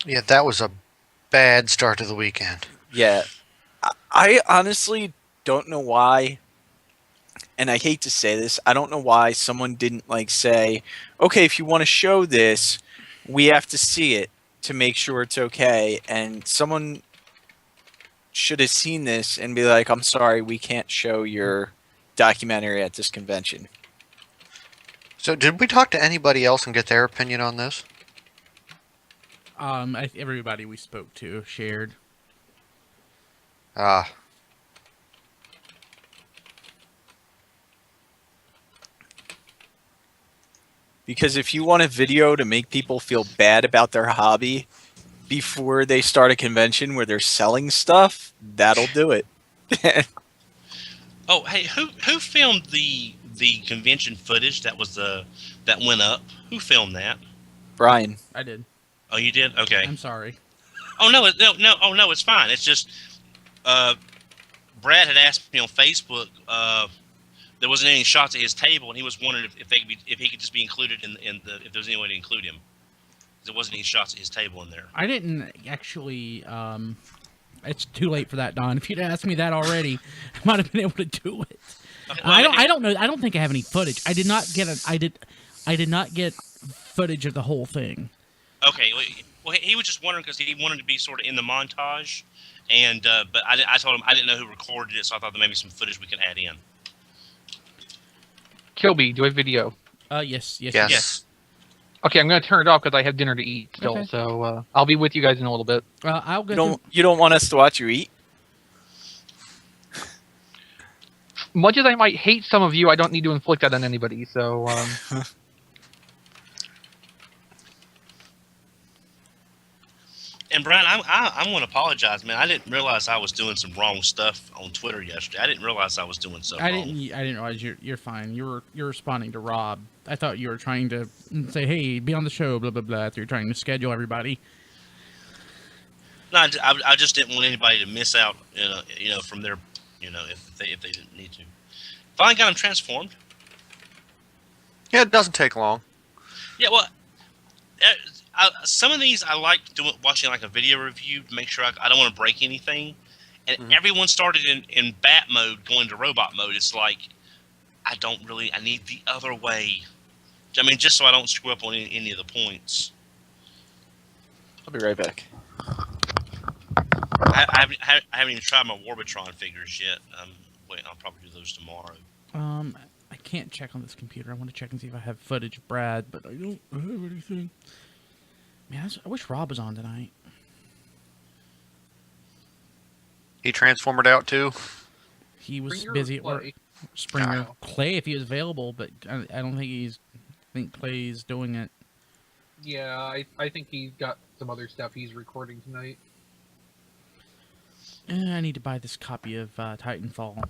Yeah, that was a bad start to the weekend. Yeah, I honestly don't know why, and I hate to say this, I don't know why someone didn't like say, okay, if you want to show this, we have to see it to make sure it's okay. And someone should have seen this and be like, I'm sorry, we can't show your documentary at this convention. So, did we talk to anybody else and get their opinion on this? Everybody we spoke to shared. Ah, Because if you want a video to make people feel bad about their hobby before they start a convention where they're selling stuff, that'll do it. Oh, hey, who filmed the convention footage that was that went up? Who filmed that? Brian. I did. Oh, you did? Okay. I'm sorry. Oh no, no. Oh no, it's fine. It's just uh, Brad had asked me on Facebook. There wasn't any shots at his table, and he was wondering if they could be, if he could just be included in the if there was any way to include him. There wasn't any shots at his table in there. I didn't actually. It's too late for that, Don. If you'd asked me that already, I might have been able to do it. Okay, well, I don't know. I don't think I have any footage. I did not get I did not get footage of the whole thing. Okay, well, he was just wondering because he wanted to be sort of in the montage, and but I told him I didn't know who recorded it, so I thought there may be some footage we could add in. Kilby, do I have video? Yes. Yes. Okay, I'm going to turn it off because I have dinner to eat still. Okay. So I'll be with you guys in a little bit. I'll go. You don't want us to watch you eat? Much as I might hate some of you, I don't need to inflict that on anybody. So And Brian, I'm going to apologize, man. I didn't realize I was doing some wrong stuff on Twitter yesterday. I didn't realize I was doing so wrong. I didn't realize you're fine. You're responding to Rob. I thought you were trying to say, "Hey, be on the show," blah blah blah. You're trying to schedule everybody. No, I just didn't want anybody to miss out, from their, if they didn't need to. Finally got them transformed. yeah, it doesn't take long. Yeah, well, some of these I like watching like a video review to make sure I don't want to break anything. And everyone started in bat mode, going to robot mode. It's like I need the other way. I mean, just so I don't screw up on any of the points. I'll be right back. I haven't even tried my Warbitron figures yet. Wait, I'll probably do those tomorrow. I can't check on this computer. I want to check and see if I have footage of Brad, but I don't have anything. Man, I wish Rob was on tonight. He transformed out too. He was Springer busy or at work. Clay? Springer, Oh. Clay, if he was available, but I don't think he's. I think Clay's doing it. Yeah, I think he's got some other stuff he's recording tonight. I need to buy this copy of Titanfall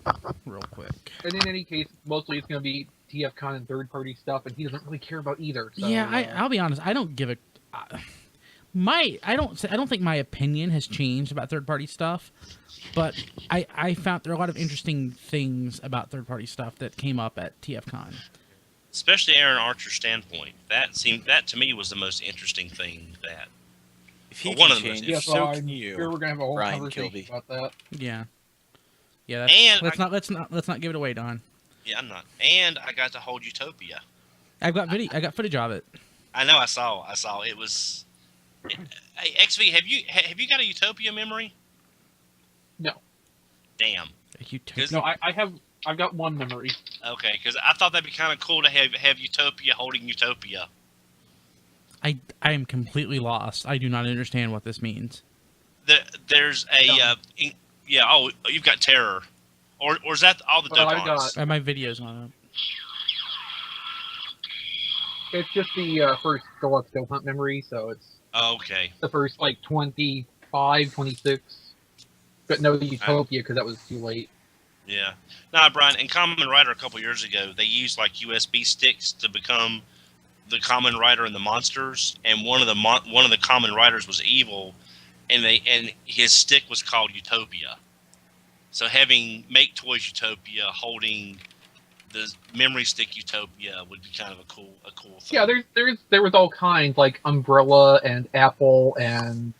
real quick. And in any case, mostly it's going to be TFCon and third-party stuff, and he doesn't really care about either. So, Yeah, I'll be honest. I don't give a. I don't think my opinion has changed about third party stuff, but I found there are a lot of interesting things about third party stuff that came up at TFCon. Especially Aaron Archer's standpoint. That to me was the most interesting thing. That If he Well, one can of them change, is- yeah, so so can I'm you. sure we're going to have a whole Brian conversation Kilby. about that. Yeah, yeah. And Let's not give it away, Don. yeah, I'm not. And I got to hold Utopia. I've got video. I got footage of it. I know. I saw. It was. Hey, XV, have you got a Utopia memory? No. Damn. You Is- No, I've got one memory. Okay, because I thought that'd be kind of cool to have Utopia holding Utopia. I am completely lost. I do not understand what this means. There's a yeah. Oh, you've got Terror, or is that all the Well, I've Dokons? My video's not up. It's just the first Deluxe Dope Hunt memory, so it's Oh, okay. the first, 25, 26. But no Utopia, because that was too late. Yeah. Nah, Brian, in Common Rider a couple years ago, they used like USB sticks to become the Common Rider and the monsters, and one of the Common Riders was evil, and his stick was called Utopia. So having Make Toys Utopia holding the memory stick Utopia would be kind of a cool thing. Yeah, there was all kinds like Umbrella and Apple and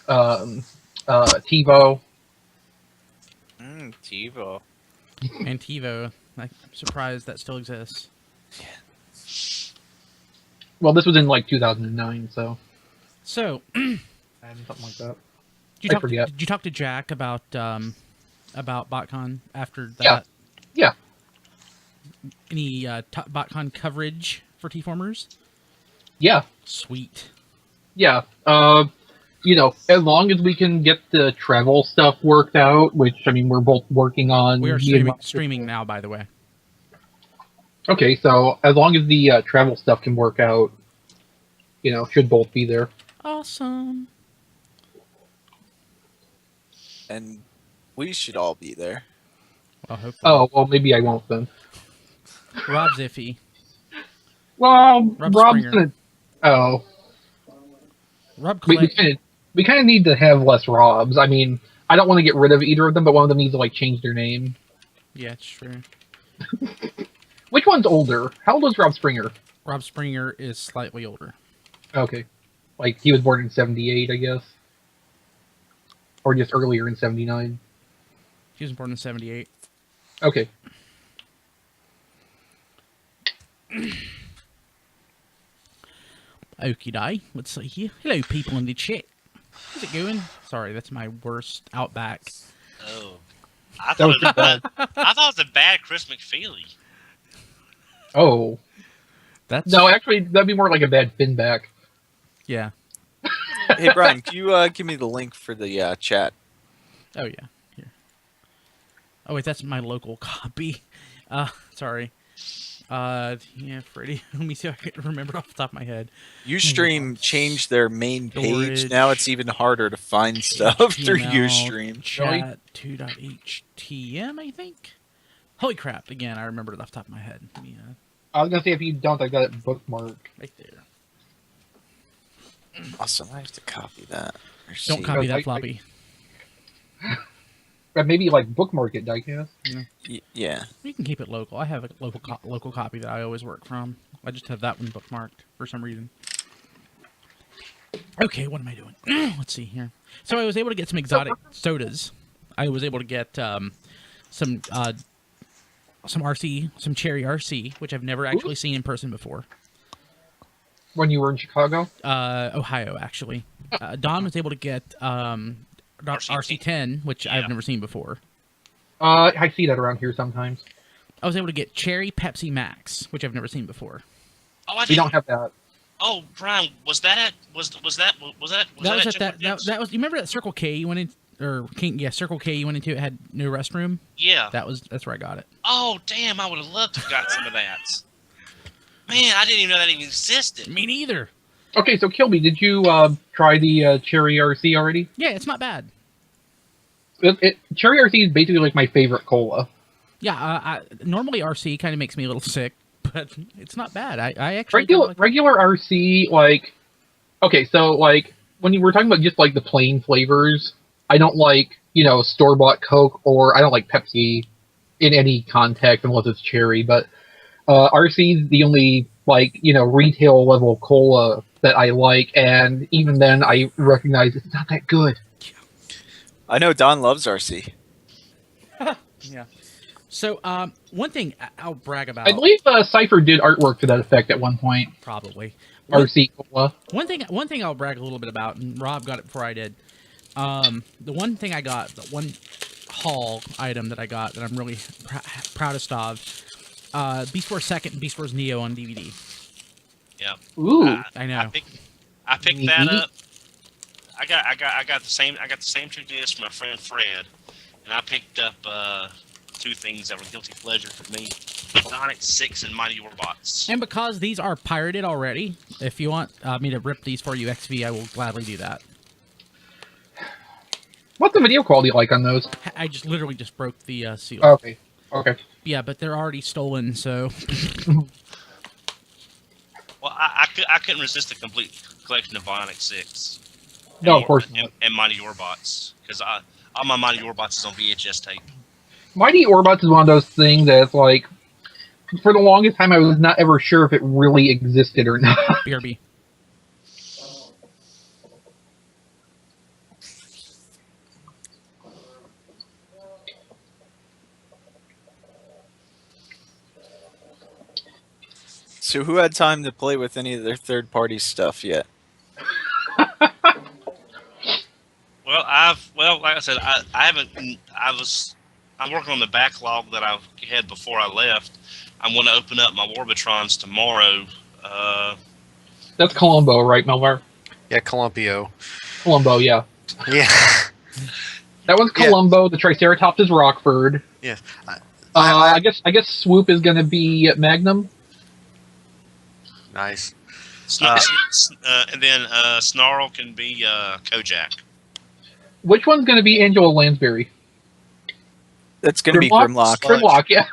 TiVo. TiVo. And TiVo. I'm surprised that still exists. Well, this was in like 2009, so So, something like that. did I forget. did you talk to Jack about BotCon after that? Yeah. Yeah. Any BotCon coverage for T-Formers? Yeah. Sweet. Yeah. As long as we can get the travel stuff worked out, which I mean we're both working on. We are streaming now, by the way. Okay, so as long as the travel stuff can work out, should both be there. Awesome. And we should all be there. Well, hopefully. Oh, well, maybe I won't then. Rob's iffy. Well, Rob Rob's Springer. gonna. Oh, Rob we Clay. kind of need to have less Robs. I mean, I don't want to get rid of either of them, but one of them needs to like change their name. Yeah, it's true. Which one's older? How old is Rob Springer? Rob Springer is slightly older. Okay, like he was born in '78, I guess, or just earlier in '79. He was born in '78. Okay. Okie dokie. Let's see here. Hello, people in the chat. How's it going? Sorry, that's my worst Outback. Oh, I That was thought pretty bad. I thought it was a bad Chris McFeely. Oh That's no, actually, that'd be more like a bad Finback. yeah. Hey, Brian, can you give me the link for the chat? Oh yeah. Here. Oh wait, that's my local copy. Sorry. Yeah, Freddie. Let me see if I can remember off the top of my head. Ustream changed their main page. Storage. Now it's even harder to find stuff through HTML, Ustream. Chat 2.htm, I think. Holy crap! Again, I remembered it off the top of my head. Let me, I was gonna say if you don't, I got it bookmarked. right there. Awesome. I have to copy that. Or Don't see. copy I- that floppy. But maybe like bookmark it, Diecast. Yeah. You can keep it local. I have a local copy that I always work from. I just have that one bookmarked for some reason. Okay, what am I doing? Let's see here. So I was able to get some exotic sodas. I was able to get some RC, some cherry RC, which I've never actually seen in person before. When you were in Chicago. Ohio, actually. Don was able to get RC10, which I've never seen before. I see that around here sometimes. I was able to get Cherry Pepsi Max, which I've never seen before. Oh, I We didn't. don't have that. Oh, Brian, was that at That was. You remember that Circle K you went in, or Circle K you went into? It had no restroom. Yeah. That's where I got it. Oh, damn! I would have loved to have got some of that. Man, I didn't even know that even existed. Me neither. Okay, so Kilby, did you try the Cherry RC already? Yeah, it's not bad. Cherry RC is basically like my favorite cola. Yeah, normally RC kind of makes me a little sick, but it's not bad. I actually Regular RC, like, okay, so like when you were talking about just like the plain flavors, I don't like store bought Coke, or I don't like Pepsi in any context unless it's cherry. But RC is the only retail level cola that I like, and even then I recognize it's not that good. I know Don loves RC. Yeah. So one thing I'll brag about. I believe Cypher did artwork to that effect at one point. Probably. RC cola. One thing I'll brag a little bit about, and Rob got it before I did. The one thing I got, the one haul item that I got that I'm really proudest of, Beast Wars Second and Beast Wars Neo on DVD. Yeah. Ooh. I know. I picked that up. I got the same two discs from my friend Fred, and I picked up two things that were guilty pleasure for me: Sonic 6 and Mighty Warbots. And because these are pirated already, if you want me to rip these for you, XV, I will gladly do that. What's the video quality like on those? I just literally just broke the seal. Okay. Okay. Yeah, but they're already stolen, so Well, I couldn't resist the complete collection of Bionic 6. No, of course not. And Mighty Warbots, because all my Mighty Warbots is on VHS tape. Mighty Orbots is one of those things that's like, for the longest time, I was not ever sure if it really existed or not. BRB. So who had time to play with any of their third-party stuff yet? Well, like I said, I haven't. I'm working on the backlog that I had before I left. I'm going to open up my Warbitrons tomorrow. That's Columbo, right, Melvar? Yeah, Columpio. Columbo, yeah. Yeah. That was Yeah. Columbo. The Triceratops is Rockford. Yes. I guess Swoop is going to be Magnum. Nice. And then Snarl can be Kojak. Which one's going to be Angela Lansbury? That's going to be Grimlock. Grimlock, yeah.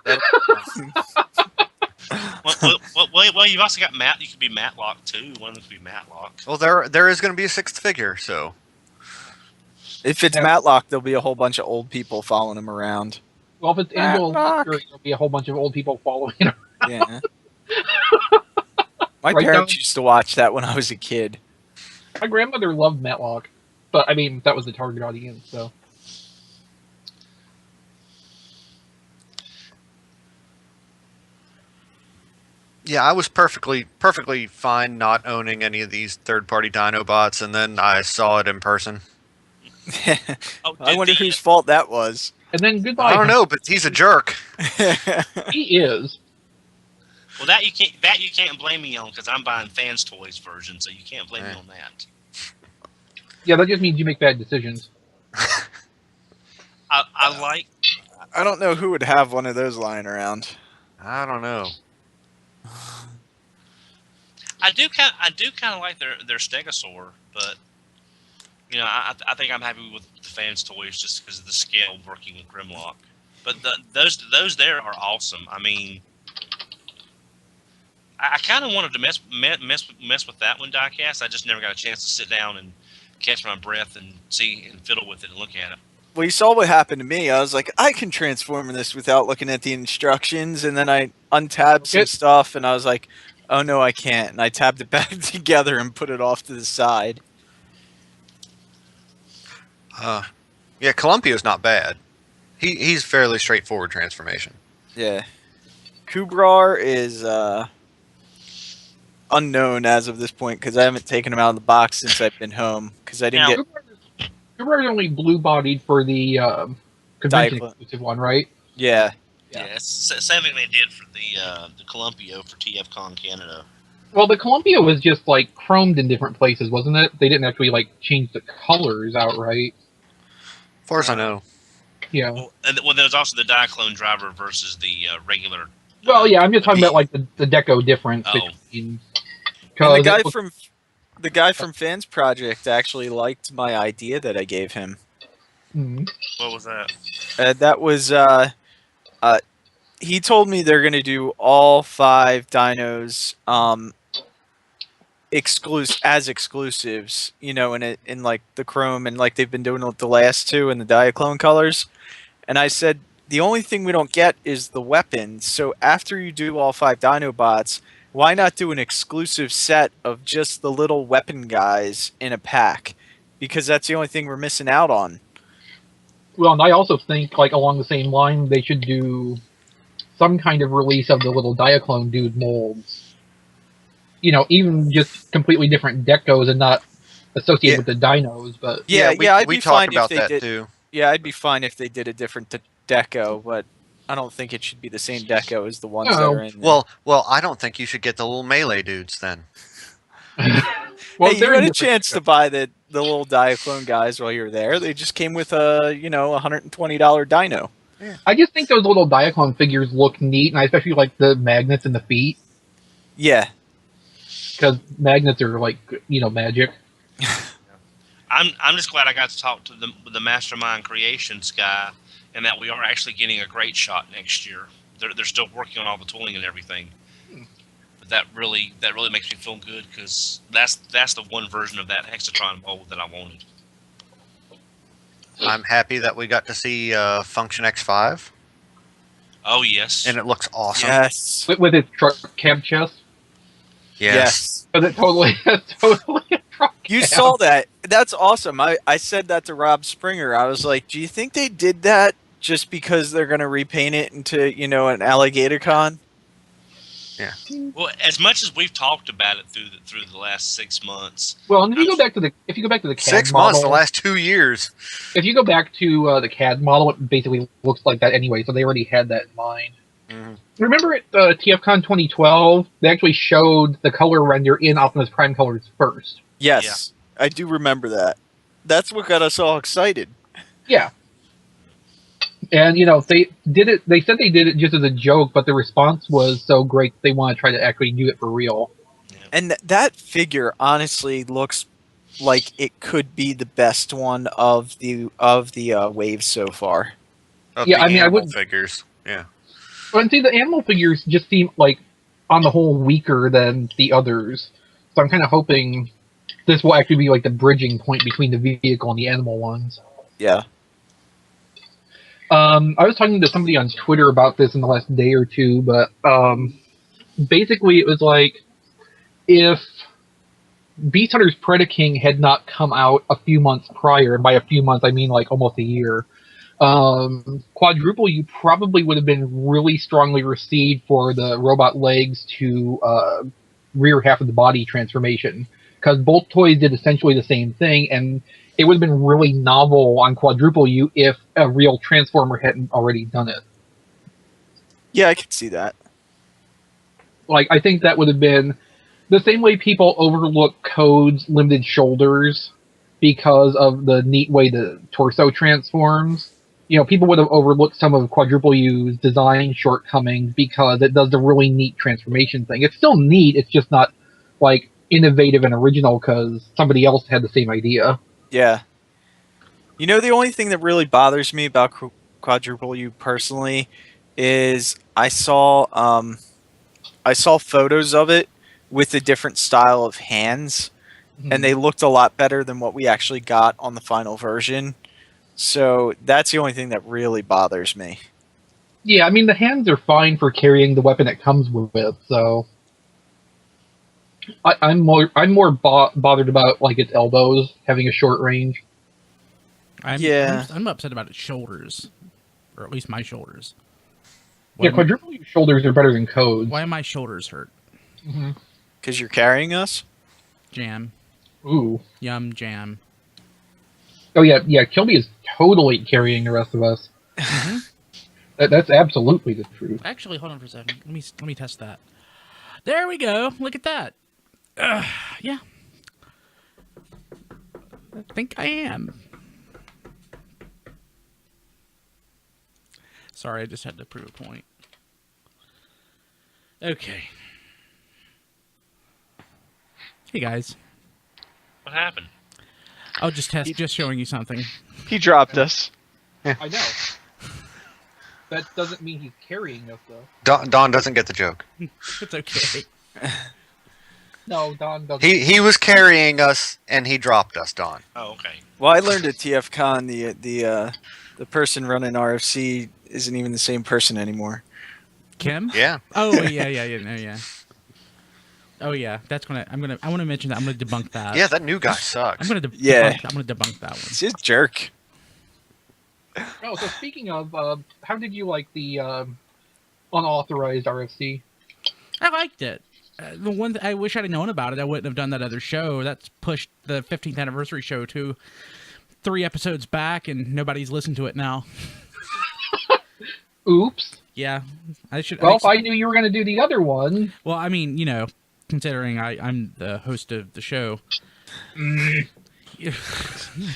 Well, you've also got Matt. You could be Matlock too. One of them could be Matlock. Well, there is going to be a sixth figure, so. If it's Matlock, there'll be a whole bunch of old people following him around. Well, if it's Angela Matlock. Lansbury, there'll be a whole bunch of old people following her. Yeah. My Right parents down- used to watch that when I was a kid. My grandmother loved Matlock. But, I mean, that was the target audience, so. Yeah, I was perfectly fine not owning any of these third-party Dinobots, and then I saw it in person. Oh, I wonder whose fault that was. And then goodbye. I don't know, but he's a jerk. He is. Well, that you can't blame me on because I'm buying Fans Toys version, so you can't blame me on that. Yeah, that just means you make bad decisions. I like. I don't know who would have one of those lying around. I don't know. I do kind of like their Stegosaur, but you know, I think I'm happy with the Fans Toys just because of the scale working with Grimlock. But those there are awesome. I mean, I kind of wanted to mess with that one, diecast. I just never got a chance to sit down and catch my breath and see and fiddle with it and look at it. Well, you saw what happened to me. I was like, I can transform this without looking at the instructions, and then I untabbed some stuff, and I was like, oh no, I can't. And I tabbed it back together and put it off to the side. Yeah, Columpio's not bad. He's fairly straightforward transformation. Yeah. Kubrar is unknown as of this point because I haven't taken him out of the box since I've been home because I didn't get. You're only blue-bodied for the convention exclusive one, right? Yeah. Yeah, same thing they did for the Columpio for TFCon Canada. Well, the Columbia was just like chromed in different places, wasn't it? They didn't actually like change the colors outright. As far as I know. Yeah. Well, there's also the Diaclone driver versus the regular. Well, yeah, I'm just talking about like the deco difference between. And the guy from Fans Project actually liked my idea that I gave him. What was that? That was he told me they're going to do all 5 dinos exclusives, you know, in like the chrome and like they've been doing with the last 2 in the Diaclone colors. And I said the only thing we don't get is the weapons. So after you do all 5 Dinobots, why not do an exclusive set of just the little weapon guys in a pack? Because that's the only thing we're missing out on. Well, and I also think, like, along the same line, they should do some kind of release of the little Diaclone dude molds. You know, even just completely different decos and not associated with the dinos, but... Yeah, I'd be fine about if they that did. too. Yeah, I'd be fine if they did a different deco, but I don't think it should be the same deco as the ones that are in there. Well, I don't think you should get the little melee dudes then. Well, hey, you they're had a different chance to buy the little Diaclone guys while you were there. They just came with a, $120 dino. I just think those little Diaclone figures look neat, and I especially like the magnets in the feet, Yeah. because magnets are like, magic. I'm just glad I got to talk to the Mastermind Creations guy, and that we are actually getting a great shot next year. They're still working on all the tooling and everything, but that really makes me feel good because that's the one version of that Hexatron mold that I wanted. I'm happy that we got to see Function X5. Oh yes. and it looks awesome. Yes. with his truck cab chest. Yes. But it's totally a truck You cab. saw that. That's awesome. I said that to Rob Springer. I was like, do you think they did that just because they're going to repaint it into, an alligator con? Well, as much as we've talked about it through the last 6 months. Well, and if you go back to the CAD 6 model, months, the last 2 years. if you go back to the CAD model, it basically looks like that anyway. So they already had that in mind. Mm-hmm. Remember at TFCon 2012, they actually showed the color render in Optimus Prime colors first. Yes. I do remember that. That's what got us all excited. Yeah. And they did it. They said they did it just as a joke, but the response was so great they want to try to actually do it for real. And that figure honestly looks like it could be the best one of the waves so far. Of Yeah, the I mean, I animal wouldn't- figures. Yeah. But see, the animal figures just seem like, on the whole, weaker than the others. So I'm kind of hoping this will actually be like the bridging point between the vehicle and the animal ones. Yeah. I was talking to somebody on Twitter about this in the last day or two, but basically it was like, if Beast Hunters Predaking had not come out a few months prior, and by a few months I mean like almost a year, Quadruple U probably would have been really strongly received for the robot legs to rear half of the body transformation, because both toys did essentially the same thing, and it would have been really novel on Quadruple U if a real Transformer hadn't already done it. Yeah, I could see that. Like, I think that would have been the same way people overlook Code's limited shoulders because of the neat way the torso transforms. People would have overlooked some of Quadruple U's design shortcomings because it does the really neat transformation thing. It's still neat, it's just not, like, innovative and original because somebody else had the same idea. Yeah. The only thing that really bothers me about Quadruple U personally is I saw photos of it with a different style of hands, and they looked a lot better than what we actually got on the final version. So that's the only thing that really bothers me. Yeah, I mean, the hands are fine for carrying the weapon it comes with, so I'm more bothered about like its elbows having a short range. I'm upset about its shoulders, or at least my shoulders. Yeah, Quadruple U shoulders are better than Code's. Why are my shoulders hurt? Because you're carrying us? Jam. Ooh. Yum jam. Oh yeah, Kilby is totally carrying the rest of us. That's absolutely the truth. Actually, hold on for a second. Let me test that. There we go. Look at that. Yeah. I think I am. Sorry, I just had to prove a point. Okay. Hey guys. What happened? I'll just showing you something. He dropped us. I know. That doesn't mean he's carrying us, though. Don doesn't get the joke. It's okay. No, Don doesn't. He was carrying us, and he dropped us, Don. Oh, okay. Well, I learned at TFCon the person running RFC isn't even the same person anymore. Kim? Yeah. Oh yeah. Oh yeah, I want to mention that. I'm gonna debunk that. Yeah, that new guy sucks. I'm gonna debunk that one. He's a jerk. Oh, so speaking of, how did you like the unauthorized RFC? I liked it. The one I wish I'd have known about it, I wouldn't have done that other show. That's pushed the 15th anniversary show to 3 episodes back, and nobody's listened to it now. Oops. Yeah, I should. Well, if I knew you were going to do the other one. Well, I mean, considering I'm the host of the show, I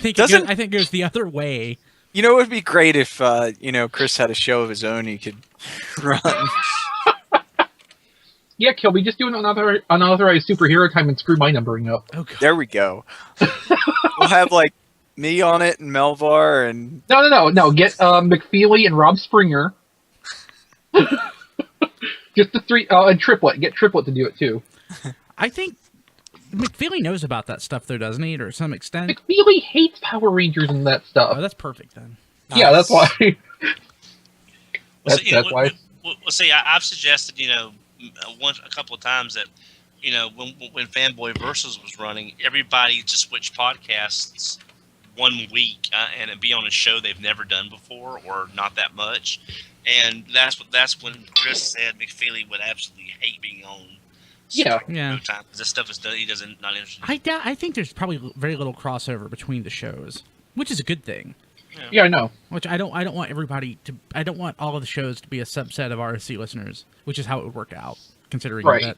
think it goes the other way. It would be great if Chris had a show of his own he could run. Yeah, Kilby, just do an unauthorized superhero time and screw my numbering up. Oh, God. There we go. We'll have like me on it and Melvar and No. Get McFeely and Rob Springer. Just the 3, and Triplet. Get Triplet to do it too. I think McFeely knows about that stuff, though, doesn't he? To some extent. McFeely hates Power Rangers and that stuff. Oh, that's perfect then. Yeah, that's why. That's why. See, I've suggested, a couple of times that, when Fanboy Versus was running, everybody just switch podcasts 1 week and it'd be on a show they've never done before or not that much. And that's when Chris said McFeely would absolutely hate being on. Yeah. Yeah. Time because this stuff is done. He doesn't not interested. I think there's probably very little crossover between the shows, which is a good thing. Yeah, I know. Which I don't want everybody to. I don't want all of the shows to be a subset of RSC listeners, which is how it would work out, considering that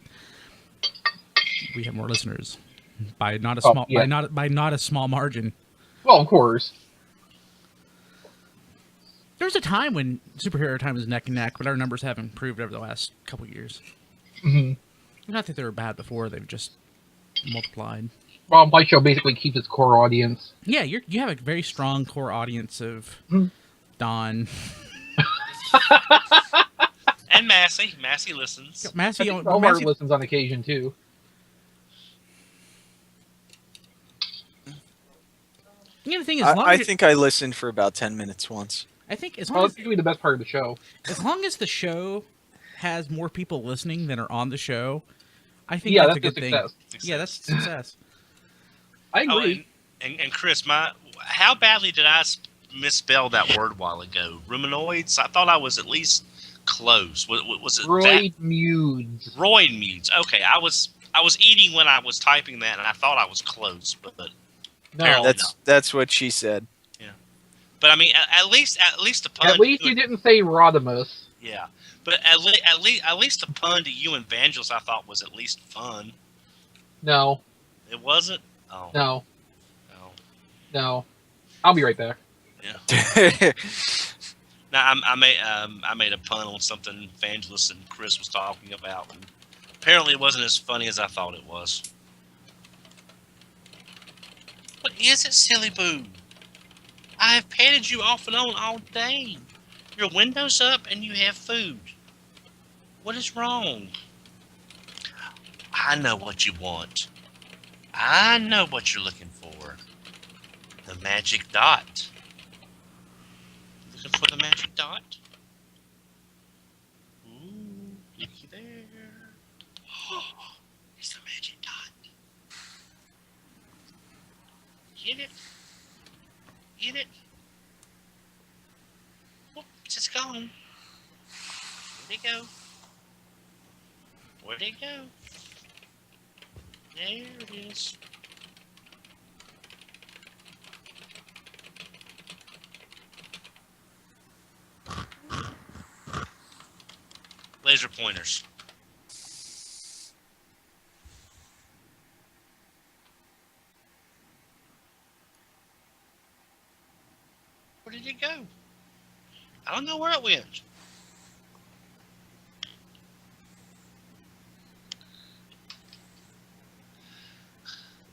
we have more listeners by not a small by not a small margin. Well, of course. There was a time when Superhero Time was neck and neck, but our numbers have improved over the last couple of years. Mm-hmm. Not that they were bad before; they've just multiplied. Well, my show basically keeps its core audience. Yeah, you have a very strong core audience of Don. And Massey listens. Massey Omar listens on occasion too. You know, the thing is, I think I listened for about 10 minutes once. I think as Well, long that's usually the best part of the show. as long as the show has more people listening than are on the show, I think Yeah, that's a that's good a thing. success. Yeah, that's a success. I agree. And Chris, how badly did I misspell that word a while ago? Ruminoids? I thought I was at least close. Was it Roid Mudes. Roid Mudes. Okay, I was eating when I was typing that, and I thought I was close, but No, That's what she said. yeah. But I mean, at least the pun. at least you didn't say Rodimus. Yeah, but at least the pun to you and Vangelis I thought was at least fun. No, It wasn't. Oh no, no. no. I'll be right back. Yeah. Now I made a pun on something Vangelis and Chris was talking about, and apparently it wasn't as funny as I thought it was. What is it, silly boo? I have petted you off and on all day. Your window's up and you have food. What is wrong? I know what you want. I know what you're looking for. The magic dot. Looking for the magic dot? Ooh, looky there. Oh, it's the magic dot. Get it. Get it. Whoops, it's gone. Where'd it go? Where'd it go? There it is. Laser pointers. Where did it go? I don't know where it went.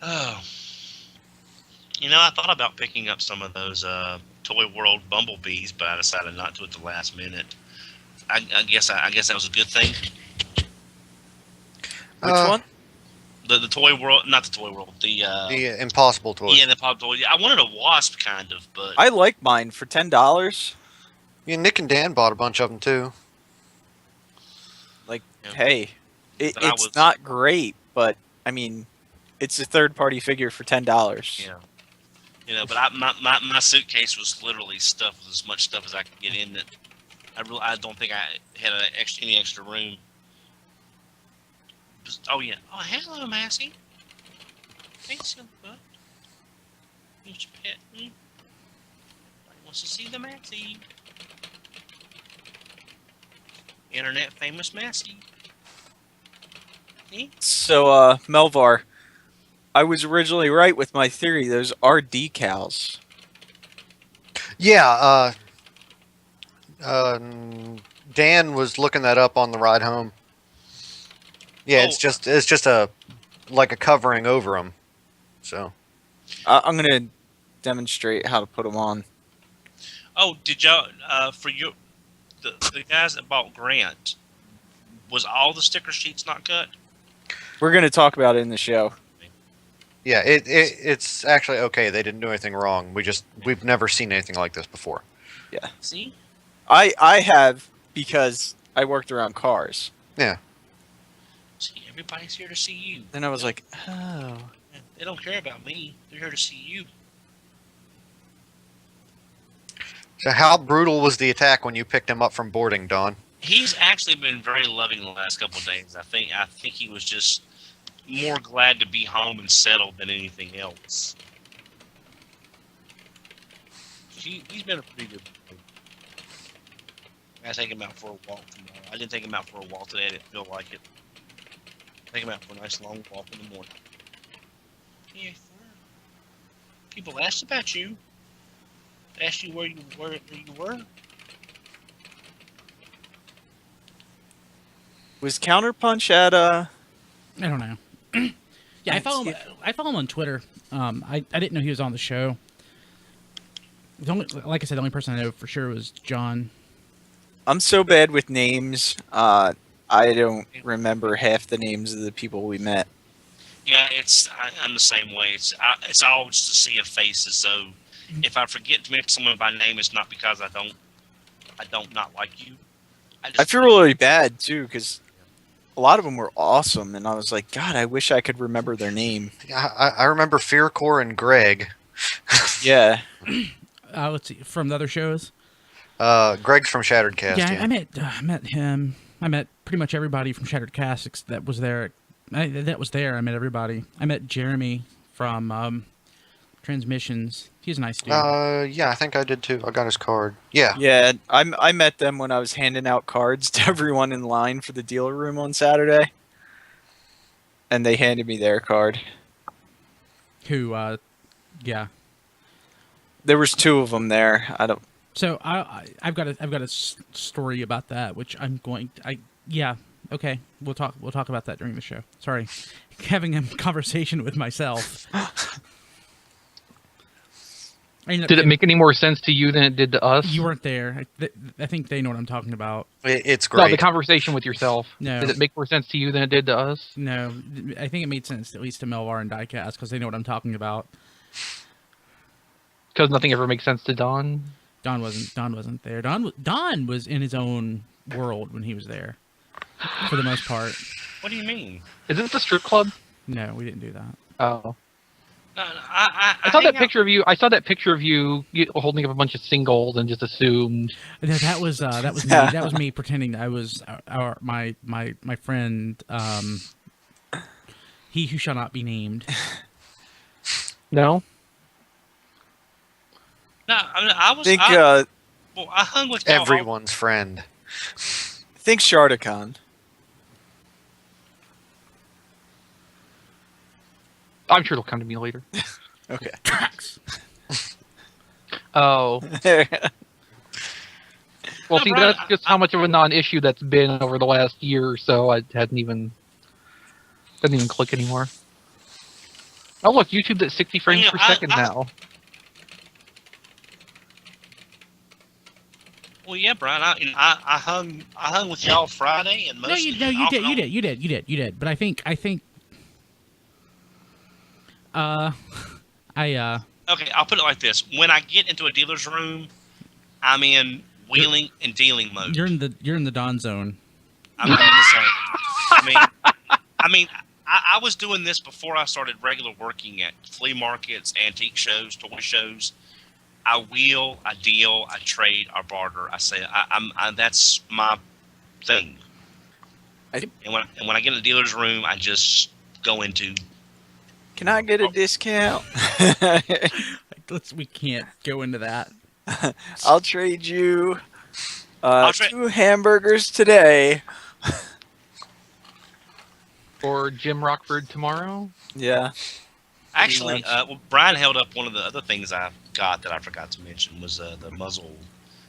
Oh. I thought about picking up some of those Toy World Bumblebees, but I decided not to at the last minute. I guess that was a good thing. Which one? The Toy World, not the Toy World. The Impossible Toy. Yeah, the Pop Toy. I wanted a Wasp, kind of, but I like mine for $10. Yeah, Nick and Dan bought a bunch of them too. Like, Yeah. hey, But I it's was- not great, but I mean, it's a third-party figure for $10. yeah. But my suitcase was literally stuffed with as much stuff as I could get in it. I don't think I had any extra room. Oh yeah. Oh hello, Massey. Hey, Silver. Here's your pet. Nobody wants to see the Massey. Internet famous Massey. See? So, Melvar, I was originally right with my theory. Those are decals. Yeah, Dan was looking that up on the ride home. Yeah, it's Oh. just a like a covering over them. So I'm gonna demonstrate how to put them on. Oh, did y'all for the guys that bought Grant, was all the sticker sheets not cut? We're gonna talk about it in the show. yeah, it's actually okay. They didn't do anything wrong. We've never seen anything like this before. See? I have because I worked around cars. Yeah. See, everybody's here to see you. Then I was like, oh. They don't care about me. They're here to see you. So how brutal was the attack when you picked him up from boarding, Don? He's actually been very loving the last couple of days. I think he was just more glad to be home and settled than anything else. He's been a pretty good boy. I gotta take him out for a walk tomorrow. I didn't take him out for a walk today. I didn't feel like it. Take him out for a nice long walk in the morning. Yeah, people asked about you. Asked you where you were. Was Counterpunch at I don't know. Yeah, I follow him on Twitter. I didn't know he was on the show. Like I said, the only person I know for sure was John. I'm so bad with names. I don't remember half the names of the people we met. Yeah, I'm the same way. It's all just to see a faces. So if I forget to mention someone by name, it's not because I don't not like you. I feel really bad too because a lot of them were awesome, and I was like, God, I wish I could remember their name. I remember Fearcore and Greg. Yeah. Let's see, from the other shows. Greg's from Shattered Cast. Yeah, Yeah. I met him. I met pretty much everybody from Shattered Cast that was there. I met everybody. I met Jeremy from Transmissions. He's a nice dude. Yeah, I think I did too. I got his card. Yeah. Yeah, I met them when I was handing out cards to everyone in line for the dealer room on Saturday. And they handed me their card. Who, yeah. There was two of them there. I don't. So I've got a story about that, which yeah, okay. We'll talk about that during the show. Sorry, having a conversation with myself. Did it make any more sense to you than it did to us? You weren't there. I think they know what I'm talking about. It's great. No, the conversation with yourself. No. Did it make more sense to you than it did to us? No, I think it made sense at least to Melvar and Diecast because they know what I'm talking about. Because nothing ever makes sense to Don. Don wasn't there. Don was in his own world when he was there, for the most part. What do you mean? Is this the strip club? No, we didn't do that. Oh. No, I saw that picture of you. I saw that picture of you holding up a bunch of singles and just assumed. No, that was me. That was me pretending I was my friend. He who shall not be named. No. No, I was. I hung with y'all Everyone's friend. Think Shardacon. I'm sure it'll come to me later. Okay. Oh. Well, No, see, Brian, that's just how much of a non-issue that's been over the last year or so. I doesn't even click anymore. Oh, look, YouTube's at 60 frames per second now. Well, yeah, Brian. I hung with y'all Friday and most. You did. But I think. Okay, I'll put it like this: when I get into a dealer's room, I'm in wheeling and dealing mode. You're in the Don zone. I'm in the zone. I was doing this before I started regular working at flea markets, antique shows, toy shows. I wheel, I deal, I trade, I barter. I say that's my thing. And when I get in the dealer's room, I just go into. Can I get a discount? We can't go into that. I'll trade you I'll trade 2 hamburgers today. Or Jim Rockford tomorrow. Yeah. Actually, Brian held up one of the other things I got that I forgot to mention was the muzzle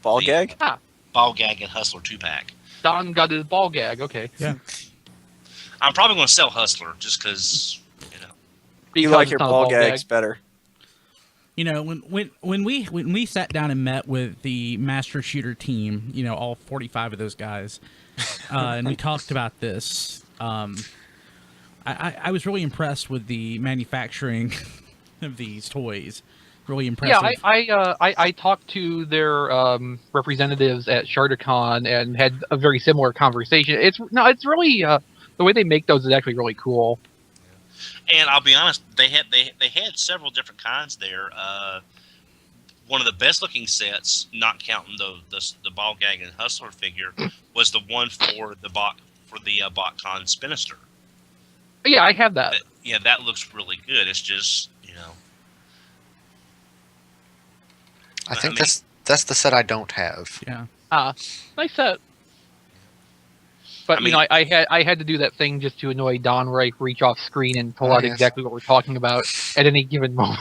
Ball gag? ball gag and Hustler 2-pack. Don got his ball gag. Okay. Yeah. I'm probably going to sell Hustler just because, You like your ball gags better. You know, when we sat down and met with the Master Shooter team, you know, all 45 of those guys, and we talked about this, I was really impressed with the manufacturing of these toys. really impressive. Yeah, I talked to their representatives at ShardaCon and had a very similar conversation. It's really the way they make those is actually really cool. And I'll be honest, they had several different kinds there. One of the best looking sets, not counting the ball gag and hustler figure, was the one for the BotCon Spinister. Yeah, I have that. Yeah, that looks really good. It's just, I think that's the set I don't have. Yeah. Nice set. But I mean- I had to do that thing just to annoy Don, where I reach off screen and pull Oh, out yes. exactly what we're talking about at any given moment.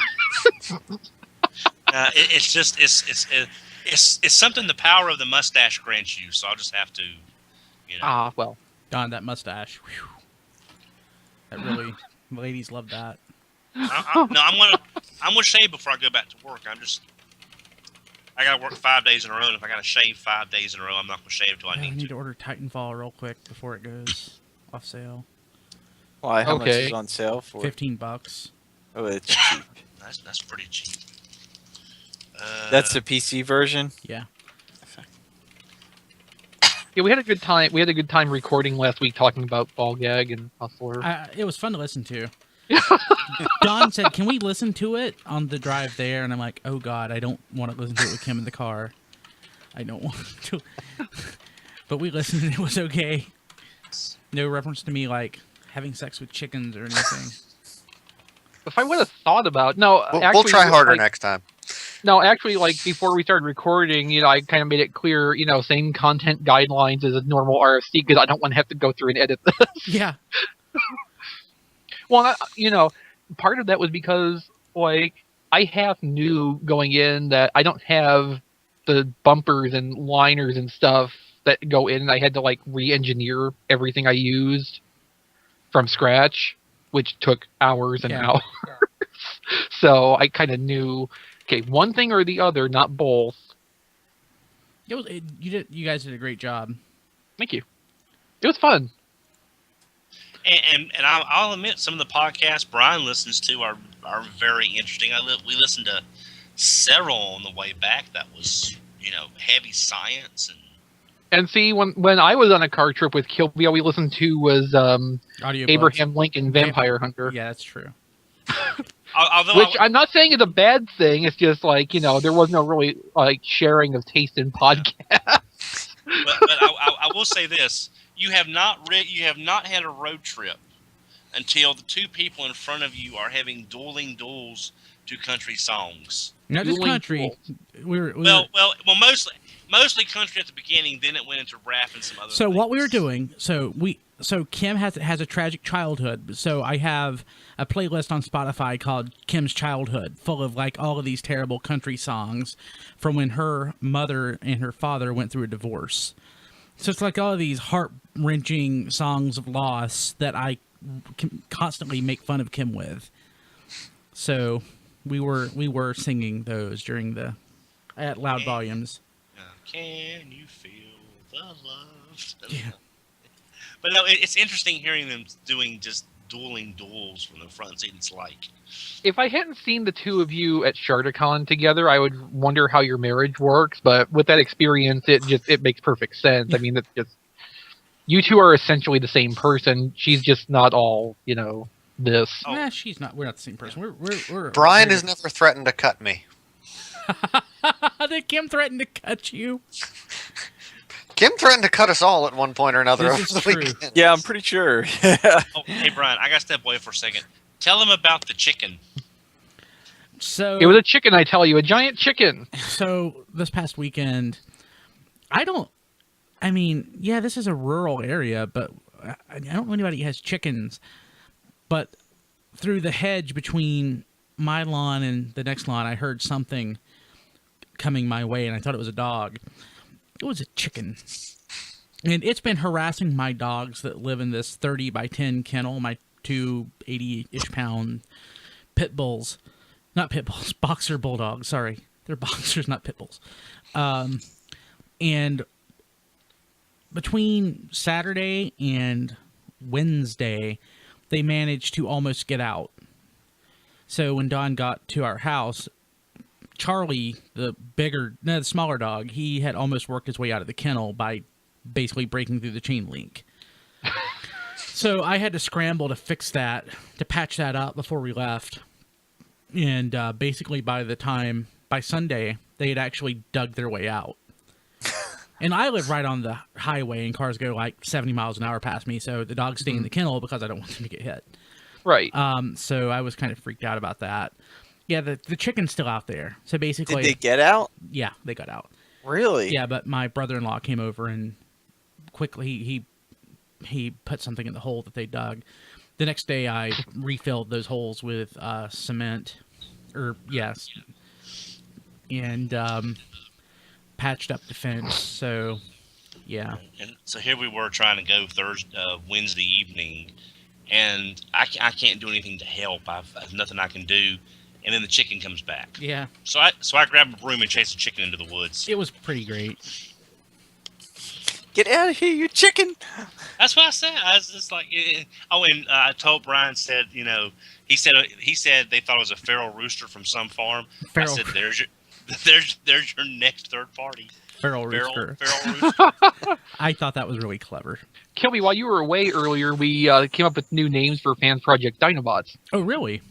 it's something the power of the mustache grants you. So I'll just have to, Well. Don, that mustache. Whew. That really, ladies love that. I'm gonna shave before I go back to work. I gotta work 5 days in a row, and if I gotta shave 5 days in a row, I'm not gonna shave till I I need need to. to order Titanfall real quick before it goes off sale. Why? How much Okay. is on sale for? $15. Oh, it's cheap. That's pretty cheap. That's the PC version. Yeah. Yeah, we had a good time. We had a good time recording last week talking about Ball Gag and Hustler. It was fun to listen to. Don said, "Can we listen to it on the drive there?" And I'm like, "Oh God, I don't want to listen to it with Kim in the car. I don't want to." But we listened and it was okay. No reference to me like having sex with chickens or anything. If I would have thought about We'll try harder like, next time. No, actually, like before we started recording, I kind of made it clear, same content guidelines as a normal RFC because I don't want to have to go through and edit this. Yeah. Well, part of that was because, like, I half knew going in that I don't have the bumpers and liners and stuff that go in, and I had to, like, re-engineer everything I used from scratch, which took hours and hours. So I kind of knew, okay, one thing or the other, not both. You guys did a great job. Thank you. It was fun. And I'll admit, some of the podcasts Brian listens to are very interesting. We listened to several on the way back. That was heavy science And see, when I was on a car trip with Kilby, all we listened to was Audio Abraham Lincoln Vampire Hunter. Yeah, that's true. Although Which I'm not saying is a bad thing. It's just like, there was no really like sharing of taste in podcasts. but I will say this: you have not had a road trip until the two people in front of you are having dueling duels to country songs. Not just Dueling country. duels. Mostly country at the beginning. Then it went into rap and some other. So things. what we were doing, so Kim has a tragic childhood. So I have a playlist on Spotify called Kim's Childhood, full of like all of these terrible country songs from when her mother and her father went through a divorce. So it's like all of these heart-wrenching songs of loss that I constantly make fun of Kim with. So we were singing those at loud volumes. Can you feel the love? Yeah. But no, it's interesting hearing them doing just dueling duels from the front seat. It's like, If I hadn't seen the two of you at ShardaCon together, I would wonder how your marriage works. But with that experience, it makes perfect sense. I mean, it's just you two are essentially the same person. She's just not all this. Oh. Nah, she's not. We're not the same person. We're Brian has never threatened to cut me. Did Kim threaten to cut you? Kim threatened to cut us all at one point or another This over is the true. weekend. Yeah, I'm pretty sure. oh, hey Brian, I got to step away for a second. Tell them about the chicken. So It was a chicken, I tell you, a giant chicken. So this past weekend, this is a rural area, but I don't know anybody who has chickens. But through the hedge between my lawn and the next lawn, I heard something coming my way, and I thought it was a dog. It was a chicken. And it's been harassing my dogs that live in this 30 by 10 kennel, my two 80-ish pound pit bulls. Not pit bulls, boxer bulldogs, sorry. They're boxers, not pit bulls. And between Saturday and Wednesday, they managed to almost get out. So when Dawn got to our house, Charlie, the smaller dog, he had almost worked his way out of the kennel by basically breaking through the chain link. So I had to scramble to fix that, to patch that up before we left. And basically by Sunday, they had actually dug their way out. And I live right on the highway, and cars go like 70 miles an hour past me, so the dogs stay in the kennel because I don't want them to get hit. Right. So I was kind of freaked out about that. Yeah, the chicken's still out there. So basically... Did they get out? Yeah, they got out. Really? Yeah, but my brother-in-law came over and quickly he put something in the hole that they dug. The next day I refilled those holes with cement. And patched up the fence. So, yeah. And so here we were trying to go Wednesday evening, and I can't do anything to help. I've nothing I can do, and then the chicken comes back. Yeah. So I grabbed a broom and chased the chicken into the woods. It was pretty great. Get out of here, you chicken! That's what I said. I was just like, and I told Brian, said, he said they thought it was a feral rooster from some farm. Feral. I said, there's your next third party. Feral rooster. Feral rooster. I thought that was really clever. Kelby, while you were away earlier, we came up with new names for Fans Project Dinobots. Oh, really?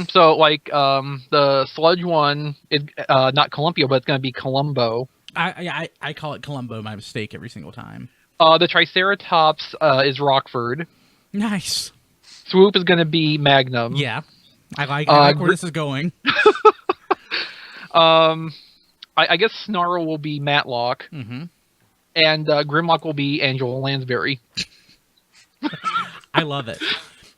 So, like, the sludge one is not Columpio, but it's going to be Columbo. I call it Columbo, my mistake, every single time. The Triceratops is Rockford. Nice. Swoop is going to be Magnum. Yeah. I like where this is going. I guess Snarl will be Matlock. Mm-hmm. And Grimlock will be Angela Lansbury. I love it.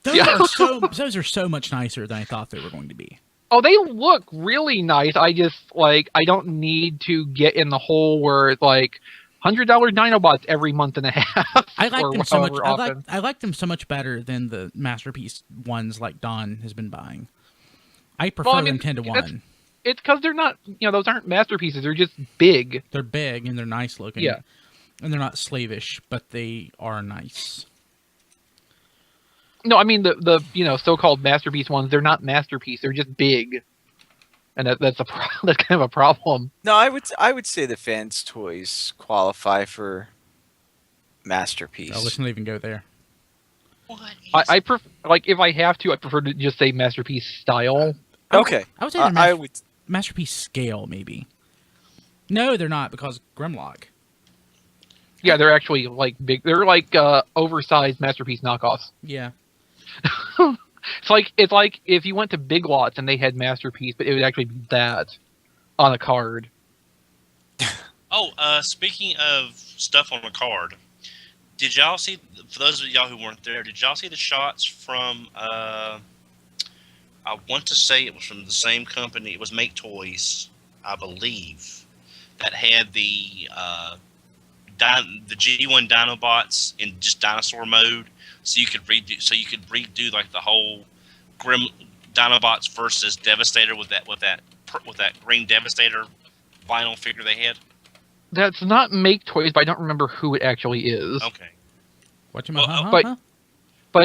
Those are so much nicer than I thought they were going to be. Oh, they look really nice. I just, I don't need to get in the hole where it's like $100 Dinobots every month and a half. I like them so much. Often. I like them so much better than the Masterpiece ones like Don has been buying. I prefer them 10 to 1. It's because they're not, those aren't masterpieces. They're just big. They're big and they're nice looking. Yeah. And they're not slavish, but they are nice. No, I mean the so-called masterpiece ones. They're not masterpiece. They're just big, and that's that's kind of a problem. No, I would say the fans' toys qualify for masterpiece. Oh, let's not even go there. What? I prefer, if I have to, I prefer to just say masterpiece style. Okay, I would say they're masterpiece scale, maybe. No, they're not, because Grimlock. Yeah, they're actually big. They're oversized masterpiece knockoffs. Yeah. It's like if you went to Big Lots and they had masterpiece, but it would actually be that on a card. Oh, speaking of stuff on a card, did y'all see? For those of y'all who weren't there, did y'all see the shots from? I want to say it was from the same company. It was Make Toys, I believe, that had the G1 Dinobots in just dinosaur mode, so you could redo like the whole Grim Dinobots versus Devastator with that green Devastator vinyl figure they had. That's not Make Toys, but I don't remember who it actually is. Okay. But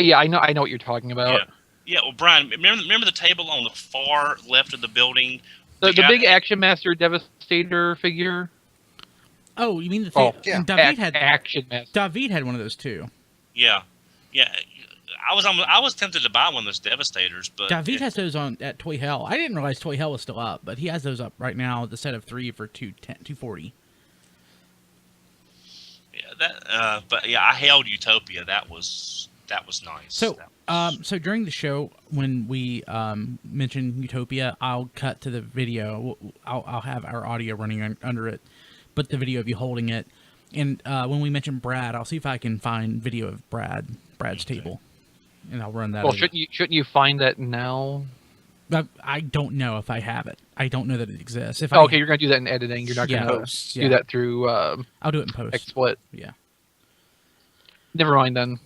yeah, I know what you're talking about. Yeah. Well, Brian, remember the table on the far left of the building? The big Action Master Devastator figure. Oh, you mean the thing? Yeah. David had Action Master. David had one of those too. Yeah. I was tempted to buy one of those Devastators, but David has those on at Toy Hell. I didn't realize Toy Hell was still up, but he has those up right now. The set of 3 for $240. Yeah, but I held Utopia. That was nice. So during the show, when we mention Utopia, I'll cut to the video. I'll have our audio running under it, but the video of you holding it. And when we mention Brad, I'll see if I can find video of Brad's table, and I'll run that. Well, shouldn't you find that now? I don't know if I have it. I don't know that it exists. Okay, you're gonna do that in editing. You're not gonna post. do that through. I'll do it in post. XSplit. Yeah. Never mind then.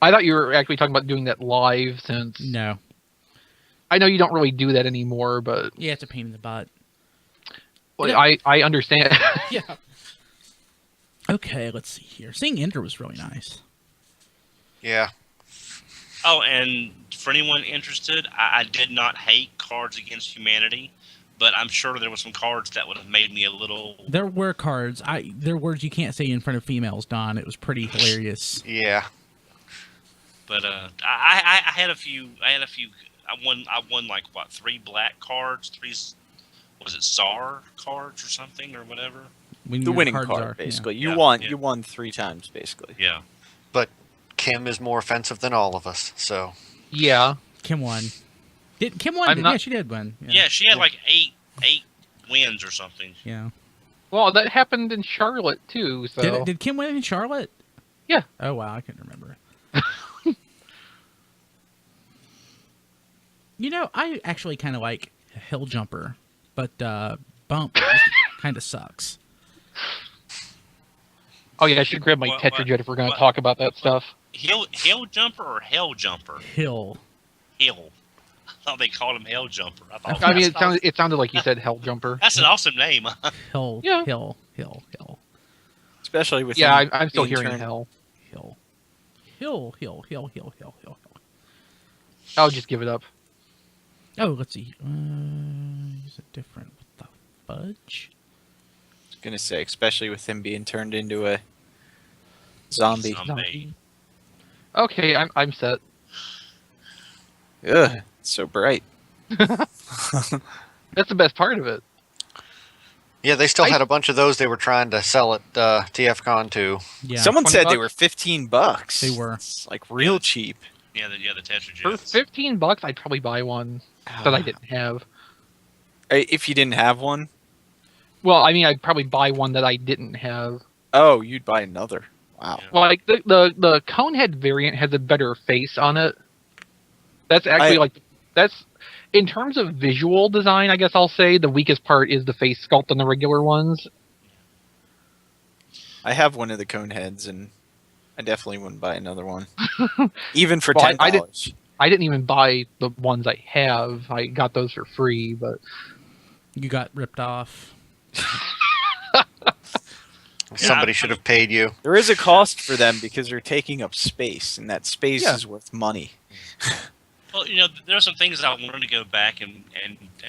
I thought you were actually talking about doing that live, since No. I know you don't really do that anymore, but Yeah, it's a pain in the butt. well, I understand. Yeah. Okay, let's see here. Seeing Ender was really nice. Yeah. Oh, and for anyone interested, I did not hate Cards Against Humanity, but I'm sure there were some cards that would have made me a little. There were cards. There are words you can't say in front of females, Don. It was pretty hilarious. Yeah. But I had a few. I won like what, 3 black cards, 3. Was it Czar cards or something or whatever? When The your winning cards card, are, basically. Yeah. You won 3 times, basically. Yeah. But Kim is more offensive than all of us, so. Yeah. Kim won. Did Kim won? I'm not- Yeah, she did win. Yeah, she had like 8 wins or something. Yeah. Well, that happened in Charlotte too. So Did Kim win in Charlotte? Yeah. Oh wow, I couldn't remember. You know, I actually kind of like Hill Jumper, but Bump kind of sucks. Oh yeah, I should grab my What- Tetrajet if we're going to what- talk about that stuff. Hill Jumper or Hell Jumper? Hill. Hill. I thought they called him Hell Jumper. I I mean, it sounded like you said Hell Jumper. That's an awesome name. Hill. Yeah. Hill. Especially with Yeah, him I'm still being hearing turned- Hell. Hill. I'll just give it up. Oh, let's see. Is it different? What the fudge? I was gonna say, especially with him being turned into a zombie. Zombie. Okay, I'm set. Ugh, it's so bright. That's the best part of it. Yeah, they still had a bunch of those they were trying to sell at TFCon too. Yeah. Someone 20 said they bucks? were $15. They were. It's like real cheap. Yeah, the Tetra For Jets. $15, I'd probably buy one that I didn't have. If you didn't have one, Well, I mean, I'd probably buy one that I didn't have. oh, you'd buy another. Wow. Yeah. Well, like the Conehead variant has a better face on it. That's actually that's in terms of visual design. I guess I'll say the weakest part is the face sculpt on the regular ones. I have one of the cone heads, and I definitely wouldn't buy another one, even for Well, $10. I didn't even buy the ones I have. I got those for free, but You got ripped off. Somebody should have paid you. There is a cost for them because they're taking up space, and that space Yeah. is worth money. Well, you know, there are some things that I wanted to go back and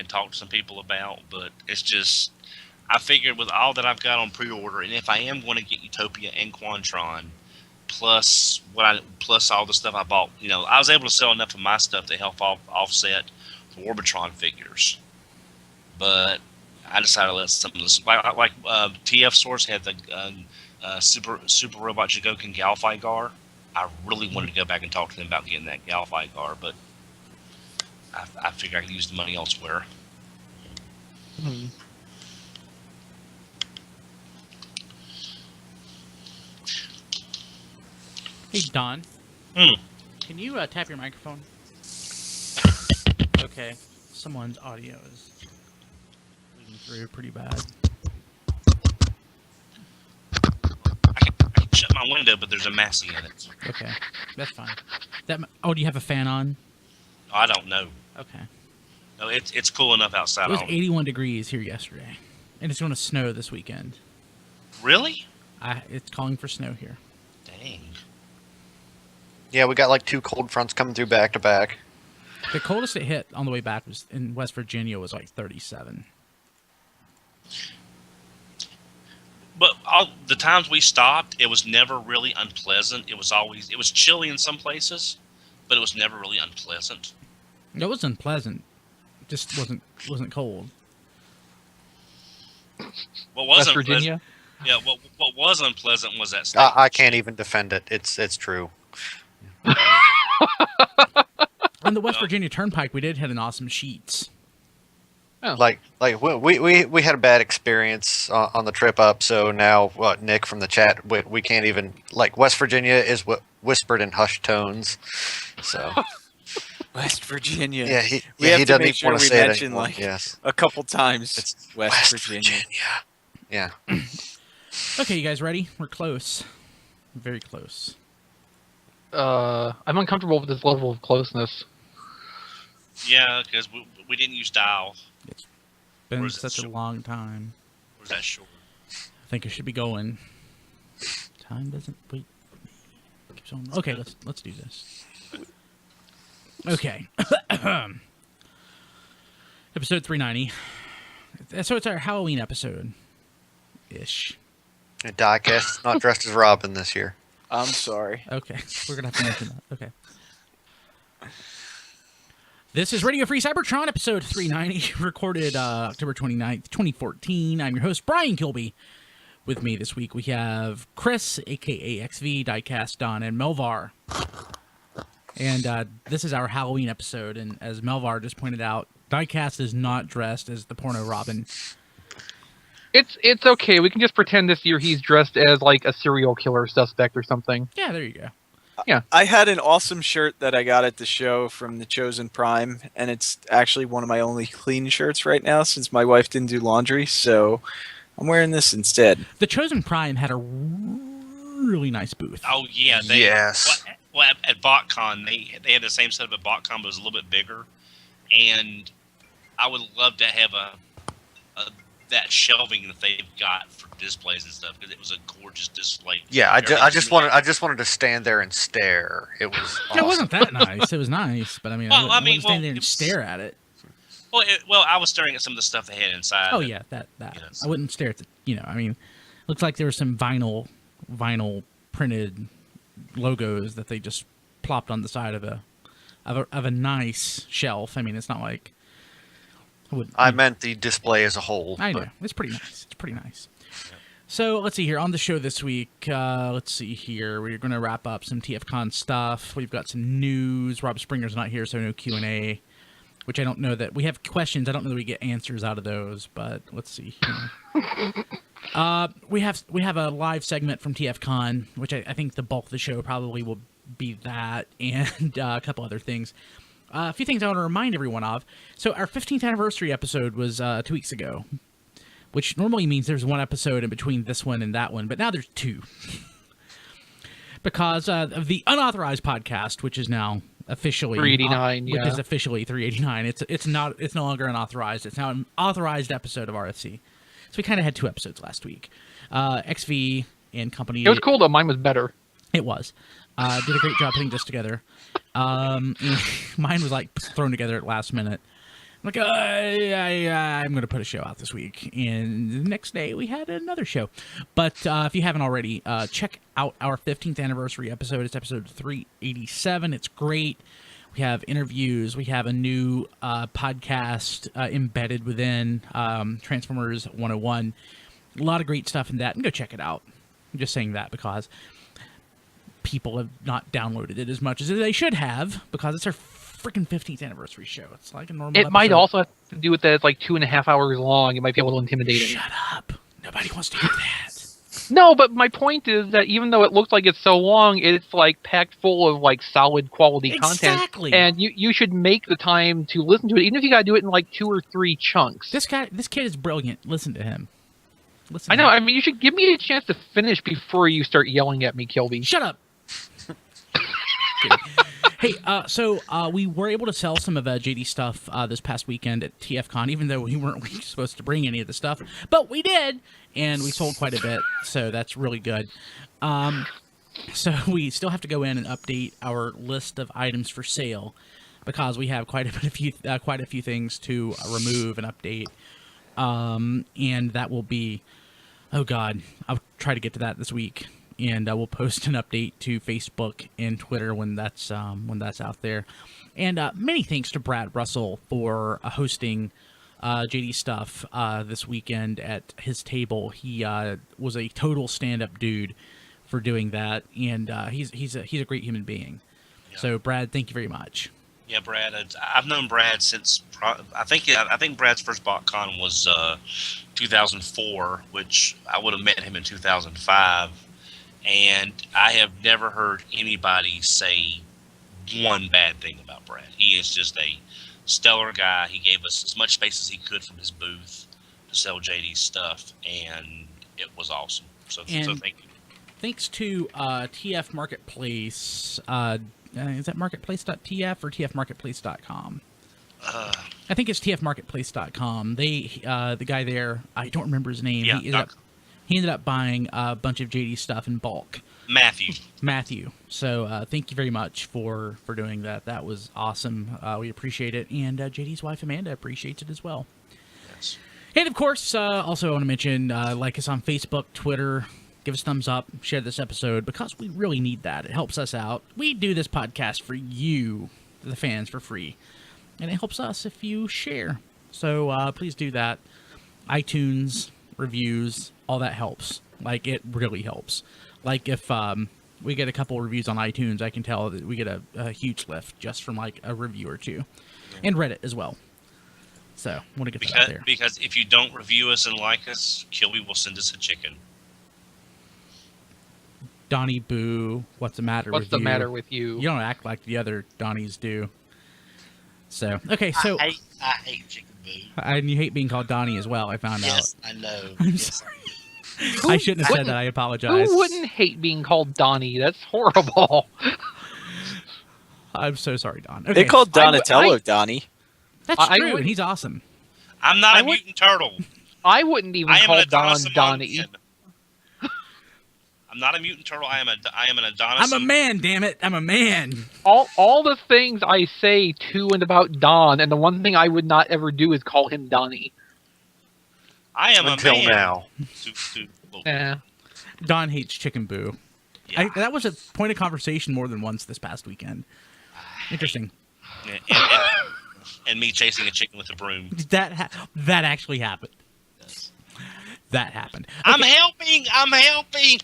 talk to some people about, but it's just, I figured with all that I've got on pre-order, and if I am going to get Utopia and Quantron, plus all the stuff I bought, you know, I was able to sell enough of my stuff to help offset the Orbitron figures. But I decided to let some of this, like TF Source had the Super Robot Jigokin Galfy Gar. I really wanted to go back and talk to them about getting that Galfy Gar, but I figured I could use the money elsewhere. Hey, Don. Hmm. Can you tap your microphone? Okay. Someone's audio is bleeding through pretty bad. I can shut my window, but there's a Massey in it. Okay. That's fine. Oh, do you have a fan on? I don't know. Okay. No, it's cool enough outside. It was 81 degrees here yesterday. And it's going to snow this weekend. Really? It's calling for snow here. Dang. Yeah, we got like 2 cold fronts coming through back to back. The coldest it hit on the way back was in West Virginia was like 37. But all the times we stopped, it was never really unpleasant. It was chilly in some places, but it was never really unpleasant. It was unpleasant. It just wasn't cold. What was West unpleasant? Virginia. Yeah, what was unpleasant was that state. I can't even defend it. It's true. On the West Virginia Turnpike, we did hit an awesome sheets. Like we had a bad experience on the trip up, so now Nick from the chat, we can't even, like, West Virginia is whispered in hushed tones. So West Virginia. yeah, he have to doesn't make even sure want to we say it mention, anymore. like, Yes, A couple times. it's West Virginia. Yeah. Okay, you guys ready? We're close. Very close. I'm uncomfortable with this level of closeness. Yeah, because we didn't use dial. Been Or is it such a short? long time. Or is that short? I think I should be going. Time doesn't wait for me. Keeps on. Okay, let's do this. Okay. Episode 390. So it's our Halloween episode, ish. Diecast is not dressed as Robin this year. I'm sorry. Okay, we're gonna have to mention that. Okay. This is Radio Free Cybertron, episode 390, recorded October 29th, 2014. I'm your host, Brian Kilby. With me this week, we have Chris, a.k.a. XV, Diecast, Don, and Melvar. And this is our Halloween episode, and as Melvar just pointed out, Diecast is not dressed as the porno Robin. It's okay. We can just pretend this year he's dressed as like a serial killer suspect or something. Yeah, there you go. Yeah. I had an awesome shirt that I got at the show from the Chosen Prime, and it's actually one of my only clean shirts right now since my wife didn't do laundry, so I'm wearing this instead. The Chosen Prime had a really nice booth. Oh yeah, Yes. Well, at BotCon they had the same setup at BotCon, but it was a little bit bigger, and I would love to have that shelving that they've got for displays and stuff because it was a gorgeous display. Yeah, I just wanted to stand there and stare. It was awesome. It wasn't that nice. It was nice, but I mean, Well, I wouldn't stand there it and was- stare at it. Well, I was staring at some of the stuff they had inside. Oh yeah, that. Yes. I wouldn't stare at the. I mean, looks like there were some vinyl printed logos that they just plopped on the side of a nice shelf. I mean, it's not like. I meant the display as a whole. I know. but- It's pretty nice. It's pretty nice. So let's see here. On the show this week, let's see here. We're going to wrap up some TFCon stuff. We've got some news. Rob Springer's not here, so no Q&A, which I don't know that... We have questions. I don't know that we get answers out of those, but let's see here. We have a live segment from TFCon, which I think the bulk of the show probably will be that, and a couple other things. A few things I want to remind everyone of. So our 15th anniversary episode was 2 weeks ago, which normally means there's one episode in between this one and that one, but now there's two. Because of the unauthorized podcast, which is now officially 389, which yeah. is officially 389. It's no longer unauthorized. It's now an authorized episode of RFC. So we kind of had two episodes last week. XV and company. It was cool though. Mine was better. It was. Did a great job putting this together. Mine was like thrown together at last minute. I'm like, I'm going to put a show out this week. And the next day we had another show. But if you haven't already, check out our 15th anniversary episode. It's episode 387. It's great. We have interviews. We have a new podcast embedded within Transformers 101. A lot of great stuff in that. And go check it out. I'm just saying that because people have not downloaded it as much as they should have because it's our freaking 15th anniversary show. It's like a normal It episode. might also have to do with that it's like 2.5 hours long. It might be a little intimidating. Shut up. Nobody wants to hear that. No, but my point is that even though it looks like it's so long, it's like packed full of like solid quality Exactly. content. And you should make the time to listen to it, even if you gotta do it in like 2 or 3 chunks. This kid is brilliant. Listen to him. Listen I to know, him. I mean you should give me a chance to finish before you start yelling at me, Kilby. Shut up. Kidding. Hey, so we were able to sell some of JD stuff this past weekend at TFCon, even though we weren't supposed to bring any of the stuff, but we did, and we sold quite a bit, so that's really good. So we still have to go in and update our list of items for sale because we have quite a few things to remove and update, and that will be, oh God, I'll try to get to that this week. And we'll post an update to Facebook and Twitter when that's out there. And many thanks to Brad Russell for hosting JD stuff this weekend at his table. He was a total stand-up dude for doing that, and he's a great human being. Yeah. So Brad, thank you very much. Yeah, Brad. I've known Brad since I think Brad's first BotCon was 2004, which I would have met him in 2005. And I have never heard anybody say one bad thing about Brad. He is just a stellar guy. He gave us as much space as he could from his booth to sell JD's stuff, and it was awesome. So thank you. Thanks to TF Marketplace. Is that marketplace.tf or tfmarketplace.com? I think it's tfmarketplace.com. The guy there, I don't remember his name. Yeah, He ended up buying a bunch of JD stuff in bulk. Matthew. So thank you very much for doing that. That was awesome. We appreciate it. And JD's wife, Amanda, appreciates it as well. Yes. And of course, also I want to mention, like us on Facebook, Twitter, give us thumbs up, share this episode, because we really need that. It helps us out. We do this podcast for you, the fans, for free. And it helps us if you share. So please do that. iTunes, reviews, all that helps. Like, it really helps. Like, if we get a couple reviews on iTunes, I can tell that we get a huge lift just from, like, a review or two. And Reddit as well. So, I want to get that out there. Because if you don't review us and like us, Kilby will send us a chicken. Donnie Boo, what's the matter with you? What's the matter with you? You don't act like the other Donnies do. So, okay, so... I hate chicken boo. And you hate being called Donnie as well, I found out. Yes, I know. Yes, I do. I shouldn't have said that, I apologize. Who wouldn't hate being called Donnie? That's horrible. I'm so sorry, Don. They Okay, called Donatello Donnie. that's I true, would- and he's awesome. I'm not I a would- mutant turtle. I wouldn't even I am call an Don Adonis Donnie. I'm not a mutant turtle. I am an Adonis. I'm a man, damn it. I'm a man. All the things I say to and about Don, and the one thing I would not ever do is call him Donnie. I am Until a man. now. Yeah. Don hates Chicken Boo. Yeah. That was a point of conversation more than once this past weekend. Interesting. And me chasing a chicken with a broom. That actually happened. That happened. I'm helping. I'm helping.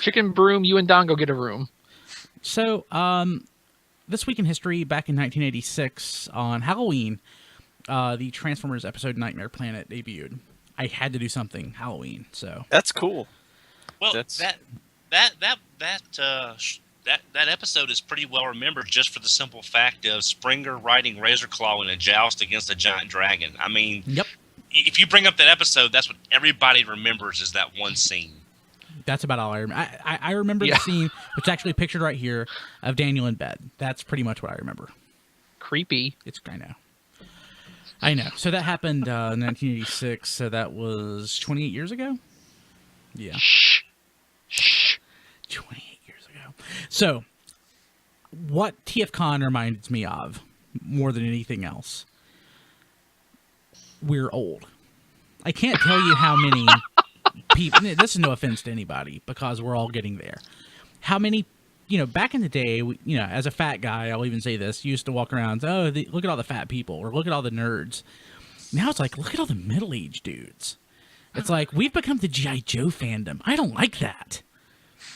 Chicken Broom, you and Don go get a room. So, this week in history, back in 1986, on Halloween, the Transformers episode Nightmare Planet debuted. I had to do something Halloween, so... That's cool. Well, That's- that episode is pretty well remembered just for the simple fact of Springer riding Razor Claw in a joust against a giant dragon. I mean, Yep. if you bring up that episode, that's what everybody remembers is that one scene. That's about all I remember. I remember Yeah. the scene, which is actually pictured right here, of Daniel in bed. That's pretty much what I remember. Creepy. I know. So that happened in 1986, so that was 28 years ago? Yeah. Shh. Shh. 28 years ago. So, what TFCon reminds me of, more than anything else, we're old. I can't tell you how many people, this is no offense to anybody, because we're all getting there. How many, back in the day, as a fat guy, I'll even say this, used to walk around, look at all the fat people, or look at all the nerds. Now it's like, look at all the middle-aged dudes. It's like, we've become the G.I. Joe fandom. I don't like that.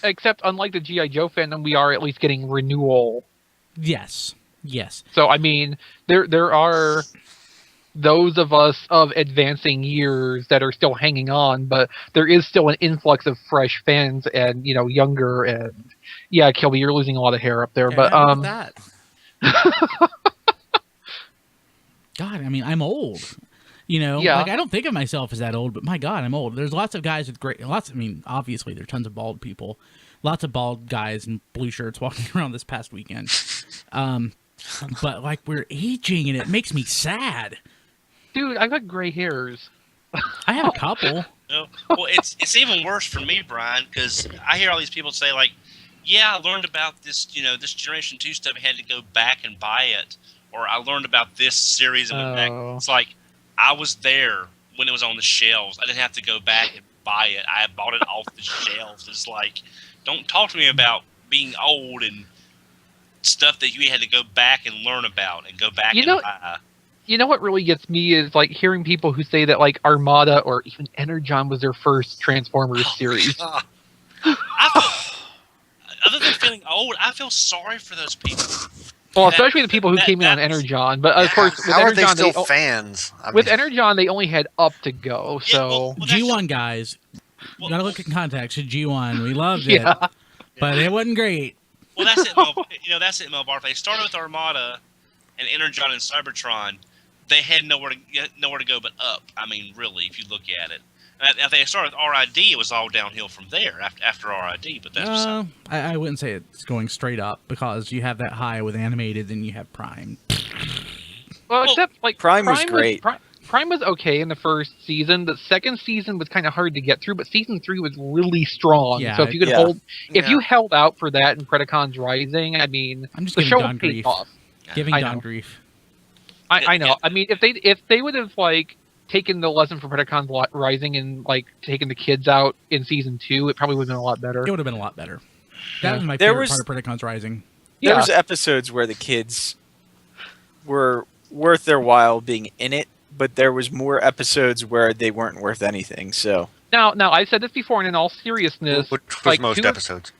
Except, unlike the G.I. Joe fandom, we are at least getting renewal. Yes. So, I mean, there are those of us of advancing years that are still hanging on, but there is still an influx of fresh fans and, younger and... Yeah, Kilby, you're losing a lot of hair up there, but... that. God, I mean, I'm old. Yeah. Like, I don't think of myself as that old, but my God, I'm old. There's lots of guys with obviously there are tons of bald people. Lots of bald guys in blue shirts walking around this past weekend. But, like, we're aging, and it makes me sad. Dude, I've got gray hairs. I have a couple. Well, it's even worse for me, Brian, because I hear all these people say, like, yeah, I learned about this, this Generation 2 stuff. I had to go back and buy it. Or I learned about this series and went back. It's like, I was there when it was on the shelves. I didn't have to go back and buy it. I bought it off the shelves. It's like, don't talk to me about being old and stuff that you had to go back and learn about and go back and buy. You know what really gets me is like hearing people who say that like Armada or even Energon was their first Transformers series. Other than feeling old, I feel sorry for those people. Well, especially the people who came in on Energon, but of course, with How are they Energon, still fans? I with mean, Energon, they only had up to go. So G1 guys, you gotta look at context. G1, we loved Yeah. it, but it wasn't great. Well, that's it, Mel. That's it, Mel Barth. They started with Armada and Energon and Cybertron. They had nowhere to go but up. I mean, really, if you look at it. If they started with RID, it was all downhill from there after RID. But that's I wouldn't say it's going straight up because you have that high with animated, then you have Prime. well, except like Prime was great. Prime was okay in the first season. The second season was kind of hard to get through, but season 3 was really strong. Yeah, so if you could yeah. if you held out for that in Predacons Rising, I mean, I'm just the giving show Don paid grief. off. Giving I Don know. grief. I know. I mean, if they would have like taken the lesson from Predacon Rising and like taken the kids out in season 2, it probably would have been a lot better. It would have been a lot better. That was my There favorite was- part of Predacons Rising. There Yeah. was episodes where the kids were worth their while being in it, but there was more episodes where they weren't worth anything. So Now I've said this before, and in all seriousness, Which was like most episodes.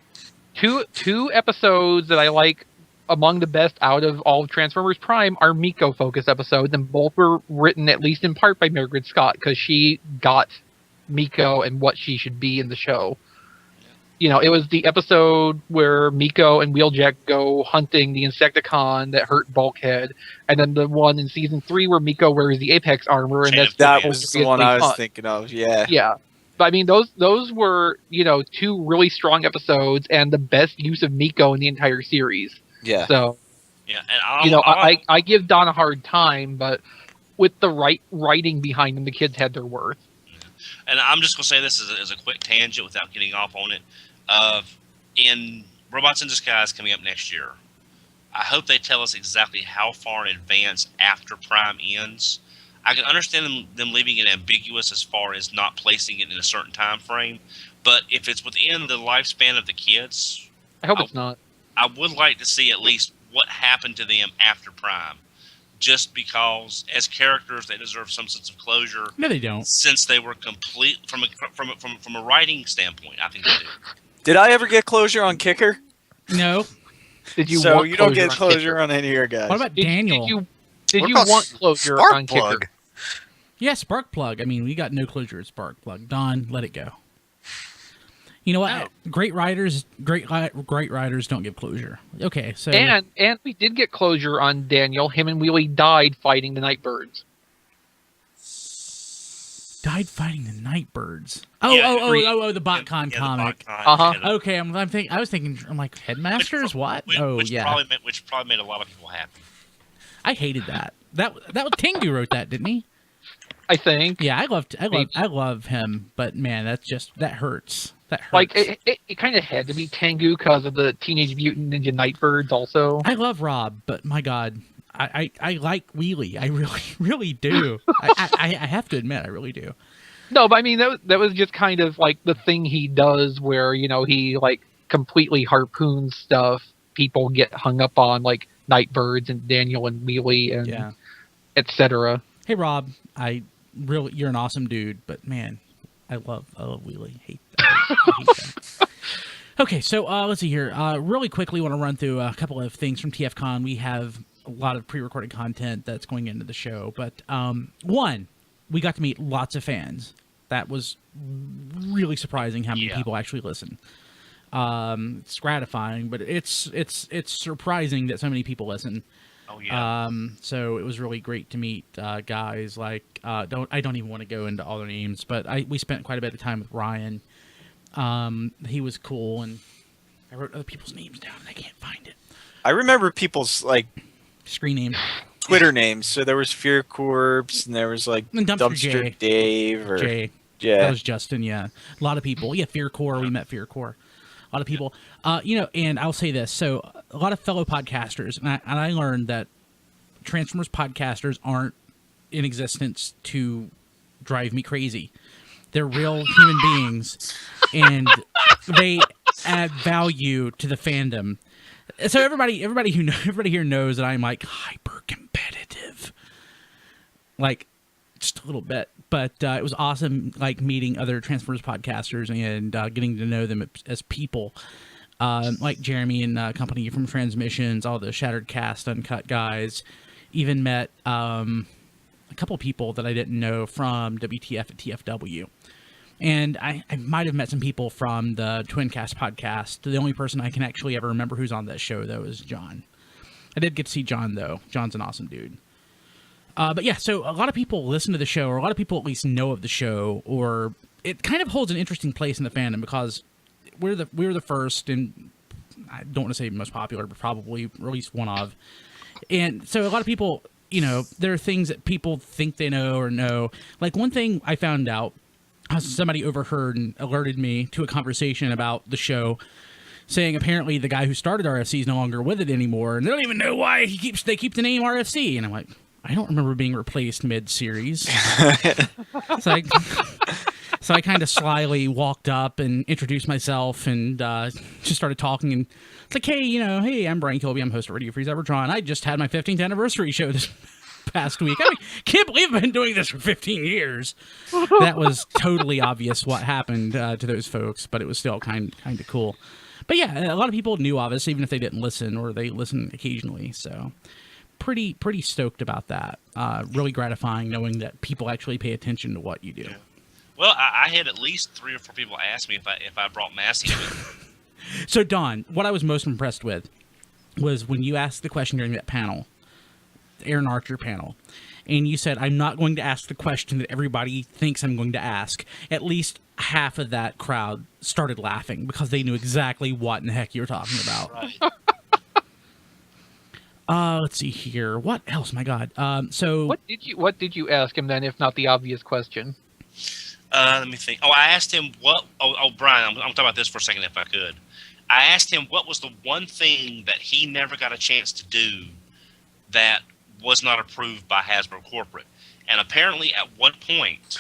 two episodes that I like among the best out of all of Transformers Prime are Miko focused episodes, and both were written at least in part by Margaret Scott because she got Miko and what she should be in the show. You know, it was the episode where Miko and Wheeljack go hunting the Insecticon that hurt Bulkhead, and then the one in season 3 where Miko wears the Apex armor, and Chain that's of that Yeah. was the one I was fun. thinking of. Yeah. Yeah. But I mean, those were, you know, 2 really strong episodes and the best use of Miko in the entire series. Yeah. So, Yeah, and you know, I give Don a hard time, but with the right writing behind them, the kids had their worth. And I'm just gonna say this as a quick tangent without getting off on it. In Robots in Disguise coming up next year, I hope they tell us exactly how far in advance after Prime ends. I can understand them leaving it ambiguous as far as not placing it in a certain time frame, but if it's within the lifespan of the kids, I hope it's not. I would like to see at least what happened to them after Prime, just because as characters they deserve some sense of closure. No, they don't. Since they were complete from a writing standpoint, I think they do. Did I ever get closure on Kicker? No. Did you So want you don't get on closure Kicker? on any of your guys. What about Did Daniel? Did What you about want closure Spark on Plug? Kicker? Yeah, Sparkplug. I mean, we got no closure at Sparkplug. Don, let it go. You know what? No. Great writers don't give closure. Okay, so And we did get closure on Daniel. Him and Wheelie died fighting the Nightbirds. died fighting the Nightbirds. Yeah, The BotCon the comic. BotCon, Uh-huh. yeah, the- Okay, I was thinking, I'm like, Headmasters? What? which Yeah. probably made a lot of people happy. I hated that. That was Tengu wrote that, didn't he? I think. Yeah, I love him, but man, that hurts. That hurts. Like it kind of had to be Tengu because of the Teenage Mutant Ninja Nightbirds. Also, I love Rob, but my God, I like Wheelie. I really, really do. I have to admit, I really do. no, but I mean that was just kind of like the thing he does, where he like completely harpoons stuff people get hung up on, like Nightbirds and Daniel and Wheelie and Yeah. etc. Hey Rob, you're an awesome dude, but man, I love Wheelie. Hate that. Okay, so let's see here. Really quickly, want to run through a couple of things from TFCon. We have a lot of pre-recorded content that's going into the show, but one, we got to meet lots of fans. That was really surprising how many people actually listen. It's gratifying, but it's surprising that so many people listen. Oh yeah. So it was really great to meet guys like I don't even want to go into all their names, but we spent quite a bit of time with Ryan. He was cool, and I wrote other people's names down and I can't find it. I remember people's like Screen name. Twitter names. So there was Fear Corpse, and there was like And Dumpster J. Dave, or Jay. That yeah. was Justin, yeah. A lot of people. Yeah, Fear Core. We met Fear Core. A lot of people. And I'll say this. So a lot of fellow podcasters, and I learned that Transformers podcasters aren't in existence to drive me crazy. They're real human beings, and they add value to the fandom. So everybody here knows that I'm like hyper competitive, like just a little bit. But it was awesome, like meeting other Transformers podcasters and getting to know them as people, like Jeremy and company from Transmissions, all the Shattered Cast, Uncut guys. Even met a couple people that I didn't know from WTF at TFW. And I might have met some people from the Twincast podcast. The only person I can actually ever remember who's on that show, though, is John. I did get to see John, though. John's an awesome dude. But yeah, so a lot of people listen to the show, or a lot of people at least know of the show, or it kind of holds an interesting place in the fandom because we're the first, and I don't want to say most popular, but probably at least one of. And so a lot of people, there are things that people think they know or know. Like one thing I found out, somebody overheard and alerted me to a conversation about the show, saying apparently the guy who started RFC is no longer with it anymore, and they don't even know why they keep the name RFC. And I'm like, I don't remember being replaced mid-series. so I kind of slyly walked up and introduced myself and just started talking. And it's like, hey, I'm Brian Kilby. I'm host of Radio Free Cybertron. I just had my 15th anniversary show this past week. I mean, can't believe I've been doing this for 15 years. That was totally obvious what happened to those folks, but it was still kind of cool. But yeah, a lot of people knew of us, even if they didn't listen or they listened occasionally. So pretty stoked about that. Really gratifying knowing that people actually pay attention to what you do. Yeah. Well, I had at least 3 or 4 people ask me if I brought Massey. So Don, what I was most impressed with was when you asked the question during that panel, the Aaron Archer panel, and you said, I'm not going to ask the question that everybody thinks I'm going to ask. At least half of that crowd started laughing because they knew exactly what in the heck you were talking about. Right. Let's see here. What else? My God. So What did you ask him then, if not the obvious question? Let me think. Oh, I asked him what. Oh, Brian, I'm talking about this for a second, if I could. I asked him what was the one thing that he never got a chance to do that was not approved by Hasbro Corporate. And apparently, at one point,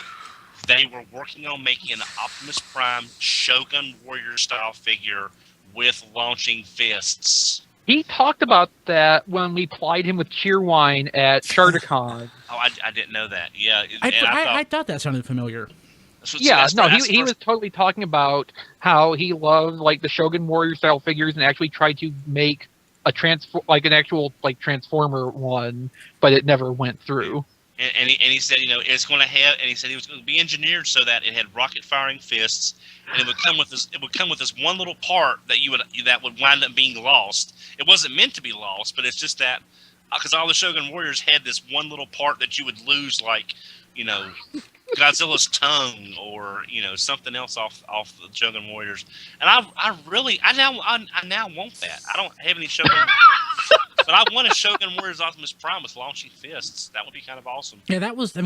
they were working on making an Optimus Prime Shogun Warrior style figure with launching fists. He talked about that when we plied him with Cheerwine at CharterCon. Oh, I didn't know that. Yeah, I thought that sounded familiar. He was totally talking about how he loved like the Shogun Warrior style figures and actually tried to make a an actual Transformer one, but it never went through. And he said, it's going to have, and he said it was going to be engineered so that it had rocket firing fists, and it would come with this one little part that would wind up being lost. It wasn't meant to be lost, but it's just that because all the Shogun Warriors had this one little part that you would lose, like Godzilla's tongue or something else off the Shogun Warriors. And I now want that. I don't have any Shogun. But I want a Shogun Warriors Optimus Prime with launching fists. That would be kind of awesome. Yeah, that was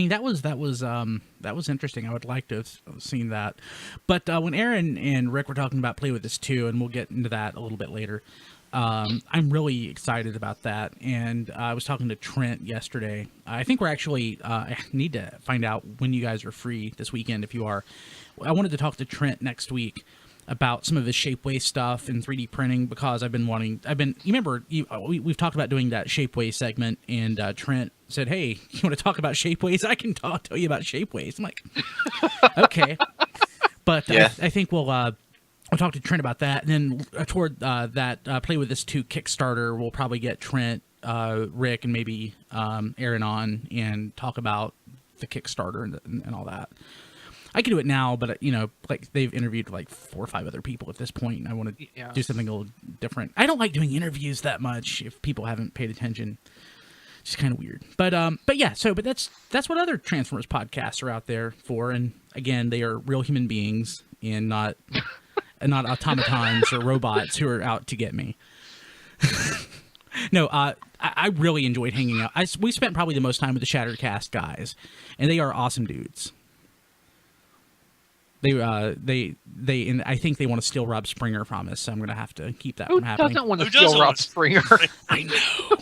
interesting. I would like to have seen that. But when Aaron and Rick were talking about Play With This too, and we'll get into that a little bit later, I'm really excited about that. And I was talking to Trent yesterday. I think we're actually, I need to find out when you guys are free this weekend, if you are. I wanted to talk to Trent next week about some of his Shapeways stuff and 3D printing because you remember, we've talked about doing that Shapeways segment, and Trent said, hey, you want to talk about Shapeways? I can tell you about Shapeways. I'm like, okay. But yeah. I think we'll talk to Trent about that. And then toward that Play With This 2 Kickstarter, we'll probably get Trent, Rick, and maybe Aaron on and talk about the Kickstarter and all that. I could do it now, but they've interviewed 4 or 5 other people at this point, and I want to do something a little different. I don't like doing interviews that much if people haven't paid attention. It's kind of weird, but that's what other Transformers podcasts are out there for. And again, they are real human beings and not automatons or robots who are out to get me. No, I really enjoyed hanging out. We spent probably the most time with the Shattercast guys, and they are awesome dudes. They and I think they want to steal Rob Springer from us, so I'm going to have to keep that from happening. Who doesn't want to steal Rob Springer? I know.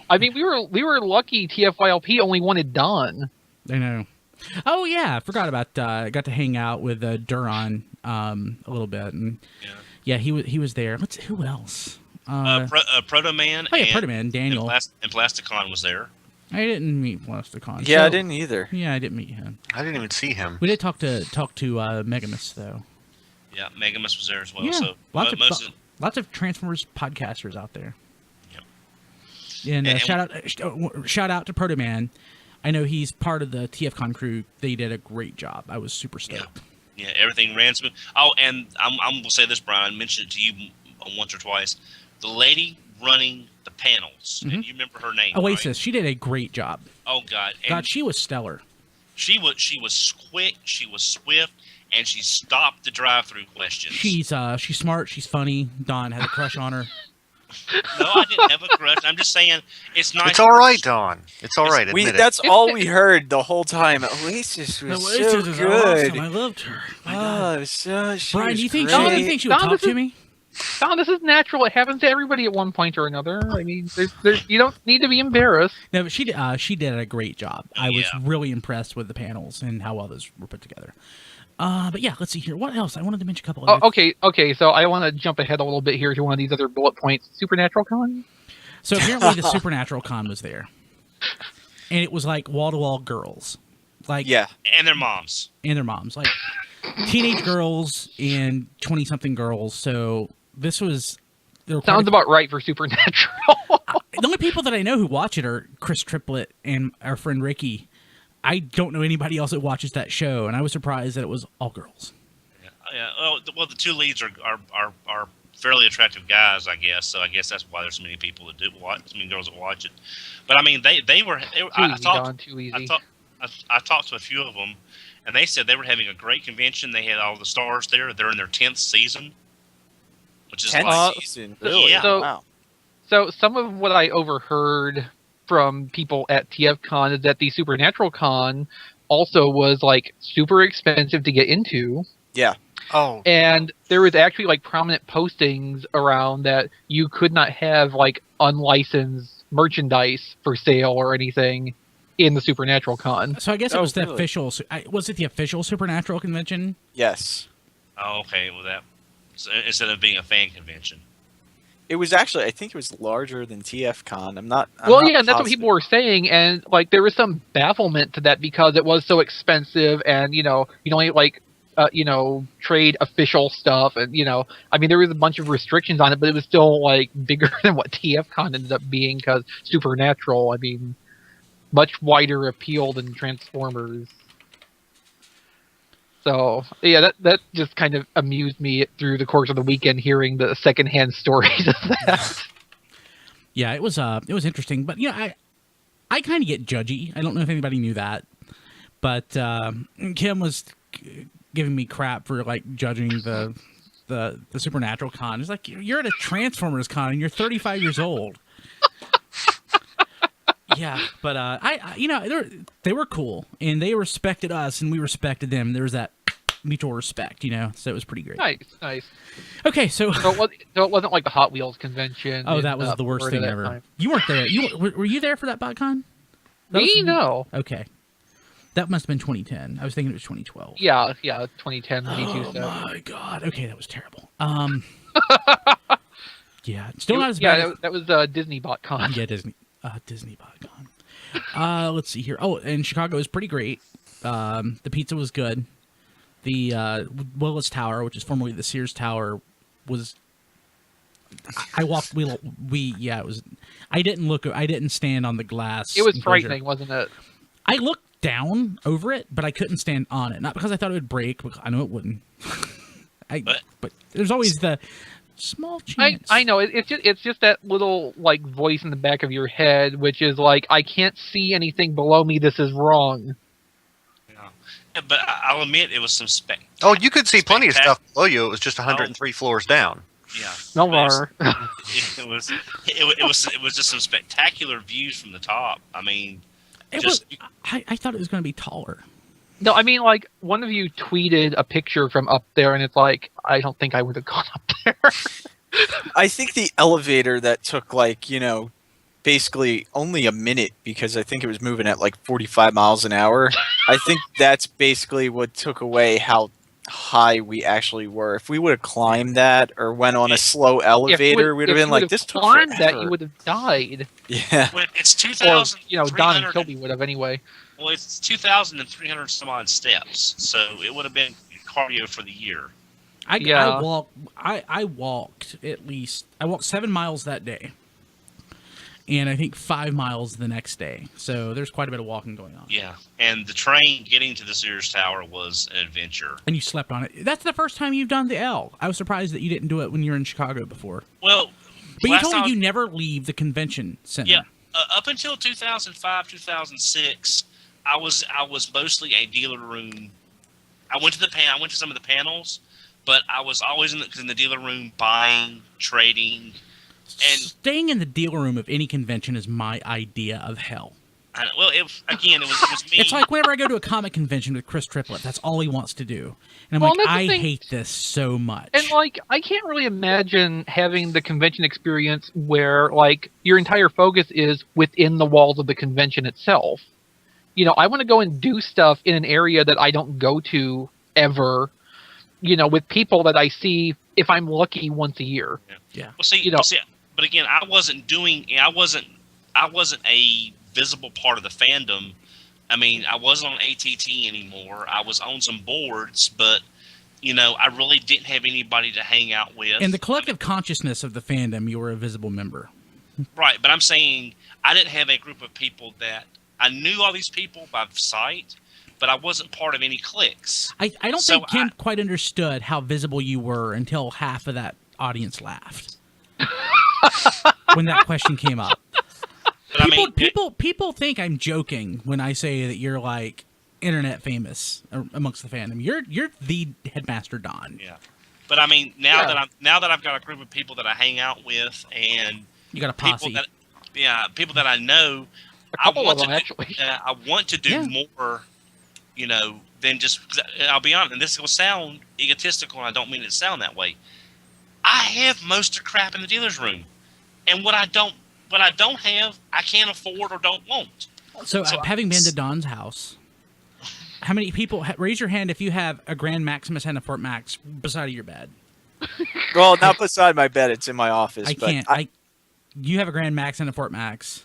I mean, we were lucky TFYLP only wanted Don. I know. Oh yeah, I forgot about. I got to hang out with Duron a little bit, and yeah, he was there. Who else? Proto Man. Oh yeah, Proto Man. Daniel and Plasticon was there. I didn't meet Plasticon. Yeah, I didn't either. Yeah, I didn't meet him. I didn't even see him. We did talk to Megamus though. Yeah, Megamus was there as well. Yeah, So lots of Transformers podcasters out there. Yep. And shout out to Proto Man. I know he's part of the TFCon crew. They did a great job. I was super stoked. Yeah, everything ran smooth. Oh, and I'm gonna say this, Brian. I mentioned it to you once or twice. The lady running the panels, and you remember her name, Oasis. Right? She did a great job. Oh God, she was stellar. She was quick. She was swift, and she stopped the drive-through questions. She's smart. She's funny. Don had a crush on her. No, I didn't have a crush. I'm just saying it's nice. It's all right, Don. It's all right. Admit it. That's all we heard the whole time. Oasis was so good. Awesome. I loved her. Oh, so she Brian, was do you think great. she would talk to me? No, this is natural. It happens to everybody at one point or another. I mean, you don't need to be embarrassed. No, but she did a great job. I was Yeah. really impressed with the panels and how well those were put together. But yeah, let's see here. What else? I wanted to mention a couple. Oh, Other okay. So I want to jump ahead a little bit here to one of these other bullet points. Supernatural Con. So apparently the Supernatural Con was there, and it was like wall to wall girls, like Yeah. And their moms. and their moms, like teenage girls and 20-something girls. So this was. There were quite Sounds a- about right for Supernatural. The only people that I know who watch it are Chris Triplett and our friend Ricky. I don't know anybody else that watches that show, and I was surprised that it was all girls. Yeah. Well, the two leads are fairly attractive guys, I guess. So I guess that's why there's so many people that do watch, so many girls that watch it. But I mean, they were. Too I easy, talked. Don. Too easy. I talked to a few of them, and they said they were having a great convention. They had all the stars there. They're in their 10th season, which is 10th like, season. Really? Yeah. So- Wow. So some of what I overheard from people at TFCon is that the Supernatural Con also was like super expensive to get into, Oh, and there was actually like prominent postings around that you could not have like unlicensed merchandise for sale or anything in the Supernatural Con. So I guess it Oh, was the really? official. Was it the official Supernatural convention? Yes. oh, okay, well that so instead of being a fan convention. It was actually, I think it was larger than TFCon. I'm not And that's what positive. people were saying, and like there was some bafflement to that because it was so expensive, and you only like trade official stuff, and I mean there was a bunch of restrictions on it, but it was still like bigger than what TFCon ended up being because Supernatural, I mean, much wider appeal than Transformers. So yeah, that just kind of amused me through the course of the weekend, hearing the secondhand stories of that. Yeah, it was interesting, but I kind of get judgy. I don't know if anybody knew that, but Kim was giving me crap for like judging the Supernatural Con. It's like you're at a Transformers Con and you're 35 years old. Yeah, but they were cool and they respected us and we respected them. There was that mutual respect, so it was pretty great. Nice. Okay, so So it wasn't like the Hot Wheels convention. oh, in, that was the worst Florida thing that ever. time. You weren't there. Were you there for that BotCon? Me, no. Okay, that must have been 2010. I was thinking it was 2012. Yeah, 2010, 22. Oh so. my god. Okay, that was terrible. Yeah, still not as Yeah, bad. that was Disney BotCon. Yeah, Disney BotCon. Let's see here. Oh, and Chicago is pretty great. The pizza was good. The Willis Tower, which is formerly the Sears Tower, was. I walked. Yeah, it was. I didn't stand on the glass. It was enclosure. frightening, wasn't it? I looked down over it, but I couldn't stand on it. Not because I thought it would break. Because I know it wouldn't. But there's always the small chance. I know it's just that little like voice in the back of your head, which is like, I can't see anything below me. This is wrong. Yeah, but I'll admit it was some spec. oh, you could see plenty of stuff below you. It was just 103 floors down. Yeah, No but more. it was just some spectacular views from the top. I mean, It just was. I thought it was going to be taller. No, I mean, like, one of you tweeted a picture from up there, and it's like, I don't think I would have gone up there. I think the elevator that took basically only a minute, because I think it was moving at like 45 miles an hour. I think that's basically what took away how high we actually were. If we would have climbed that or went on a slow elevator, we'd have been like, this took climbed forever. that, you would have died. Yeah. when it's Or, 2,000. Don and Kilby would have anyway. Well, it's 2,300 some odd steps, so it would have been cardio for the year. Yeah. I walked at least. I walked 7 miles that day, and I think 5 miles the next day. So there's quite a bit of walking going on. Yeah, and the train getting to the Sears Tower was an adventure. And you slept on it. That's the first time you've done the L. I was surprised that you didn't do it when you were in Chicago before. Well, But you last told me time- you never leave the convention center. Yeah, up until 2005, 2006, I was mostly a dealer room. I went to some of the panels, but I was always in the dealer room buying, trading, and Staying in the dealer room of any convention is my idea of hell. Well, it was me. It's like whenever I go to a comic convention with Chris Triplett, that's all he wants to do. And I'm Well, like, that's the I thing. hate this so much. And like, I can't really imagine having the convention experience where like your entire focus is within the walls of the convention itself. You know, I want to go and do stuff in an area that I don't go to ever. You know, with people that I see if I'm lucky once a year. Yeah. Well, see, You know- but again, I wasn't a visible part of the fandom. I mean, I wasn't on ATT anymore. I was on some boards, but you know, I really didn't have anybody to hang out with. In the collective consciousness of the fandom, you were a visible member. Right, but I'm saying I didn't have a group of people that I knew all these people by sight, but I wasn't part of any cliques. I don't So think Kim quite understood how visible you were until half of that audience laughed when that question came up. But I mean, People think I'm joking when I say that you're like internet famous amongst the fandom. You're the headmaster Don. yeah. But I mean, now Yeah. that I've got a group of people that I hang out with and You got a people posse. people that I know, A couple want of them, to actually. I want to do Yeah. more, you know, than just. I'll be honest, and this will sound egotistical, and I don't mean it to sound that way. I have most of the crap in the dealer's room, and what I don't have, I can't afford or don't want. So having been to Don's house, how many people raise your hand if you have a Grand Maximus and a Fort Max beside of your bed? Well, not beside my bed. It's in my office. I but can't. You have a Grand Max and a Fort Max.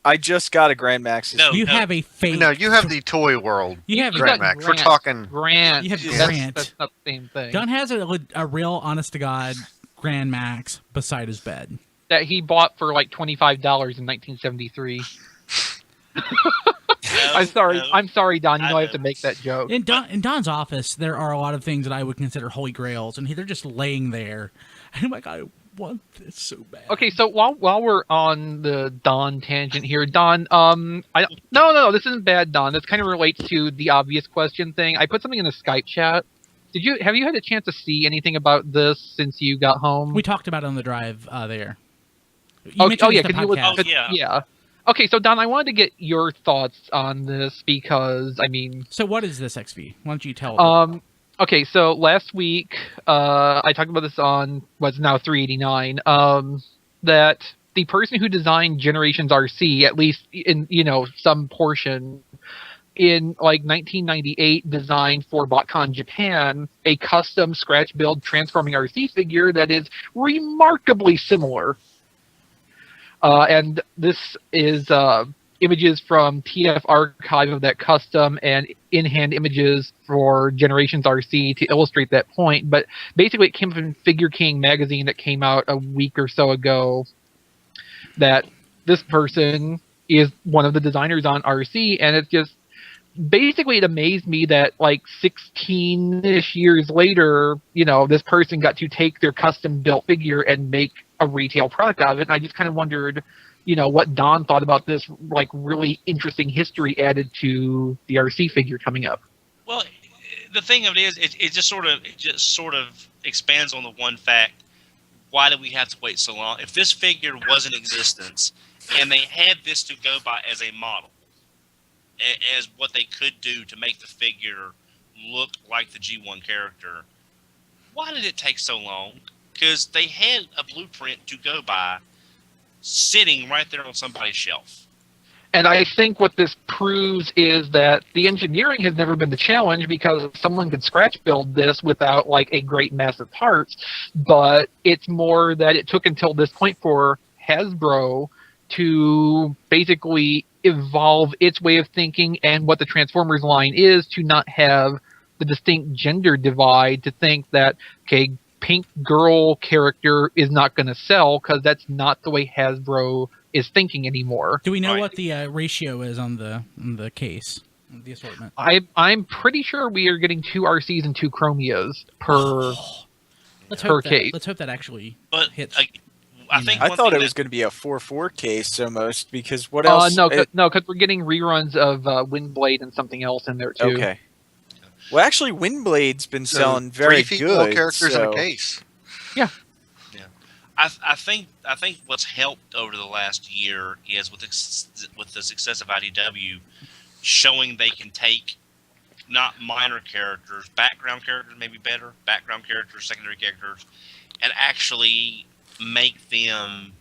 I just got a Grand Max. No. You have a fake. No, you have the Toy World. You have Grand got Max. We're talking. Grant. You have That's- Grant. That's not the same thing. Don has a real, honest to God Grand Max beside his bed. That he bought for like $25 in 1973. I'm sorry. No. I'm sorry, Don. You I know I have know. to make that joke. In Don's office, there are a lot of things that I would consider holy grails, and they're just laying there. And I'm like, I want this so bad. Okay, so while we're on the Don tangent here, Don, no, this isn't bad, Don. This kind of relates to the obvious question thing. I put something in the Skype chat. Have you had a chance to see anything about this since you got home? We talked about it on the drive there. Oh, mentioned yeah, it in because the you would. podcast. Oh, yeah. Okay, so Don, I wanted to get your thoughts on this because I mean, So what is this XV? Why don't you tell? Okay, so last week, I talked about this on what's now 389. That the person who designed Generations RC, at least in some portion, in like 1998, designed for BotCon Japan a custom scratch build transforming RC figure that is remarkably similar. And this is images from TF Archive of that custom and in-hand images for Generations RC to illustrate that point. But basically it came from Figure King magazine that came out a week or so ago, that this person is one of the designers on RC, and it's just basically it amazed me that like 16-ish years later, this person got to take their custom built figure and make a retail product out of it. And I just kind of wondered, what Don thought about this like really interesting history added to the RC figure coming up. Well, the thing of it is, it just sort of expands on the one fact: why did we have to wait so long? If this figure was in existence and they had this to go by as a model, as what they could do to make the figure look like the G1 character, why did it take so long? Because they had a blueprint to go by sitting right there on somebody's shelf. And I think what this proves is that the engineering has never been the challenge, because someone could scratch build this without like a great mass of parts, but it's more that it took until this point for Hasbro to basically evolve its way of thinking and what the Transformers line is, to not have the distinct gender divide, to think that, okay, pink girl character is not going to sell, because that's not the way Hasbro is thinking anymore. Do we know Right. what the ratio is on the case, the assortment? I'm pretty sure we are getting 2 RCs and 2 Chromias per. Let's per hope case. Let's hope that actually But hits. I think I one thought thing it was that- going to be a 4/4 case almost, because what else? No, because we're getting reruns of Windblade and something else in there too. Okay. Well, actually, Windblade's been selling very 3 female good. characters in so- a case. I think what's helped over the last year is with the success of IDW showing they can take not minor characters, background characters maybe better, background characters, secondary characters, and actually make them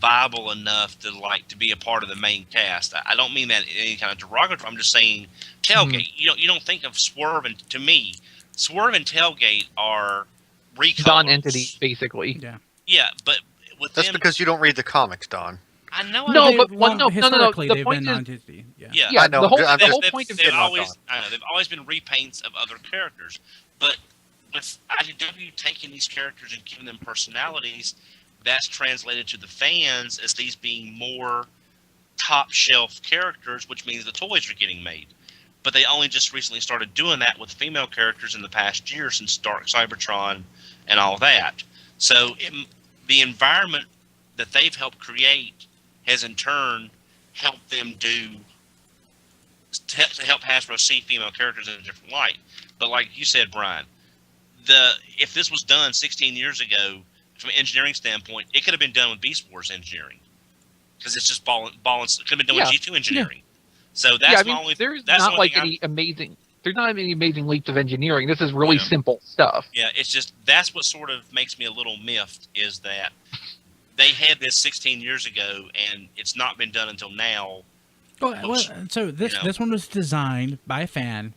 viable enough to be a part of the main cast. I don't mean that in any kind of derogatory. I'm just saying Tailgate. You don't think of Swerve, and to me, Swerve and Tailgate are recolors. non-entities, basically. Yeah, but with That's them, because you don't read the comics, Don. I know. No, I know. but no. Historically, The they've point been is, non-entity. Yeah. Yeah, I know. the whole, I'm the just- whole point of they've it. always, I know, they've always been repaints of other characters, but with IDW taking these characters and giving them personalities, that's translated to the fans as these being more top shelf characters, which means the toys are getting made. But they only just recently started doing that with female characters in the past year since Dark Cybertron and all that. So the environment that they've helped create has in turn helped them to help Hasbro see female characters in a different light. But like you said, Brian, if this was done 16 years ago from an engineering standpoint, it could have been done with Beast Wars engineering because it's just ball. It could have been done with G2 engineering. So that's there's that's not the only like thing any amazing. There's not any amazing leaps of engineering. This is really simple stuff. Yeah, it's just that's what sort of makes me a little miffed is that they had this 16 years ago and it's not been done until now. Well, so this one was designed by a fan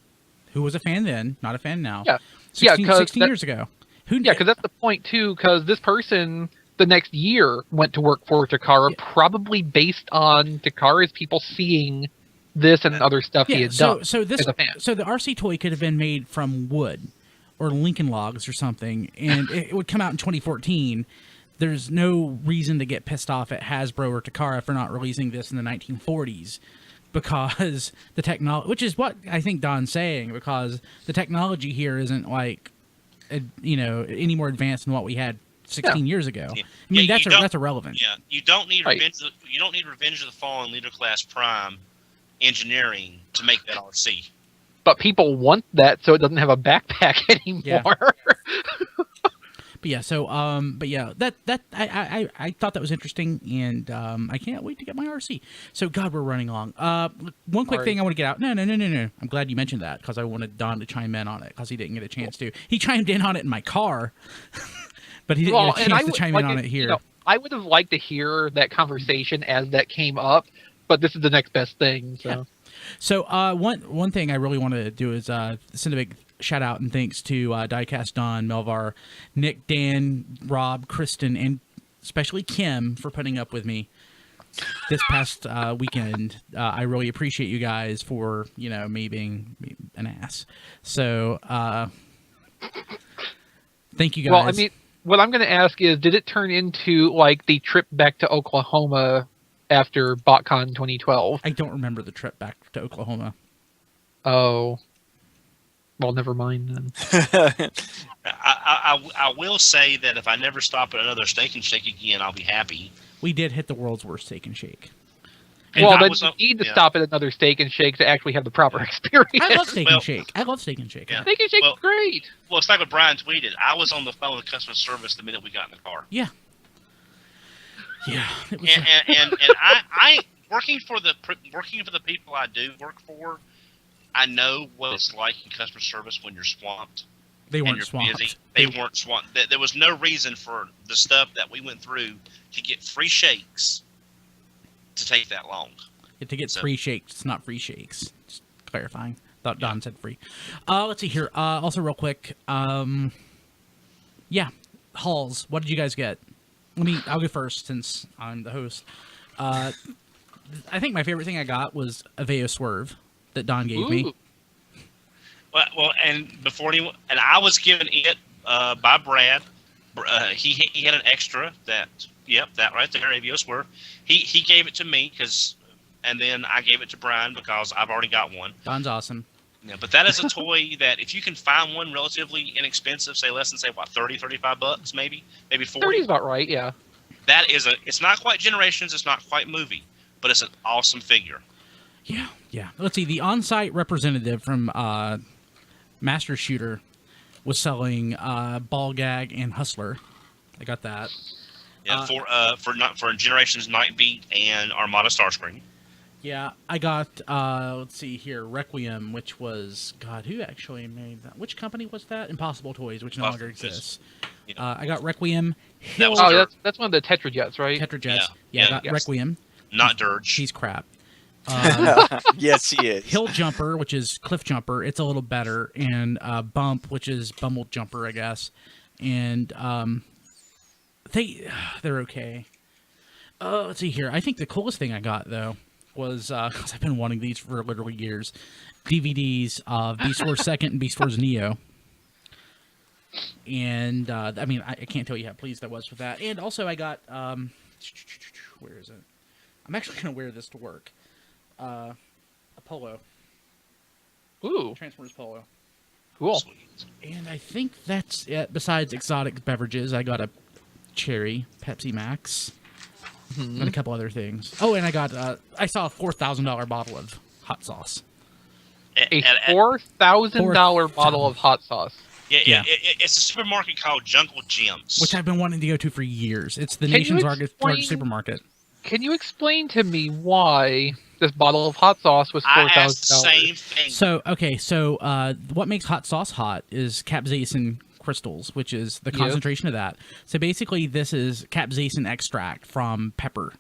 who was a fan then, not a fan now. Yeah. 16 years ago. Because that's the point too. Because this person the next year went to work for Takara, probably based on Takara's people seeing this and other stuff he had done. So as a fan. So the RC toy could have been made from wood or Lincoln Logs or something, and it would come out in 2014. There's no reason to get pissed off at Hasbro or Takara for not releasing this in the 1940s, because the technology, which is what I think Don's saying, because the technology here isn't like, any more advanced than what we had 16 years ago. Yeah. I mean, Yeah, that's irrelevant. Yeah, you don't need Right. you don't need Revenge of the Fallen Leader Class Prime engineering to make that RC. But people want that, so it doesn't have a backpack anymore. But yeah, so that I thought that was interesting, and I can't wait to get my RC. So God, we're running long. One quick thing I want to get out. No. I'm glad you mentioned that because I wanted Don to chime in on it because he didn't get a chance to. He chimed in on it in my car, but he didn't get a chance to chime in on it here. I would have liked to hear that conversation as that came up, but this is the next best thing. So. Yeah. So one thing I really want to do is send a big shout out and thanks to Diecast Don, Melvar, Nick, Dan, Rob, Kristen, and especially Kim for putting up with me this past weekend. I really appreciate you guys for me being an ass. So thank you guys. Well, I mean, what I'm going to ask is, did it turn into like the trip back to Oklahoma after BotCon 2012? I don't remember the trip back to Oklahoma. Oh. Well, never mind then. I will say that if I never stop at another Steak and Shake again, I'll be happy. We did hit the world's worst Steak and Shake. And well, I then was you up- need to yeah. stop at another Steak and Shake to actually have the proper experience. I love Steak Well- and Shake. I love Steak and Shake. Yeah. Steak and Shake's Well- great. Well, it's like what Brian tweeted. I was on the phone with customer service the minute we got in the car. Yeah. It was, And I working for the people I do work for, I know what it's like in customer service when you're swamped. they and weren't you're swamped. busy. They weren't swamped. There was no reason for the stuff that we went through to get free shakes to take that long. To get So- free shakes, it's not free shakes. Just clarifying. Thought Don said free. Let's see here. Also, real quick. Halls. What did you guys get? I'll go first since I'm the host. I think my favorite thing I got was a Veo Swerve that Don gave me. Ooh. Well, and I was given it by Brad. He had an extra that right there, Avio Swerve. He gave it to me and then I gave it to Brian because I've already got one. Don's awesome. Yeah, but that is a toy that if you can find one relatively inexpensive, say less than $35 maybe 40. 30's about right, yeah. That is it's not quite Generations, it's not quite movie, but it's an awesome figure. Yeah. Let's see. The on-site representative from Master Shooter was selling Ball Gag and Hustler I got that. Yeah, for Generations Nightbeat and Armada Starscream. Yeah, I got, let's see here, Requiem, which was, God, who actually made that? Which company was that? Impossible Toys, which no longer exists. Yeah. I got Requiem. That was Oh, Dirge. that's one of the Tetrajets, right? Tetrajets. Yeah, I got yes. Requiem. Not Dirge. He's crap. Yes, he is. Hill Jumper, which is Cliff Jumper, it's a little better, and Bump, which is Bumble Jumper, I guess, and they're okay. Let's see here. I think the coolest thing I got though was because I've been wanting these for literally years, DVDs of Beast Wars Second and Beast Wars Neo, and I mean I can't tell you how pleased I was with that. And also I got where is it? I'm actually gonna wear this to work. A polo. Ooh, Transformers polo. cool. Sweet. And I think that's it. Besides exotic beverages, I got a cherry Pepsi Max and a couple other things. Oh, and I got I saw a $4,000 bottle of hot sauce. A And- $4,000 bottle of hot sauce. Yeah. It's a supermarket called Jungle Gyms. Which I've been wanting to go to for years. It's the Can you nation's largest explain- supermarket. Can you explain to me why this bottle of hot sauce was I asked the $4,000? same thing. So what makes hot sauce hot is capsaicin crystals, which is the Yes. concentration of that. So basically, this is capsaicin extract from pepper.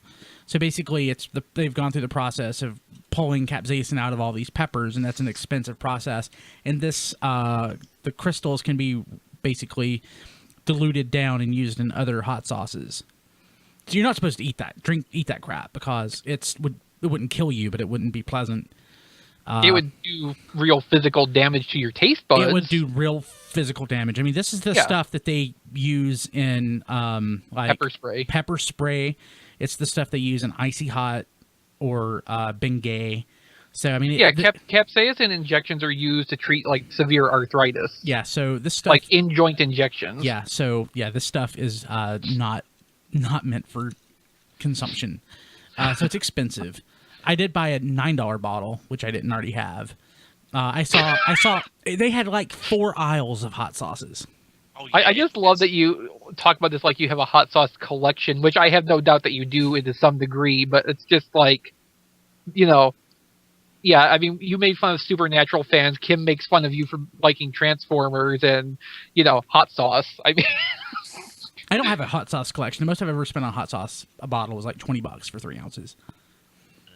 So basically, they've gone through the process of pulling capsaicin out of all these peppers, and that's an expensive process. And this, the crystals can be basically diluted down and used in other hot sauces. So you're not supposed to eat that crap because it wouldn't kill you, but it wouldn't be pleasant. It would do real physical damage to your taste buds. It would do real physical damage. I mean, this is the stuff that they use in like pepper spray. Pepper spray. It's the stuff they use in Icy Hot or Bengay. So I mean, Capsaicin injections are used to treat like severe arthritis, yeah. So this stuff, like in joint injections. yeah. So yeah, this stuff is not meant for consumption. So it's expensive. I did buy a $9 bottle, which I didn't already have. I saw they had like 4 aisles of hot sauces. Oh, I just love that you talk about this like you have a hot sauce collection, which I have no doubt that you do to some degree, but it's just like, yeah, I mean, you made fun of Supernatural fans. Kim makes fun of you for liking Transformers and, hot sauce. I mean... I don't have a hot sauce collection. The most I've ever spent on hot sauce, a bottle, was like $20 for 3 ounces.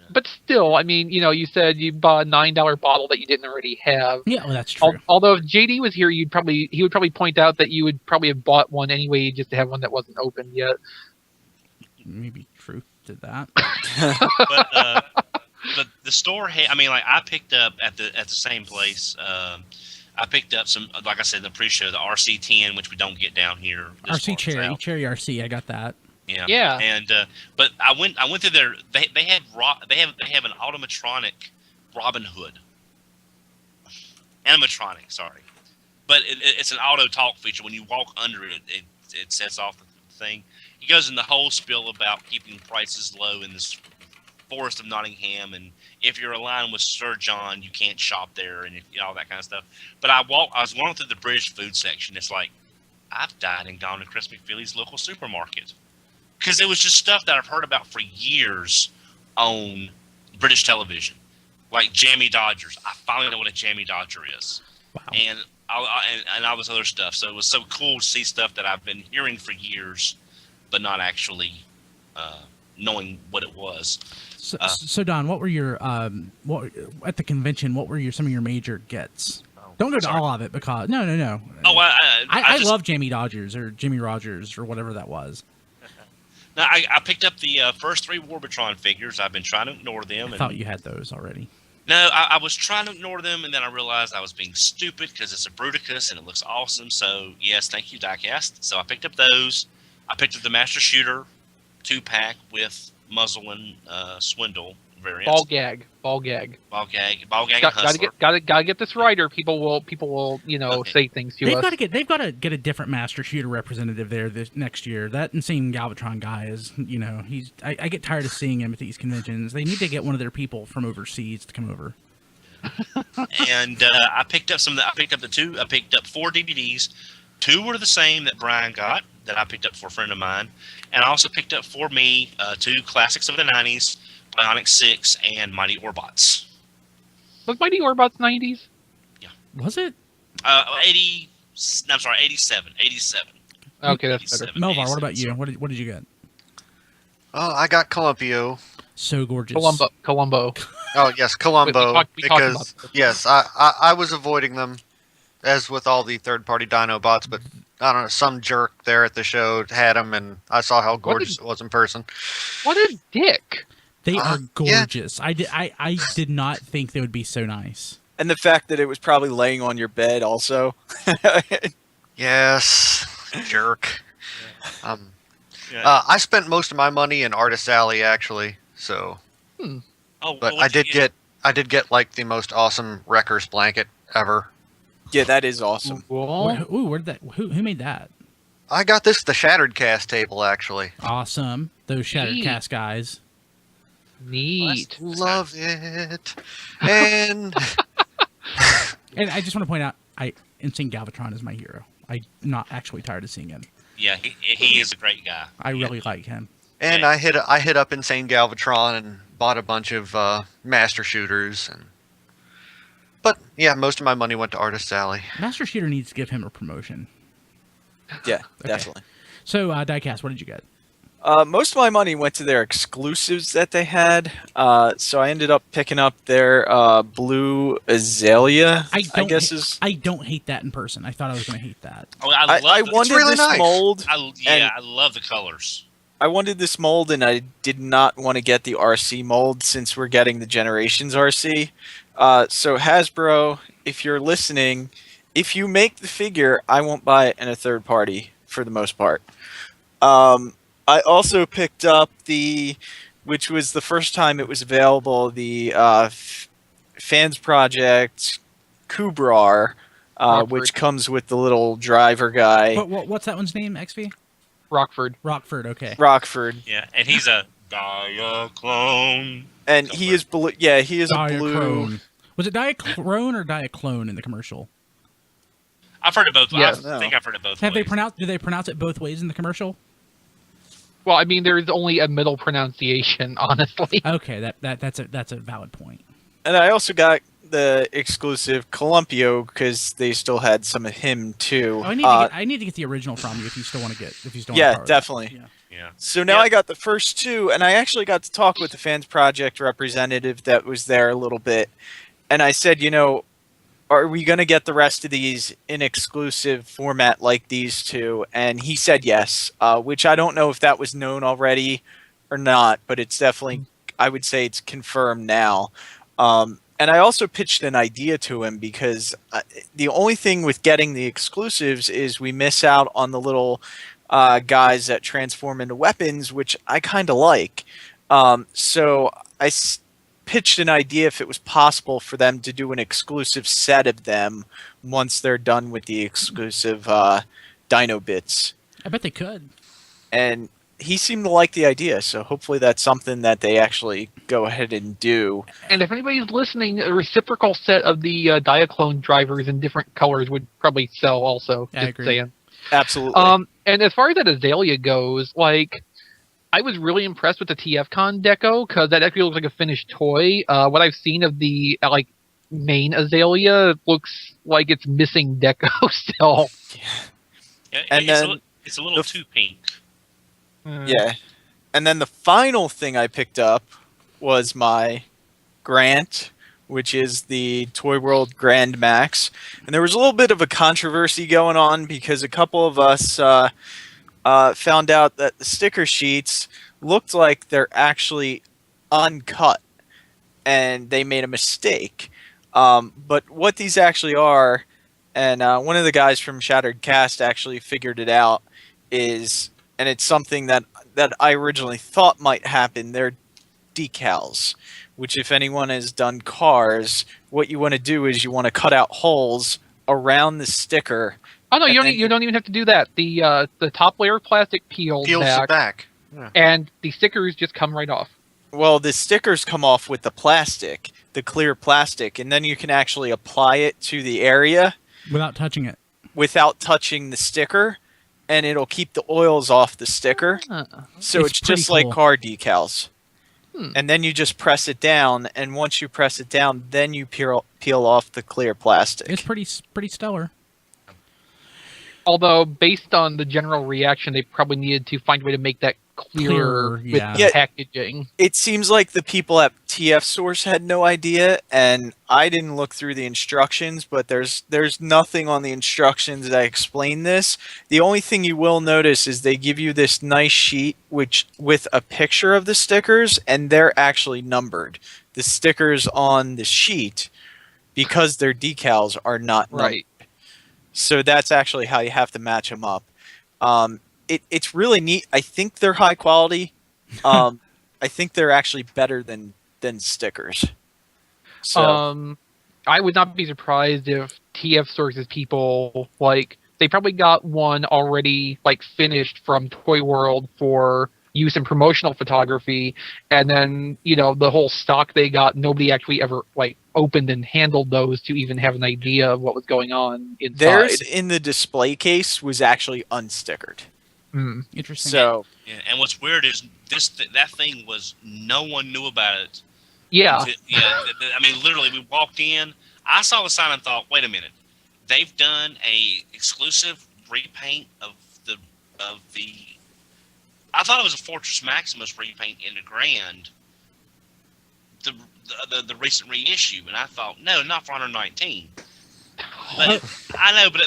But still, I mean, you said you bought a $9 bottle that you didn't already have. Yeah, well, that's true. Although if JD was here, he would probably point out that you would probably have bought one anyway, just to have one that wasn't opened yet. Maybe truth to that. But the store had. I mean, like I picked up at the same place. I picked up some, like I said in the pre-show, the RC10, which we don't get down here. RC Cherry RC, I got that. Yeah. And but I went through there. They have an automatronic Robin Hood. Animatronic, sorry, but it's an auto talk feature. When you walk under it, it sets off the thing. He goes in the whole spiel about keeping prices low in this forest of Nottingham, and if you're aligned with Sir John, you can't shop there, and all that kind of stuff. But I was walking through the British food section. It's like I've died and gone to Chris McFeely's local supermarket because it was just stuff that I've heard about for years on British television, like Jammy Dodgers. I finally know what a Jammy Dodger is, Wow. and all this other stuff. So it was so cool to see stuff that I've been hearing for years, but not actually knowing what it was. So Don, what were your at the convention? What were some of your major gets? Don't go to sorry. all of it because no. Oh, I love Jamie Dodgers or Jimmy Rogers or whatever that was. No, I picked up the first 3 Warbitron figures. I've been trying to ignore them. I thought you had those already. No, I was trying to ignore them, and then I realized I was being stupid because it's a Bruticus and it looks awesome. So yes, thank you, Diecast. So I picked up those. I picked up the Master Shooter 2-pack with muzzle and swindle variants. Ball gag, and Hustler. Gotta get this right, or people will Okay. say things to They've us. got to get a different Master Shooter representative there this next year. That insane Galvatron guy is, I get tired of seeing him at these conventions. They need to get one of their people from overseas to come over. And I picked up I picked up 4 DVDs. 2 were the same that Brian got. that I picked up for a friend of mine, and I also picked up for me 2 classics of the '90s, Bionic 6 and Mighty Orbots. Was Mighty Orbots 90s? Was it? 80. I'm sorry, 87. 87. Okay, that's better. 87, Melvar, what about 87, you? What did you get? Oh, I got Columpio. So gorgeous. Columbo. Oh yes, Columbo. We talked because about this. yes, I was avoiding them, as with all the third-party Dinobots. But I don't know, some jerk there at the show had them, and I saw how gorgeous it was in person. What a dick! They are yeah. gorgeous. I did not think they would be so nice. And the fact that it was probably laying on your bed also. Yes, jerk. Yeah. I spent most of my money in Artist Alley actually. So, Oh, but what'd you I did get like the most awesome Wreckers blanket ever. Yeah, that is awesome. Cool. Where did that? Who made that? I got this at the Shattered Cast table actually. Awesome. Those Shattered Neat. Cast guys. Neat. Love it. And And I just want to point out, Insane Galvatron is my hero. I'm not actually tired of seeing him. Yeah, he is a great guy. I really like him. and Yeah. I hit up Insane Galvatron and bought a bunch of Master Shooters but yeah, most of my money went to Artist Alley. Master Shooter needs to give him a promotion. Yeah, definitely. So, Diecast, what did you get? Most of my money went to their exclusives that they had. So I ended up picking up their Blue Azalea. I guess is. I don't hate that in person. I thought I was going to hate that. Oh, I wanted really this nice. mold. I love the colors. I wanted this mold, and I did not want to get the RC mold since we're getting the Generations RC. So Hasbro, if you're listening, if you make the figure, I won't buy it in a third party for the most part. I also picked up which was the first time it was available, the Fans Project Kubrar, which comes with the little driver guy. What's that one's name, XV? Rockford. Rockford, okay. Rockford. Yeah, and he's a Diaclone. And he is blue. Yeah, he is a blue. Diachrone. Was it Diachrone or Diaclone in the commercial? I've heard it both. Yes. I think I've heard it both. Do ways. they pronounce it both ways in the commercial? Well, I mean, there's only a middle pronunciation, honestly. Okay, that's a valid point. And I also got the exclusive Columpio because they still had some of him too. Oh, I need to get the original from you if you still want to get Yeah, borrow that. definitely. Yeah. Yeah. So now I got the first two, and I actually got to talk with the Fans Project representative that was there a little bit. And I said, are we going to get the rest of these in exclusive format like these two? And he said yes, which I don't know if that was known already or not, but it's definitely, I would say it's confirmed now. And I also pitched an idea to him because the only thing with getting the exclusives is we miss out on the little guys that transform into weapons, which I kind of like. So I pitched an idea if it was possible for them to do an exclusive set of them once they're done with the exclusive Dino bits. I bet they could. And he seemed to like the idea, so hopefully that's something that they actually go ahead and do. And if anybody's listening, a reciprocal set of the Diaclone drivers in different colors would probably sell also. I just agree. saying. Absolutely. And as far as that Azalea goes, I was really impressed with the TFCon deco because that actually looks like a finished toy. What I've seen of the main Azalea looks like it's missing deco still. Yeah, And then it's a little too pink. Yeah. And then the final thing I picked up was my Grant, which is the Toy World Grand Max. And there was a little bit of a controversy going on because a couple of us found out that the sticker sheets looked like they're actually uncut and they made a mistake. But what these actually are, and one of the guys from Shattered Cast actually figured it out, is, and it's something that I originally thought might happen, they're decals, which if anyone has done cars, what you want to do is you want to cut out holes around the sticker. Oh no, And you don't even have to do that. The top layer of plastic peels back, back. Yeah. and the stickers just come right off. Well, the stickers come off with the plastic, the clear plastic, and then you can actually apply it to the area Without touching it. without touching the sticker. and it'll keep the oils off the sticker. So it's pretty just like cool. car decals. Hmm. And then you just press it down, and once you press it down, then you peel off the clear plastic. It's pretty stellar. Although, based on the general reaction, they probably needed to find a way to make that clearer Clearer, with yeah. the Yeah. packaging. It seems like the people at TF Source had no idea, and I didn't look through the instructions, but there's nothing on the instructions that explain this. The only thing you will notice is they give you this nice sheet with a picture of the stickers, and they're actually numbered. The stickers on the sheet, because they're decals, are not numbered. Right. So that's actually how you have to match them up. It's really neat. I think they're high quality. I think they're actually better than stickers. So I would not be surprised if TF Source's people, like, they probably got one already, like, finished from Toy World for use in promotional photography, and then, you know, the whole stock they got, nobody actually ever, like, opened and handled those to even have an idea of what was going on inside. theirs in the display case was actually unstickered. Mm. Interesting. So Yeah, and what's weird is that thing was no one knew about it. Yeah. I mean, literally, we walked in. I saw the sign and thought, wait a minute, they've done a exclusive repaint of the. I thought it was a Fortress Maximus repaint in the Grand, the recent reissue, and I thought, no, not for 119. But I know, but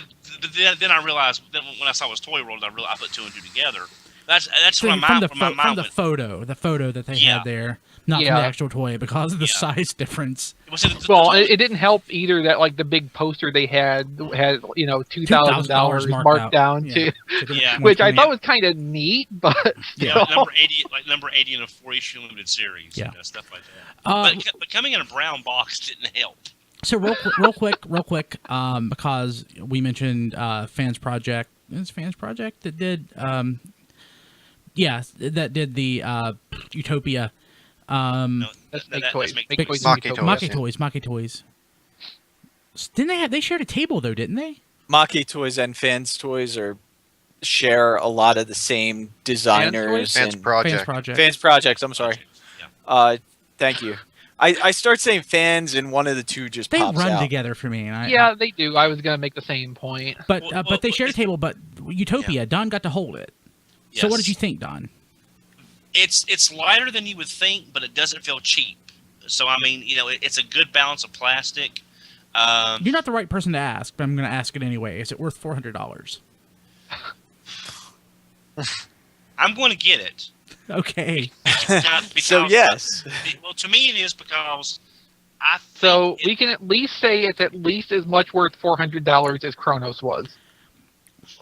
then I realized that when I saw it was Toy World, I put two and two together. That's So where my from mind the went. photo that they Yeah. had there, not from Yeah. the actual toy, because of the Yeah. size difference. Well, it didn't help either that, like, the big poster they had, you know, $2,000 marked down Yeah. to, Yeah. which I thought was kind of neat, but Yeah, still. number 80 in a 4-issue limited series. Yeah. You know, stuff like that. Uh, But coming in a brown box didn't help. So real quick, because we mentioned Fans Project. It's Fans Project that did, that did the Utopia. No, Let's that- make that- toys. let's Make make toys. Maki into toys. Maki Toys. Didn't they shared a table though, didn't they? Maki Toys and Fans Toys share a lot of the same designers. Fans and Project. Fans Project. Fans Projects. I'm sorry. Yeah. Thank you. I start saying fans, and one of the two just They pops run out. together for me. And Yeah, they do. I was gonna make the same point. but Well, they shared a table. But Utopia, Don got to hold it. So what Yes. did you think, Don? It's lighter than you would think, but it doesn't feel cheap. So I mean, you know, it's a good balance of plastic. You're not the right person to ask, but I'm going to ask it anyway. Is it worth $400? I'm going to get it. Okay. So yes. Well, to me, it is because I. Think So it- we can at least say it's at least as much worth $400 as Kronos was.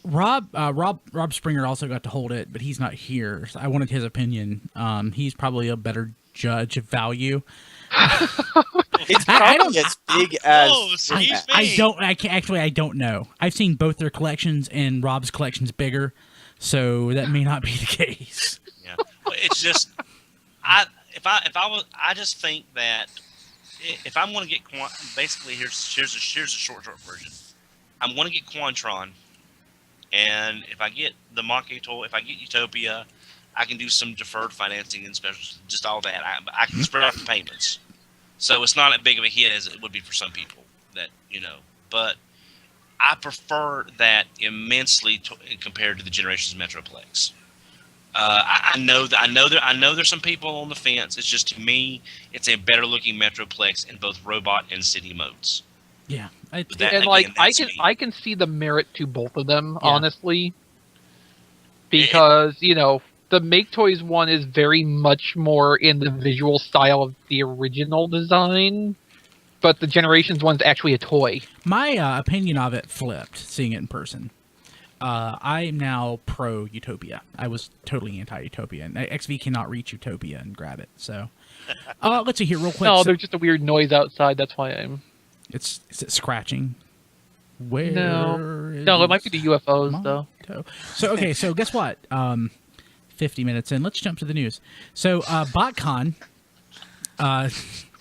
Rob Springer also got to hold it, but he's not here. So I wanted his opinion. He's probably a better judge of value. It's I don't- probably as big as. Oh, excuse me. I don't know. I've seen both their collections, and Rob's collection's bigger, so that may not be the case. Yeah, but it's just I just think that if I'm going to get basically here's a short version. I'm going to get Quantron, and if I get the Maki toy, if I get Utopia, I can do some deferred financing and special, just all that. I can spread out the payments, so it's not as big of a hit as it would be for some people. That but I prefer that immensely compared to the Generations Metroplex. I know there's some people on the fence. It's just, to me, it's a better looking Metroplex in both robot and city modes. Yeah. That, And again, like that's me. I can see the merit to both of them, Yeah. honestly. Because, the Make Toys one is very much more in the visual style of the original design, but the Generations one's actually a toy. My opinion of it flipped seeing it in person. I'm now pro Utopia. I was totally anti Utopia, and XV cannot reach Utopia and grab it. So, let's see here real quick. No, So- there's just a weird noise outside, that's why I'm... is it scratching? Where? No, it might be the UFOs, though. So okay, so guess what? 50 minutes in. Let's jump to the news. So BotCon, BotCon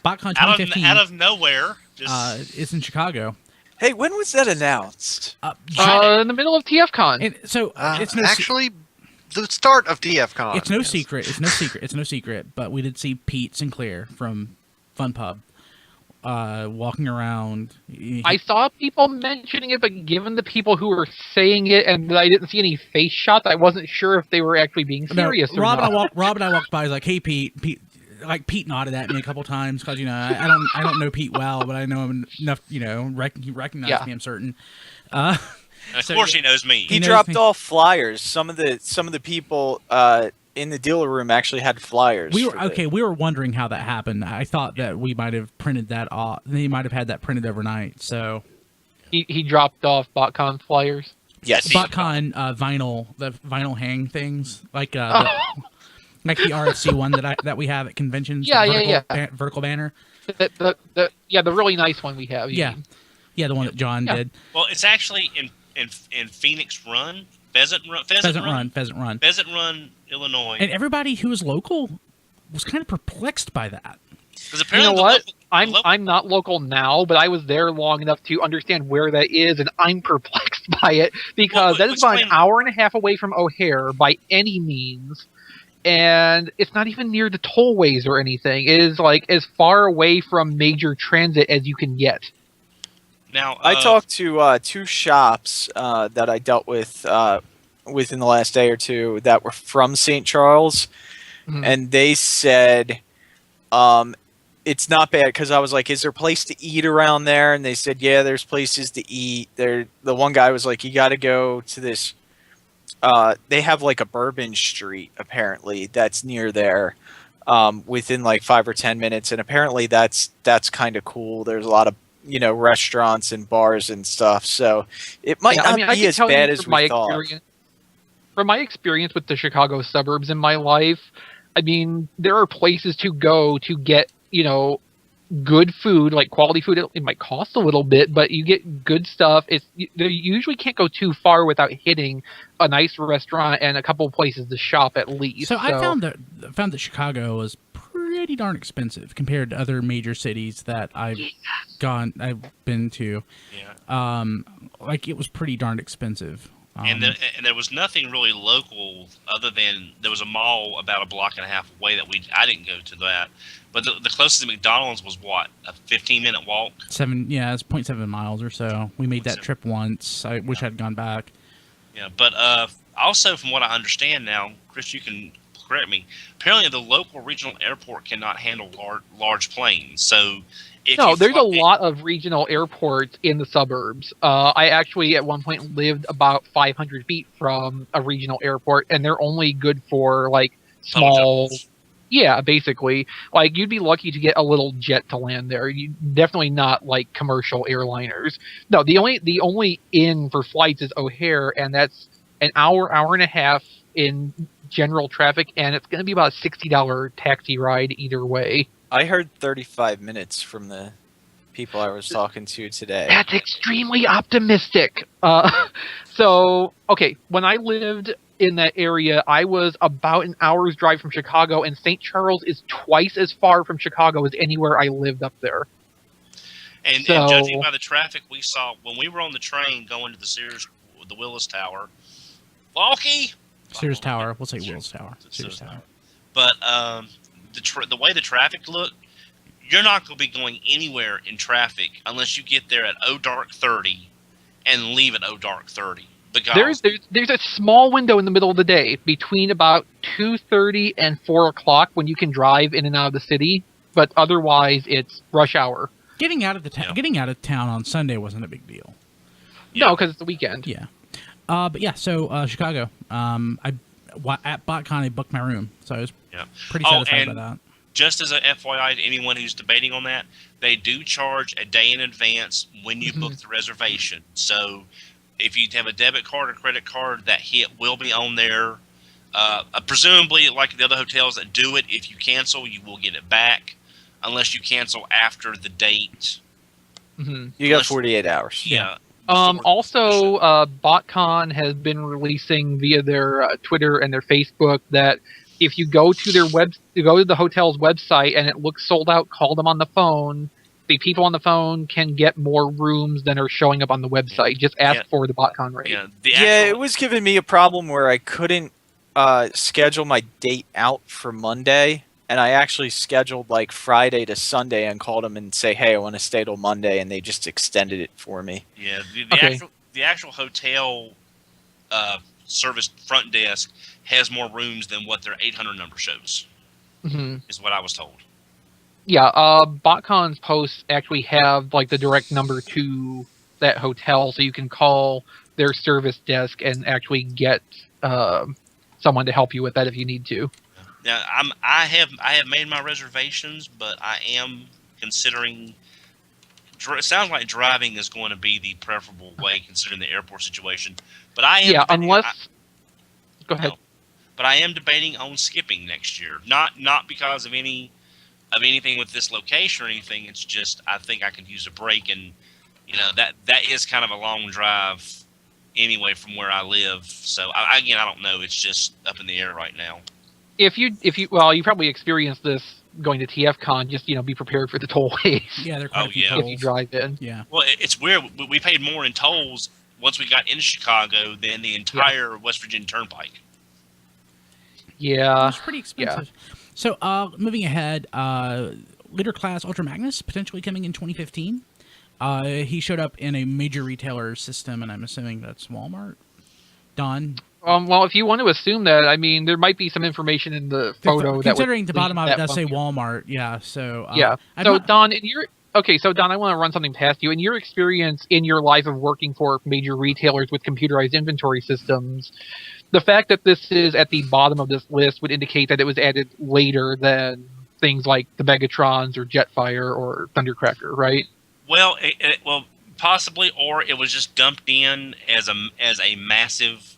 2015 out of nowhere, just is in Chicago. Hey, when was that announced? In the middle of TFCon. And so it's no actually the start of DFCon. It's no secret. It's no secret. It's no secret. But we did see Pete Sinclair from Fun Pub walking around. I saw people mentioning it, but given the people who were saying it and I didn't see any face shots, I wasn't sure if they were actually being serious or Rob not. And I walked by. He's like, "Hey, Pete." Pete nodded at me a couple times because I don't know Pete well, but I know him enough. He recognized me. I'm certain. And of course, he knows me. He dropped off flyers. Some of the people in the dealer room actually had flyers. We were wondering how that happened. I thought that we might have printed that off. They might have had that printed overnight. So he dropped off BotCon flyers. Yes, BotCon the vinyl hang things like like the RFC one that we have at conventions. Vertical banner. The really nice one we have. Yeah, the one that John did. Well, it's actually in Phoenix Run, Pheasant Run, Illinois. And everybody who was local was kind of perplexed by that. Because apparently, you know what? I'm not local now, but I was there long enough to understand where that is, and I'm perplexed by it because that is about an hour and a half away from O'Hare by any means. And it's not even near the tollways or anything. It is like as far away from major transit as you can get. Now, I talked to two shops that I dealt with within the last day or two that were from St. Charles, and they said it's not bad because I was like, "Is there a place to eat around there?" And they said, "Yeah, there's places to eat." The one guy was like, "You got to go to this." They have like a Bourbon Street apparently that's near there, within like 5 or 10 minutes, and apparently that's kind of cool. There's a lot of restaurants and bars and stuff, so it might not be as bad as we thought. From my experience with the Chicago suburbs in my life, I mean, there are places to go to get good food, like quality food. It might cost a little bit, but you get good stuff. You usually can't go too far without hitting a nice restaurant and a couple of places to shop at least. So I found that Chicago was pretty darn expensive compared to other major cities that I've been to. Yeah. Like it was pretty darn expensive. And there was nothing really local other than there was a mall about a block and a half away that I didn't go to that. But the closest to McDonald's was what, a 15-minute walk? It's 0.7 miles or so. We made that trip once. I wish I'd gone back. Yeah, but also from what I understand now, Chris, you can correct me. Apparently, the local regional airport cannot handle large planes. So there's a lot of regional airports in the suburbs. I actually at one point lived about 500 feet from a regional airport, and they're only good for like small. Yeah, basically. Like you'd be lucky to get a little jet to land there. You definitely not like commercial airliners. No, the only in for flights is O'Hare, and that's an hour and a half in general traffic, and it's going to be about a $60 taxi ride either way. I heard 35 minutes from the people I was talking to today. That's extremely optimistic. Okay, when I lived in that area, I was about an hour's drive from Chicago, and St. Charles is twice as far from Chicago as anywhere I lived up there. And judging by the traffic we saw when we were on the train going to the Willis Tower, Sears Tower. We'll say Willis Tower. Sears Tower. But the way the traffic looked, you're not going to be going anywhere in traffic unless you get there at dark 30 and leave at dark 30. Because there's a small window in the middle of the day between about 2:30 and 4 o'clock when you can drive in and out of the city, but otherwise it's rush hour. Getting out of town on Sunday wasn't a big deal. No, because it's the weekend. Yeah. But yeah, so Chicago. At BotCon I booked my room, so I was pretty satisfied by that. Just as a FYI to anyone who's debating on that, they do charge a day in advance when you book the reservation. So if you have a debit card or credit card, that hit will be on there. Presumably, like the other hotels that do it, if you cancel, you will get it back, unless you cancel after the date. You got 48 hours. Yeah. Also, BotCon has been releasing via their Twitter and their Facebook that if you go to the hotel's website and it looks sold out, call them on the phone the people on the phone can get more rooms than are showing up on the website. Just ask for the BotCon rate. Yeah, It was giving me a problem where I couldn't schedule my date out for Monday, and I actually scheduled like Friday to Sunday and called them and say, "Hey, I want to stay till Monday," and they just extended it for me. Yeah, Okay. the actual hotel service front desk has more rooms than what their 800 number shows. Hmm. Is what I was told. Yeah, BotCon's posts actually have like the direct number to that hotel, so you can call their service desk and actually get someone to help you with that if you need to. Now I have made my reservations, but I am considering. It sounds like driving is going to be the preferable way considering the airport situation. But I am Go ahead. But I am debating on skipping next year. Not because of anything with this location or anything. It's just I think I could use a break, and that is kind of a long drive anyway from where I live. So I don't know. It's just up in the air right now. If you probably experienced this going to TFCon. Just be prepared for the tollways. Yeah, they're quite a few yeah. tolls. If you drive in. Yeah. Well, it's weird. We paid more in tolls once we got into Chicago than the entire West Virginia Turnpike. Yeah. It's pretty expensive. So, moving ahead, Leader Class Ultra Magnus potentially coming in 2015. He showed up in a major retailer system, and I'm assuming that's Walmart. Don. Well, if you want to assume that, I mean, there might be some information in the photo. Considering that the bottom of it does say function. Walmart, yeah. So Yeah. So Don, Don, I want to run something past you. In your experience in your life of working for major retailers with computerized inventory systems, the fact that this is at the bottom of this list would indicate that it was added later than things like the Megatrons or Jetfire or Thundercracker, right? Well, possibly, or it was just dumped in as a massive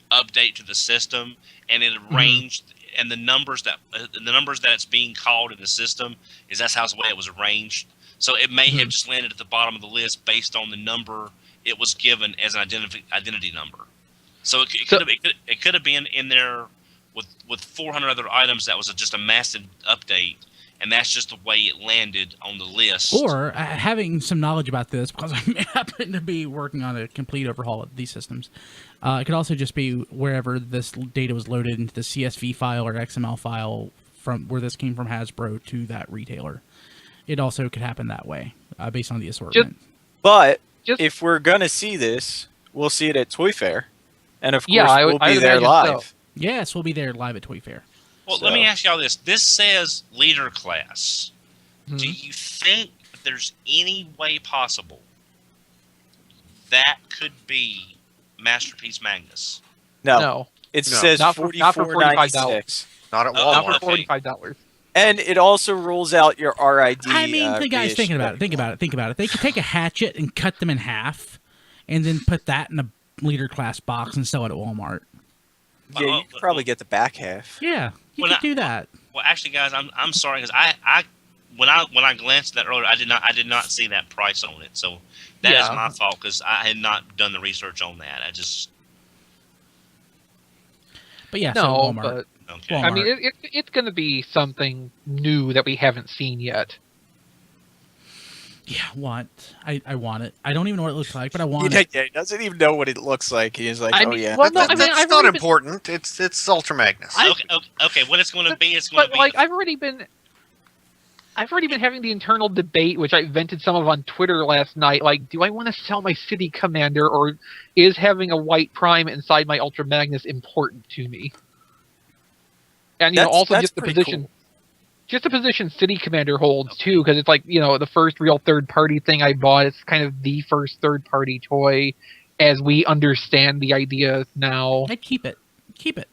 update to the system, and it arranged, and the numbers that it's being called in the system that's how the way it was arranged. So it may have just landed at the bottom of the list based on the number it was given as an identity number. So it could have been in there with 400 other items. That was just a massive update. And that's just the way it landed on the list. Or having some knowledge about this, because I happen to be working on a complete overhaul of these systems. It could also just be wherever this data was loaded into the CSV file or XML file from where this came from Hasbro to that retailer. It also could happen that way, based on the assortment. But if we're going to see this, we'll see it at Toy Fair. And of course, we'll be there live. So. Yes, we'll be there live at Toy Fair. Well, let me ask y'all this. This says Leader Class. Do you think there's any way possible that could be Masterpiece Magnus? No. It says not for $44.96. Not at Not Walmart. for $45. And it also rules out your RID. I mean, the guy's thinking about it. Think about it. They could take a hatchet and cut them in half, and then put that in a Leader Class box and sell it at Walmart. Yeah, you could probably get the back half. Yeah, you could do that. Well, actually, guys, I'm sorry because I when I glanced at that earlier, I did not see that price on it. So that is my fault because I had not done the research on that. But yeah, No, so Walmart. but Okay. Walmart. I mean, it's going to be something new that we haven't seen yet. Yeah, I want it. I don't even know what it looks like, but I want it. Yeah, he doesn't even know what it looks like. He's like, Well, no, I mean, That's I've not already important. It's Ultra Magnus. Okay. What it's going to be? It's going to But be. like, I've already been having the internal debate, which I vented some of on Twitter last night. Like, do I want to sell my City Commander, or is having a white Prime inside my Ultra Magnus important to me? And also that's just the pretty position. cool. Just the position City Commander holds, too, because it's like, the first real third-party thing I bought. It's kind of the first third-party toy as we understand the idea now. I'd keep it. Keep it.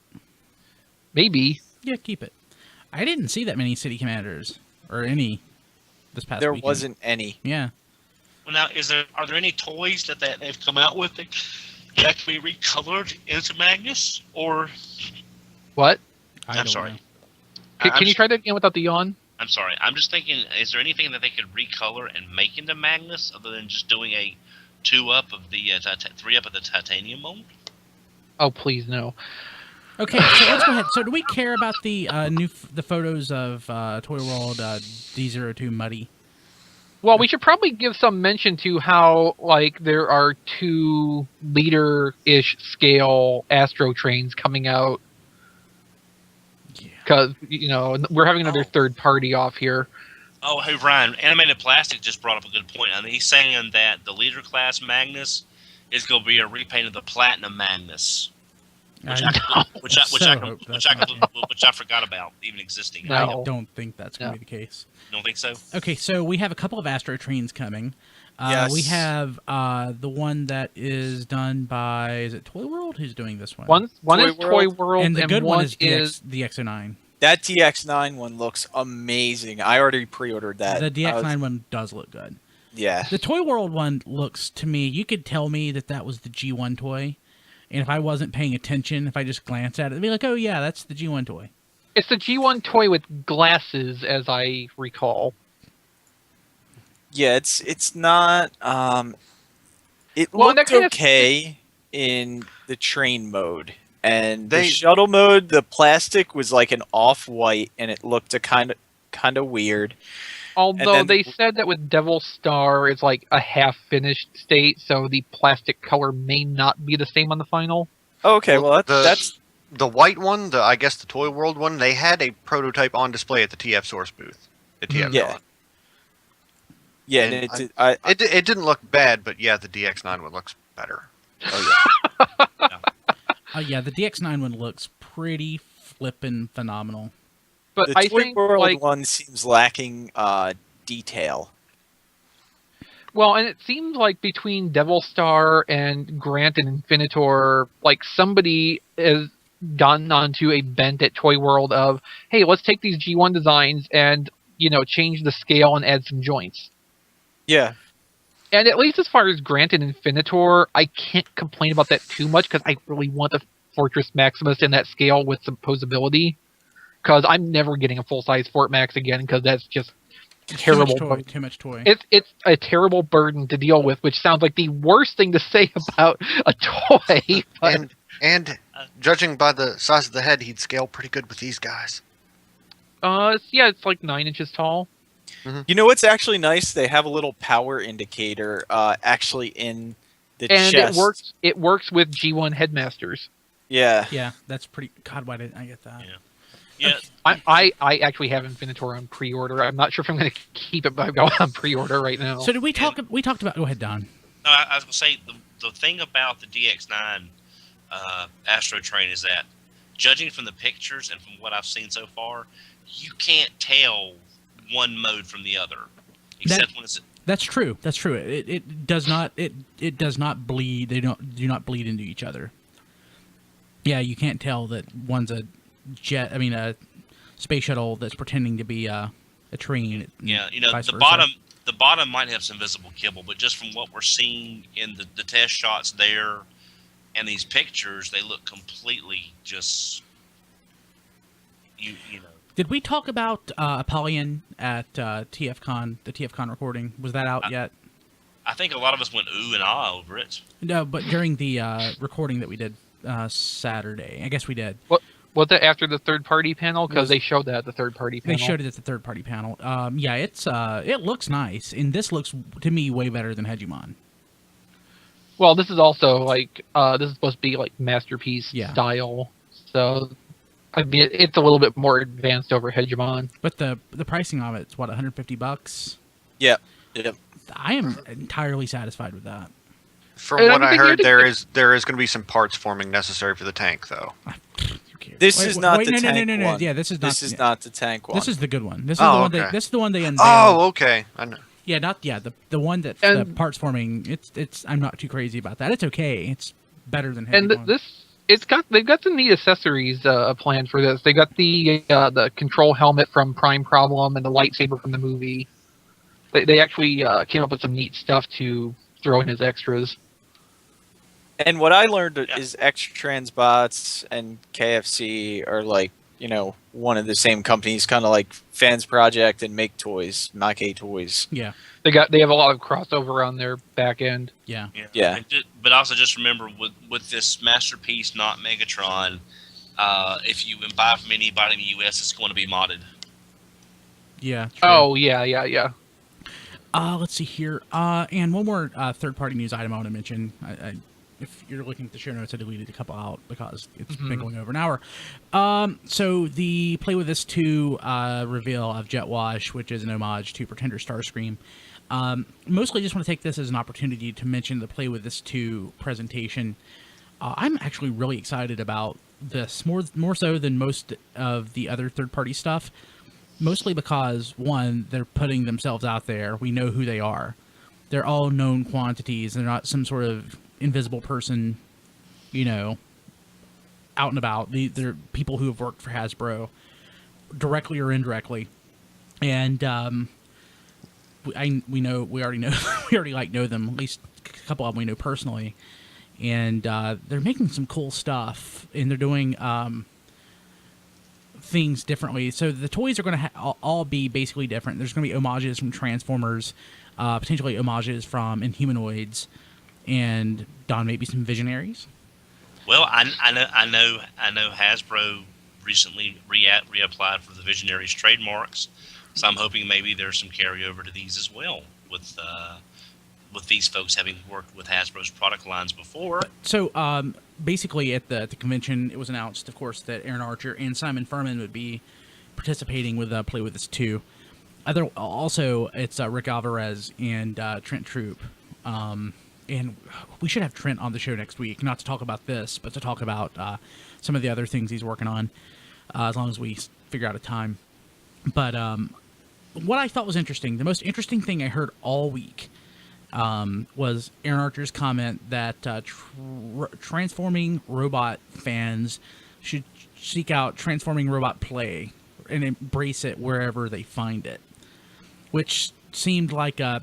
Maybe. Yeah, keep it. I didn't see that many City Commanders, or any, this past There weekend. wasn't any. Yeah. Well, now, are there any toys that they've come out with that can be recolored into Magnus? Or What? I I'm don't sorry. know. Can you try that again without the yawn? I'm sorry. I'm just thinking, is there anything that they could recolor and make into Magnus other than just doing a 2-up of the 3-up of the titanium mold? Oh, please, no. Okay, so let's go ahead. So do we care about the the photos of Toy World D02 Muddy? Well, we should probably give some mention to how, like, there are 2 leader-ish scale Astro trains coming out. Yeah. Because, we're having another Oh. third party off here. Oh, hey Ryan, Animated Plastic just brought up a good point. I mean, he's saying that the leader class Magnus is going to be a repaint of the Platinum Magnus, which I forgot about even existing. No. I don't think that's going to be the case. You don't think so? Okay, so we have a couple of Astro trains coming. Yes. We have the one that is done by, is it Toy World? Who's doing this one? One is Toy Toy World, World, and the good one one is is the DX09. That DX9 one looks amazing. I already pre-ordered that. The DX9 one does look good. Yeah. The Toy World one looks, to me, you could tell me that was the G1 toy. And if I wasn't paying attention, if I just glanced at it, I'd be like, oh yeah, that's the G1 toy. It's the G1 toy with glasses, as I recall. Yeah, it's not. It Well, looked that kind of- okay in the train mode, and the They- shuttle mode. The plastic was like an off-white, and it looked a kind of weird. Although then- they said that with Devil Star, it's like a half-finished state, so the plastic color may not be the same on the final. Oh, okay, well that's The white one, I guess the Toy World one, they had a prototype on display at the TF Source booth. At TF Yeah. Con. yeah. and And It didn't look bad, but yeah, the DX9 one looks better. Oh yeah, the DX9 one looks pretty flippin' phenomenal. But the I Toy think, World like, one seems lacking detail. well, and it seems like between Devil Star and Grant and Infinitor, like somebody has gotten onto a bent at Toy World of, hey, let's take these G1 designs and, change the scale and add some joints. Yeah. And at least as far as Grant and Infinitor, I can't complain about that too much because I really want the Fortress Maximus in that scale with some posability. Because I'm never getting a full-size Fort Max again because that's just terrible. Too much toy. It's a terrible burden to deal with, which sounds like the worst thing to say about a toy. But And judging by the size of the head, he'd scale pretty good with these guys. it's like 9 inches tall. You know what's actually nice? They have a little power indicator actually in the And chest. it works with G1 headmasters. Yeah. Yeah, that's pretty. God, why didn't I get that? Yeah. I actually have Infinitor on pre-order. I'm not sure if I'm going to keep it, but I've got on pre-order right now. So did we talk? We talked about. Go ahead, Don. No, I was going to say the thing about the DX9 Astro Train is that, judging from the pictures and from what I've seen so far, you can't tell one mode from the other, except when it's. That's true. That's true. It does not. It does not bleed. They do not bleed into each other. Yeah, you can't tell that one's a jet. I mean, a space shuttle that's pretending to be a train. Yeah, vice the versa. bottom might have some visible kibble, but just from what we're seeing in the test shots there and these pictures, they look completely just you know. Did we talk about Apollyon at TFCon? The TFCon recording, was that out yet? I think a lot of us went ooh and ah over it. No, but during the recording that we did Saturday, I guess we did. Was that after the third-party panel? Because Was- they showed that at the third-party panel. They showed it at the third-party panel. Yeah, it looks nice, and this looks to me way better than Hegemon. Well, this is also like this is supposed to be like masterpiece Yeah. style. So, I mean, it's a little bit more advanced over Hegemon. But the pricing of it's what, $150? Yep. Yep. I am entirely satisfied with that. From And what I everything heard, you're there is going to be some parts forming necessary for the tank, though. Who cares? This is not the no, tank no, one. Yeah, this is not. This is not the tank one. This is the good one. This is Oh, the one. okay. This is the one they unveiled. Oh, okay. I know. Yeah, the one that the And- parts forming. It's. I'm not too crazy about that. It's okay. It's better than And Hegemon. they've got some neat accessories planned for this. They got the control helmet from Prime Problem and the lightsaber from the movie. They actually came up with some neat stuff to throw in as extras. And what I learned Yeah. is Extra Transbots and KFC are like, one of the same companies, kind of like Fans Project and Make Toys, Make Toys. Yeah. They have a lot of crossover on their back end. Yeah. Yeah. But also just remember with this masterpiece, not Megatron, if you buy from anybody in the U.S., it's going to be modded. Yeah. True. Oh yeah. Let's see here. And one more third-party news item I want to mention. If you're looking at the show notes, I deleted a couple out because it's been going over an hour. So the Play With This 2 reveal of Jet Wash, which is an homage to Pretender Starscream. Mostly just want to take this as an opportunity to mention the Play With This 2 presentation. I'm actually really excited about this, more so than most of the other third-party stuff. Mostly because, one, they're putting themselves out there. We know who they are. They're all known quantities. They're not some sort of invisible person, out and about. They're people who have worked for Hasbro, directly or indirectly. And we already know them. At least a couple of them we know personally. And they're making some cool stuff. And they're doing things differently. So the toys are going to all be basically different. There's going to be homages from Transformers, potentially homages from Inhumanoids, and Don, maybe some Visionaries. Well, I know Hasbro recently reapplied for the Visionaries trademarks, so I'm hoping maybe there's some carryover to these as well with these folks having worked with Hasbro's product lines before. So basically at the convention, it was announced, of course, that Aaron Archer and Simon Furman would be participating with Play With This 2. Also, it's Rick Alvarez and Trent Troop. And we should have Trent on the show next week, not to talk about this, but to talk about some of the other things he's working on, as long as we figure out a time. But what I thought was interesting, the most interesting thing I heard all week, was Aaron Archer's comment that transforming robot fans should seek out transforming robot play and embrace it wherever they find it, which seemed like I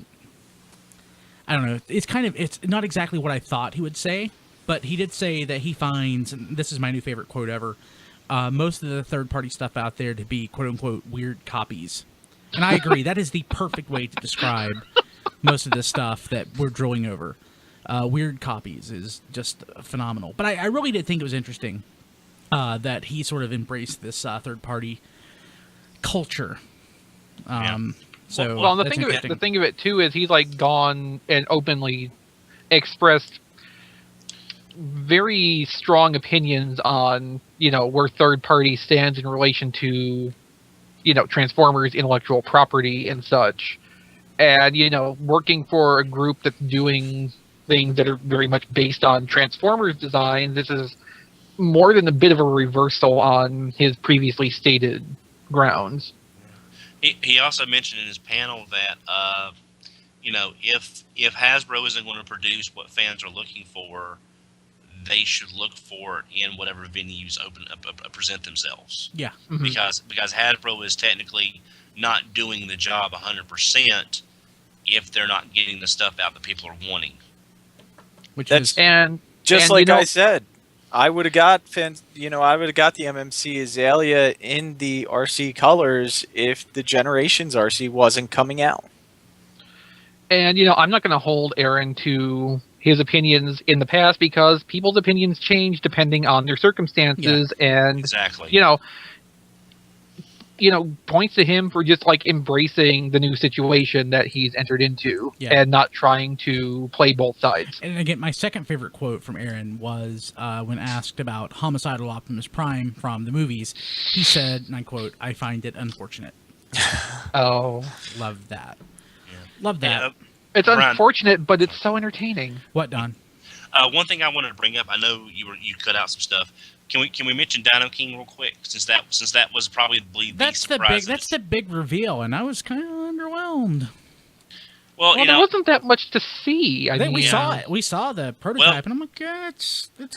don't know. It's not exactly what I thought he would say, but he did say that he finds, and this is my new favorite quote ever, most of the third-party stuff out there to be quote-unquote weird copies. And I agree. That is the perfect way to describe most of this stuff that we're drilling over. Weird copies is just phenomenal. But I really did think it was interesting that he sort of embraced this third-party culture. So well, the thing of it too is he's like gone and openly expressed very strong opinions on where third party stands in relation to Transformers intellectual property and such. And, working for a group that's doing things that are very much based on Transformers design, this is more than a bit of a reversal on his previously stated grounds. He also mentioned in his panel that, if Hasbro isn't going to produce what fans are looking for, they should look for it in whatever venues present themselves. Yeah. Mm-hmm. Because Hasbro is technically not doing the job 100% if they're not getting the stuff out that people are wanting. I said, I would have got I would have got the MMC Azalea in the RC colors if the Generations RC wasn't coming out. And I'm not going to hold Aaron to his opinions in the past because people's opinions change depending on their circumstances, and exactly. Points to him for just like embracing the new situation that he's entered into and not trying to play both sides. And again, my second favorite quote from Aaron was when asked about homicidal Optimus Prime from the movies. He said, and I quote, "I find it unfortunate." Oh, love that. Yeah. Love that. It's unfortunate, but it's so entertaining. What, Don? One thing I wanted to bring up, I know you cut out some stuff. Can we mention Dino King real quick? Since that was probably that's the big reveal, and I was kind of underwhelmed. Well, there wasn't that much to see. We saw it. We saw the prototype, and I'm like, yeah, it's great.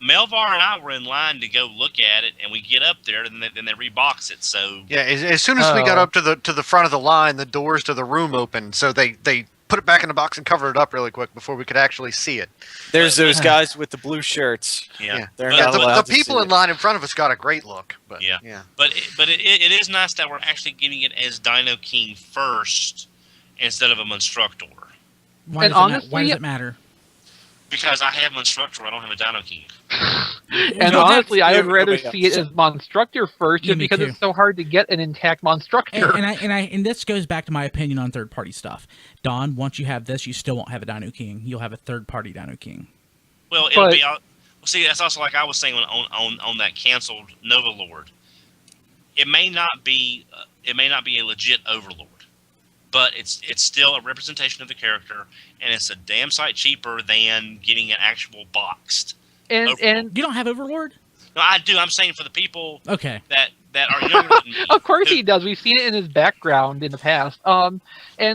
Melvar and I were in line to go look at it, and we get up there, and then they rebox it. So yeah, as soon as we got up to the front of the line, the doors to the room opened, so they put it back in the box and covered it up really quick before we could actually see it. There's those guys with the blue shirts. Yeah. They're not allowed the people in line in front of us got a great look. But yeah. But it is nice that we're actually getting it as Dino King first instead of a Monstructor. Why does it matter? Because I have Monstructor, I don't have a Dino King. And No, honestly, that's I would rather nobody see it else. as Monstructor first, Yeah, just me because too. it's so hard to get an intact Monstructor. And this goes back to my opinion on third party stuff. Don, once you have this, you still won't have a Dino King. You'll have a third party Dino King. Well, it'll But- be out. Well, see, that's also like I was saying on that canceled Nova Lord. It may not be a legit Overlord, but it's still a representation of the character, and it's a damn sight cheaper than getting an actual boxed. and You don't have Overlord? No, I do. I'm saying for the people Okay. that are younger than me. of course who- he does. We've seen it in his background in the past. And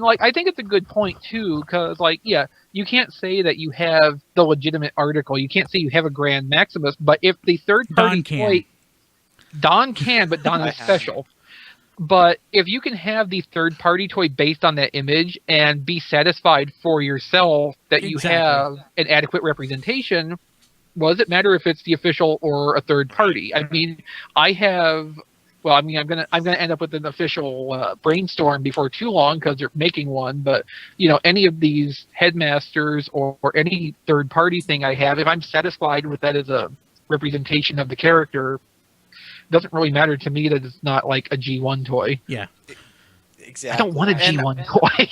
like I think it's a good point too, because like yeah, you can't say that you have the legitimate article. You can't say you have a Grand Maximus, but if the third party Don can. toy, Don can, but Don I is have. special. But if you can have the third party toy based on that image and be satisfied for yourself that you Exactly. have an adequate representation, well, does it matter if it's the official or a third party? I mean, I have. Well, I mean, I'm gonna end up with an official brainstorm before too long because they're making one. But you know, any of these headmasters or any third party thing I have, if I'm satisfied with that as a representation of the character, it doesn't really matter to me that it's not like a G1 toy. Exactly. I don't want a And G1 toy.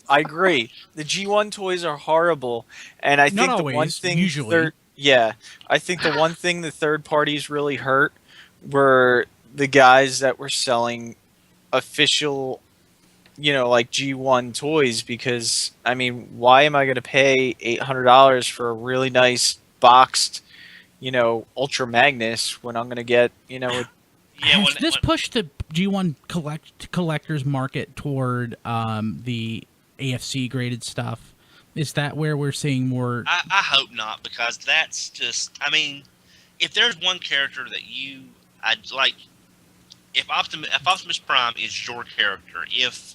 I agree. The G1 toys are horrible, and I Not think the one always, thing usually. I think the one thing the third parties really hurt were the guys that were selling official, like G1 toys, because I mean, why am I going to pay $800 for a really nice boxed, Ultra Magnus when I'm going to get, Yeah, Has this pushed the G1 collectors market toward the AFC graded stuff? Is that where we're seeing more? I hope not, because that's just. I mean, if there's one character that I'd like, if Optimus Prime is your character, if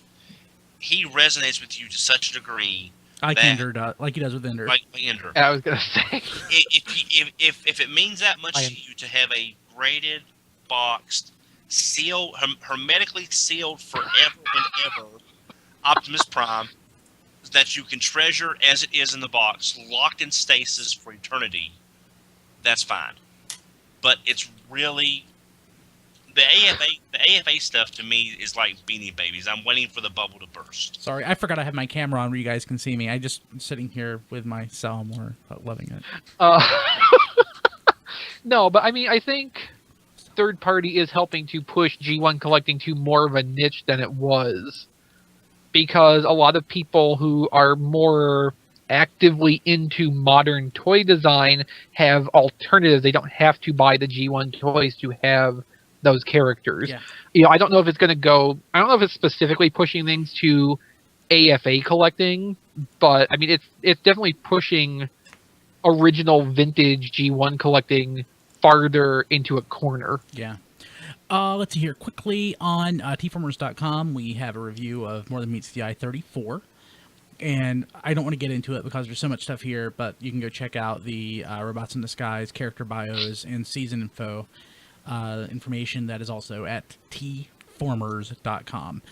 he resonates with you to such a degree, Like that- Ender does, like he does with Ender. like Ender, I was gonna say. if it means that much I to you to have a graded, boxed, sealed, hermetically sealed forever and ever Optimus Prime that you can treasure as it is in the box, locked in stasis for eternity, that's fine. But it's really the AFA stuff to me is like Beanie Babies. I'm waiting for the bubble to burst. Sorry, I forgot I have my camera on where you guys can see me. I just sitting here with my Salamor, loving it. No, but I mean, I think third party is helping to push G1 collecting to more of a niche than it was, because a lot of people who are more actively into modern toy design have alternatives. They don't have to buy the G1 toys to have those characters. Yeah. I don't know if it's going to go. I don't know if it's specifically pushing things to AFA collecting, but I mean, it's definitely pushing original vintage G1 collecting farther into a corner. Yeah. Let's see here. Quickly on tformers.com, we have a review of More Than Meets the Eye 34. And I don't want to get into it because there's so much stuff here, but you can go check out the Robots in Disguise, character bios, and season info information that is also at tformers.com.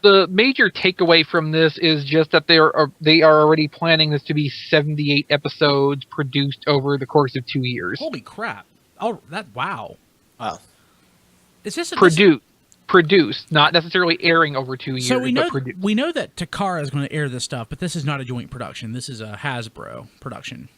The major takeaway from this is just that they are already planning this to be 78 episodes produced over the course of 2 years. Holy crap. Oh, wow. Wow. Is this Produced, not necessarily airing over 2 years. So we know but produced. we know that Takara is going to air this stuff, but this is not a joint production. This is a Hasbro production.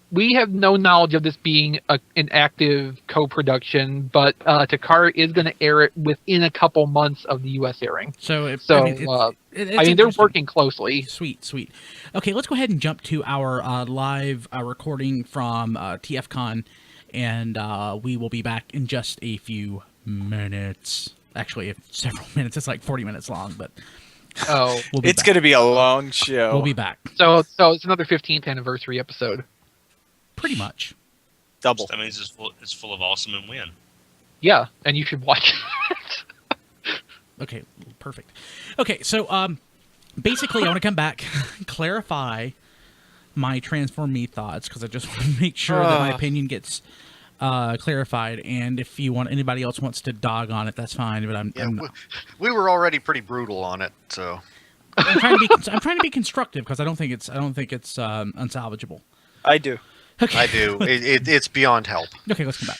We have no knowledge of this being an active co-production, but Takara is going to air it within a couple months of the U.S. airing. So, It's they're they're working closely. Sweet. Okay, let's go ahead and jump to our live recording from TFCon, and we will be back in just a few minutes. Actually, several minutes. It's like 40 minutes long, but Oh, It's going to be a long show. We'll be back. so it's another 15th anniversary episode. Pretty much. Double. That means it's full of awesome and win. Yeah, and you should watch it. Okay, perfect. Okay, so basically, I want to come back, clarify my Transform Me thoughts, because I just want to make sure that my opinion gets clarified. And if anybody else wants to dog on it, that's fine. But I'm not. We were already pretty brutal on it, so I'm trying to be constructive because I don't think it's unsalvageable. I do. Okay. I do. It's beyond help. Okay, let's come back.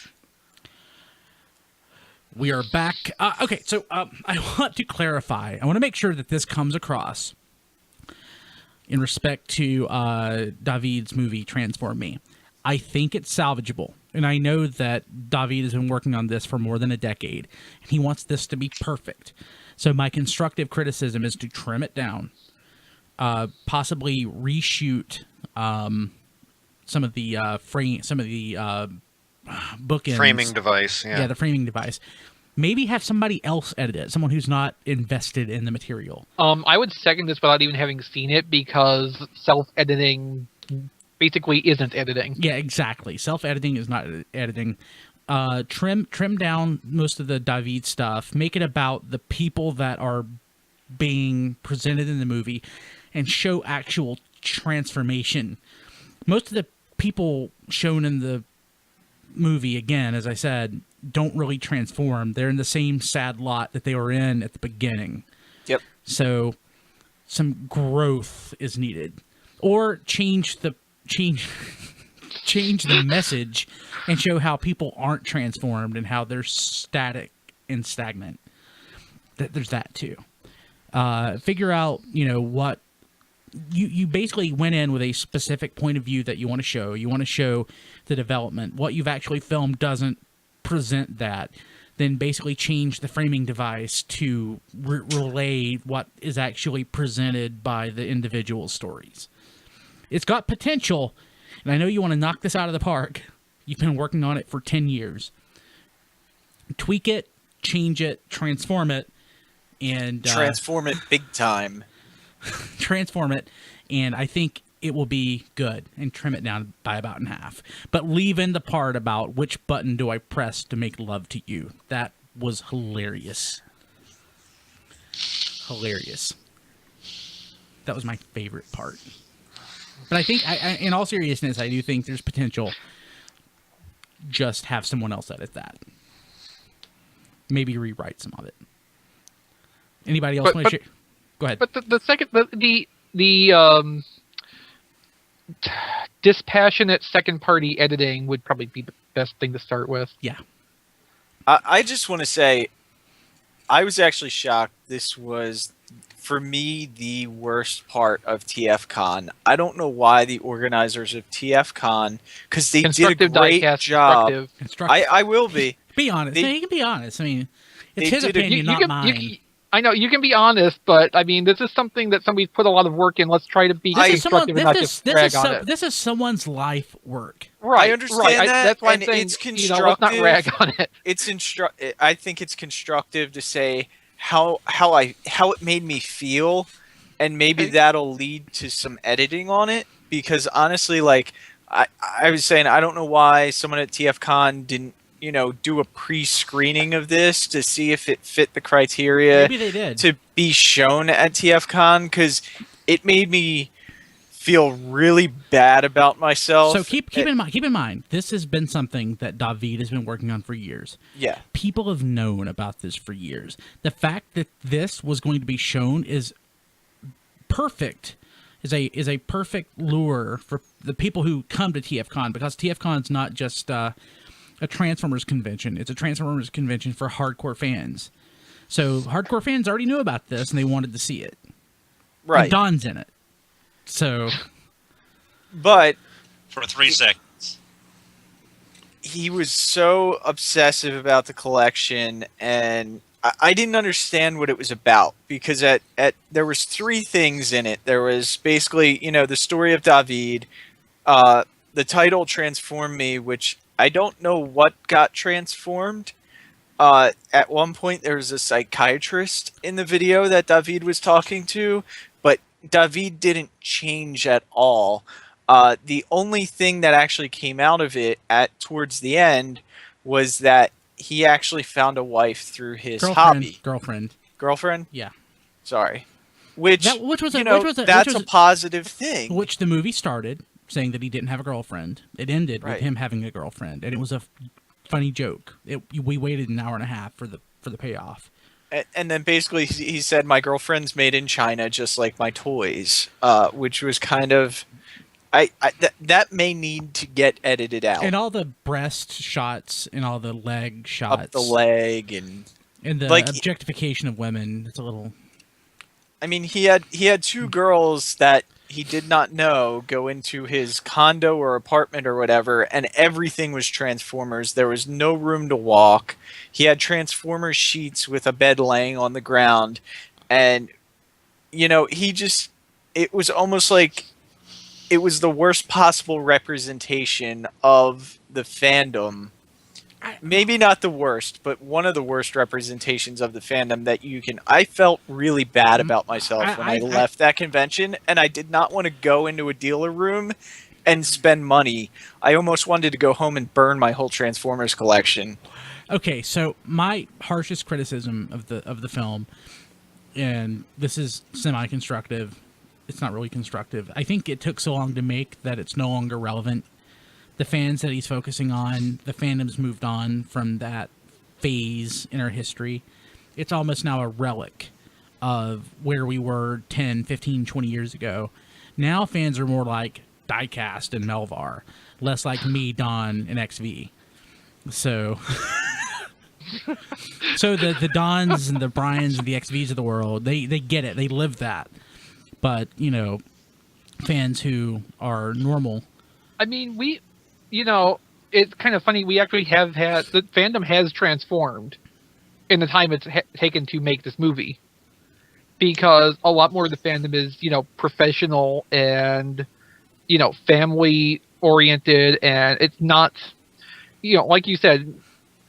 We are back. Okay, so I want to clarify. I want to make sure that this comes across in respect to David's movie Transform Me. I think it's salvageable. And I know that David has been working on this for more than a decade. And he wants this to be perfect. So my constructive criticism is to trim it down. Possibly reshoot some of the bookends. Framing device. Yeah, the framing device. Maybe have somebody else edit it, someone who's not invested in the material. I would second this without even having seen it because self-editing basically isn't editing. Yeah, exactly. Self-editing is not editing. Trim down most of the David stuff. Make it about the people that are being presented in the movie and show actual transformation. Most of the people shown in the movie, again, as I said, don't really transform. They're in the same sad lot that they were in at the beginning. Yep. So some growth is needed. Or change the message and show how people aren't transformed and how they're static and stagnant. There's that too. Figure out, what you basically went in with a specific point of view that you want to show. You want to show the development. What you've actually filmed doesn't present that. Then basically change the framing device to relay what is actually presented by the individual stories. It's got potential, and I know you want to knock this out of the park. You've been working on it for 10 years. Tweak it, change it, transform it, and Transform it big time. transform it, and I think it will be good, and trim it down by about in half. But leave in the part about which button do I press to make love to you. That was hilarious. Hilarious. That was my favorite part. But I think, in all seriousness, I do think there's potential. Just have someone else edit that. Maybe rewrite some of it. Anybody else want to share? Go ahead. But the second, the dispassionate second-party editing would probably be the best thing to start with. Yeah. I just want to say, I was actually shocked. This was, for me, the worst part of TFCon. I don't know why the organizers of TFCon, because they did a great job. I will be. Be honest. You can be honest. I mean, it's his opinion, not mine. I know you can be honest, but I mean, this is something that somebody's put a lot of work in. Let's try to be constructive and not just rag on it. This is someone's life work. Right, I understand that. That's why I'm saying, it's constructive. Let's not rag on it. I think it's constructive to say how it made me feel, and maybe that'll lead to some editing on it. Because honestly, like I was saying, I don't know why someone at TFCon didn't do a pre-screening of this to see if it fit the criteria. Maybe they did. To be shown at TFCon, because it made me feel really bad about myself. So keep in mind, this has been something that David has been working on for years. Yeah. People have known about this for years. The fact that this was going to be shown is perfect. Is a perfect lure for the people who come to TFCon, because TFCon is not just a Transformers convention. It's a Transformers convention for hardcore fans. So hardcore fans already knew about this and they wanted to see it. Right. And Don's in it. So. But. For 3 seconds. He was so obsessive about the collection, and I didn't understand what it was about, because there was 3 things in it. There was basically, the story of David, the title Transform Me, which I don't know what got transformed. At one point, there was a psychiatrist in the video that David was talking to, but David didn't change at all. The only thing that actually came out of it towards the end was that he actually found a wife through his hobby. Girlfriend? Yeah. Sorry. That's a positive thing. Which the movie started saying that he didn't have a girlfriend. It ended with him having a girlfriend, and it was a funny joke. We waited an hour and a half for the payoff. And then basically he said, "My girlfriend's made in China, just like my toys," which was kind of, That may need to get edited out. And all the breast shots and all the leg shots. Up the leg and the like, objectification of women. It's a little... I mean, he had two girls that he did not know go into his condo or apartment or whatever, and everything was Transformers. There was no room to walk. He had Transformers sheets with a bed laying on the ground, and it was almost like it was the worst possible representation of the fandom. Maybe not the worst, but one of the worst representations of the fandom that you can... I felt really bad about myself when I left that convention, and I did not want to go into a dealer room and spend money. I almost wanted to go home and burn my whole Transformers collection. Okay, so my harshest criticism of the film, and this is semi-constructive, it's not really constructive. I think it took so long to make that it's no longer relevant. The fans that he's focusing on, the fandom's moved on from that phase in our history. It's almost now a relic of where we were 10, 15, 20 years ago. Now fans are more like Diecast and Melvar, less like me, Don, and XV. So... So the Dons and the Bryans and the XVs of the world, they get it. They live that. But, fans who are normal... I mean, it's kind of funny. We actually have had... The fandom has transformed in the time it's taken to make this movie. Because a lot more of the fandom is, professional and, family-oriented. And it's not... like you said,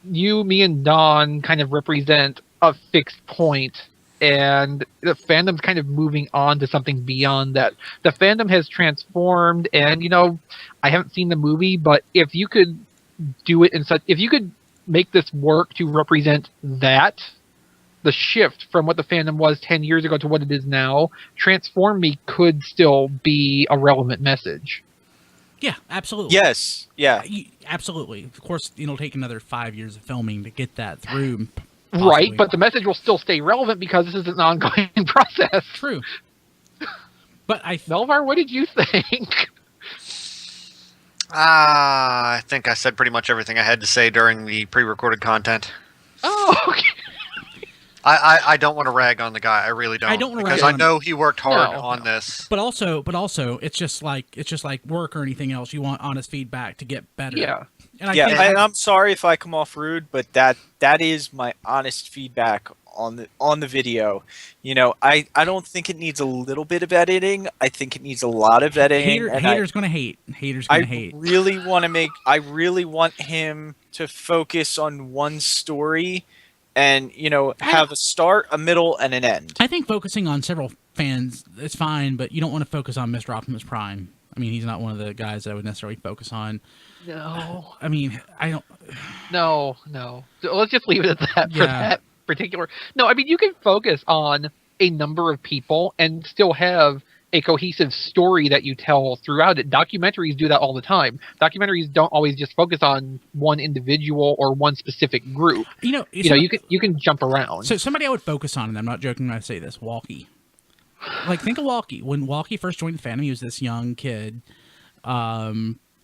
you, me, and Don kind of represent a fixed point. And the fandom's kind of moving on to something beyond that. The fandom has transformed, and I haven't seen the movie, but if you could do it if you could make this work to represent that, the shift from what the fandom was 10 years ago to what it is now, Transform Me could still be a relevant message. Yeah, absolutely. Yes, yeah, absolutely. Of course, it'll take another 5 years of filming to get that through. Possibly. Right, but the message will still stay relevant because this is an ongoing process. True. But Melvar, what did you think? I think I said pretty much everything I had to say during the pre-recorded content. Oh, okay. I don't want to rag on the guy. I really don't. I don't want to because rag I know he worked hard on No. this. But also, it's just like work or anything else. You want honest feedback to get better. Yeah. And I'm sorry if I come off rude, but that is my honest feedback on the video. I don't think it needs a little bit of editing. I think it needs a lot of editing. Haters gonna hate. Haters gonna hate. I really want him to focus on one story and, have a start, a middle, and an end. I think focusing on several fans is fine, but you don't want to focus on Mr. Optimus Prime. I mean, he's not one of the guys that I would necessarily focus on. No. I mean, I don't... No. So let's just leave it at that for that particular... No, I mean, you can focus on a number of people and still have a cohesive story that you tell throughout it. Documentaries do that all the time. Documentaries don't always just focus on one individual or one specific group. You can jump around. So somebody I would focus on, and I'm not joking when I say this, Walkie. Like, think of Walkie. When Walkie first joined the fandom, he was this young kid.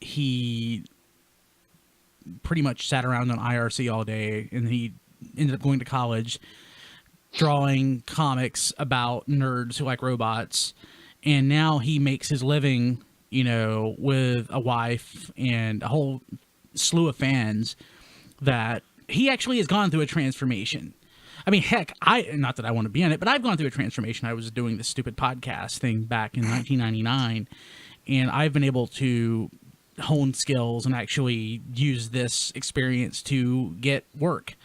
He pretty much sat around on IRC all day, and he ended up going to college, drawing comics about nerds who like robots. And now he makes his living, with a wife and a whole slew of fans that he actually has gone through a transformation. I mean, heck, not that I want to be in it, but I've gone through a transformation. I was doing this stupid podcast thing back in 1999, and I've been able to hone skills and actually use this experience to get work.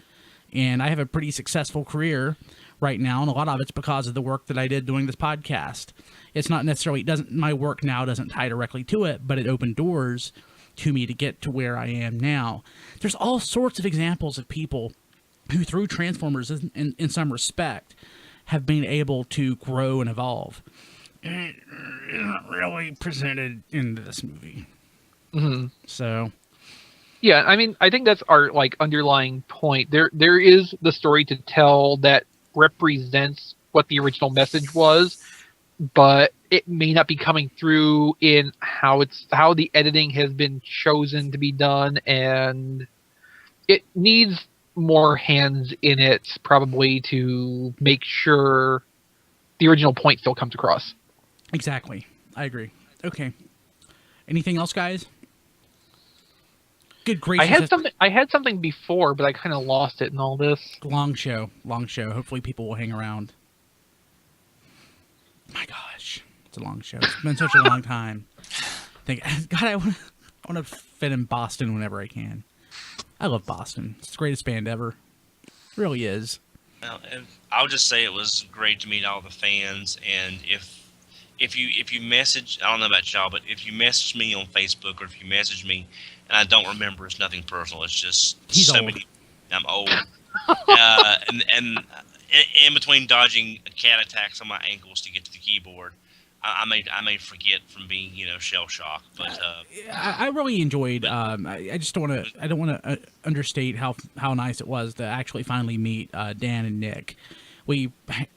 And I have a pretty successful career right now, and a lot of it's because of the work that I did doing this podcast. It's not necessarily, my work now doesn't tie directly to it, but it opened doors to me to get to where I am now. There's all sorts of examples of people who, through Transformers, in some respect, have been able to grow and evolve. And it isn't really presented in this movie. Mm-hmm. So... Yeah, I mean, I think that's our underlying point. There is the story to tell that represents what the original message was, but it may not be coming through in how the editing has been chosen to be done, and it needs more hands in it probably to make sure the original point still comes across. Exactly. I agree. Okay. Anything else, guys? Good gracious. I had something before, but I kind of lost it in all this. Long show. Hopefully people will hang around. My gosh. It's a long show. It's been such a long time. God, I want to fit in Boston whenever I can. I love Boston. It's the greatest band ever. It really is. Well, and I'll just say it was great to meet all the fans, and if you message, I don't know about y'all, but if you message me on Facebook or if you message me and I don't remember, it's nothing personal. It's just He's so old. many. I'm old, and in between dodging cat attacks on my ankles to get to the keyboard, I may forget from being shell shocked. But I really enjoyed. I just don't want to. I don't want to understate how nice it was to actually finally meet Dan and Nick. We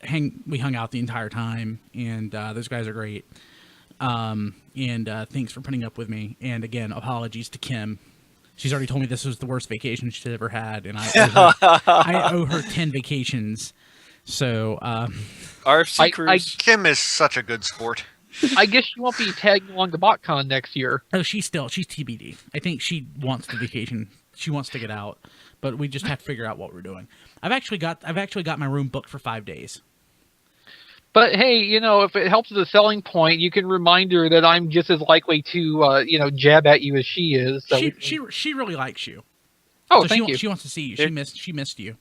hung out the entire time, and those guys are great. And thanks for putting up with me. And again, apologies to Kim. She's already told me this was the worst vacation she's ever had, and I owe her 10 vacations. So RFC cruise. Kim is such a good sport. I guess you won't be tagging along to BotCon next year. Oh, she's TBD. I think she wants the vacation. She wants to get out, but we just have to figure out what we're doing. I've actually got my room booked for 5 days. But hey, if it helps as a selling point, you can remind her that I'm just as likely to, jab at you as she is. So she really likes you. Oh, So thank you. She wants to see you. She missed you.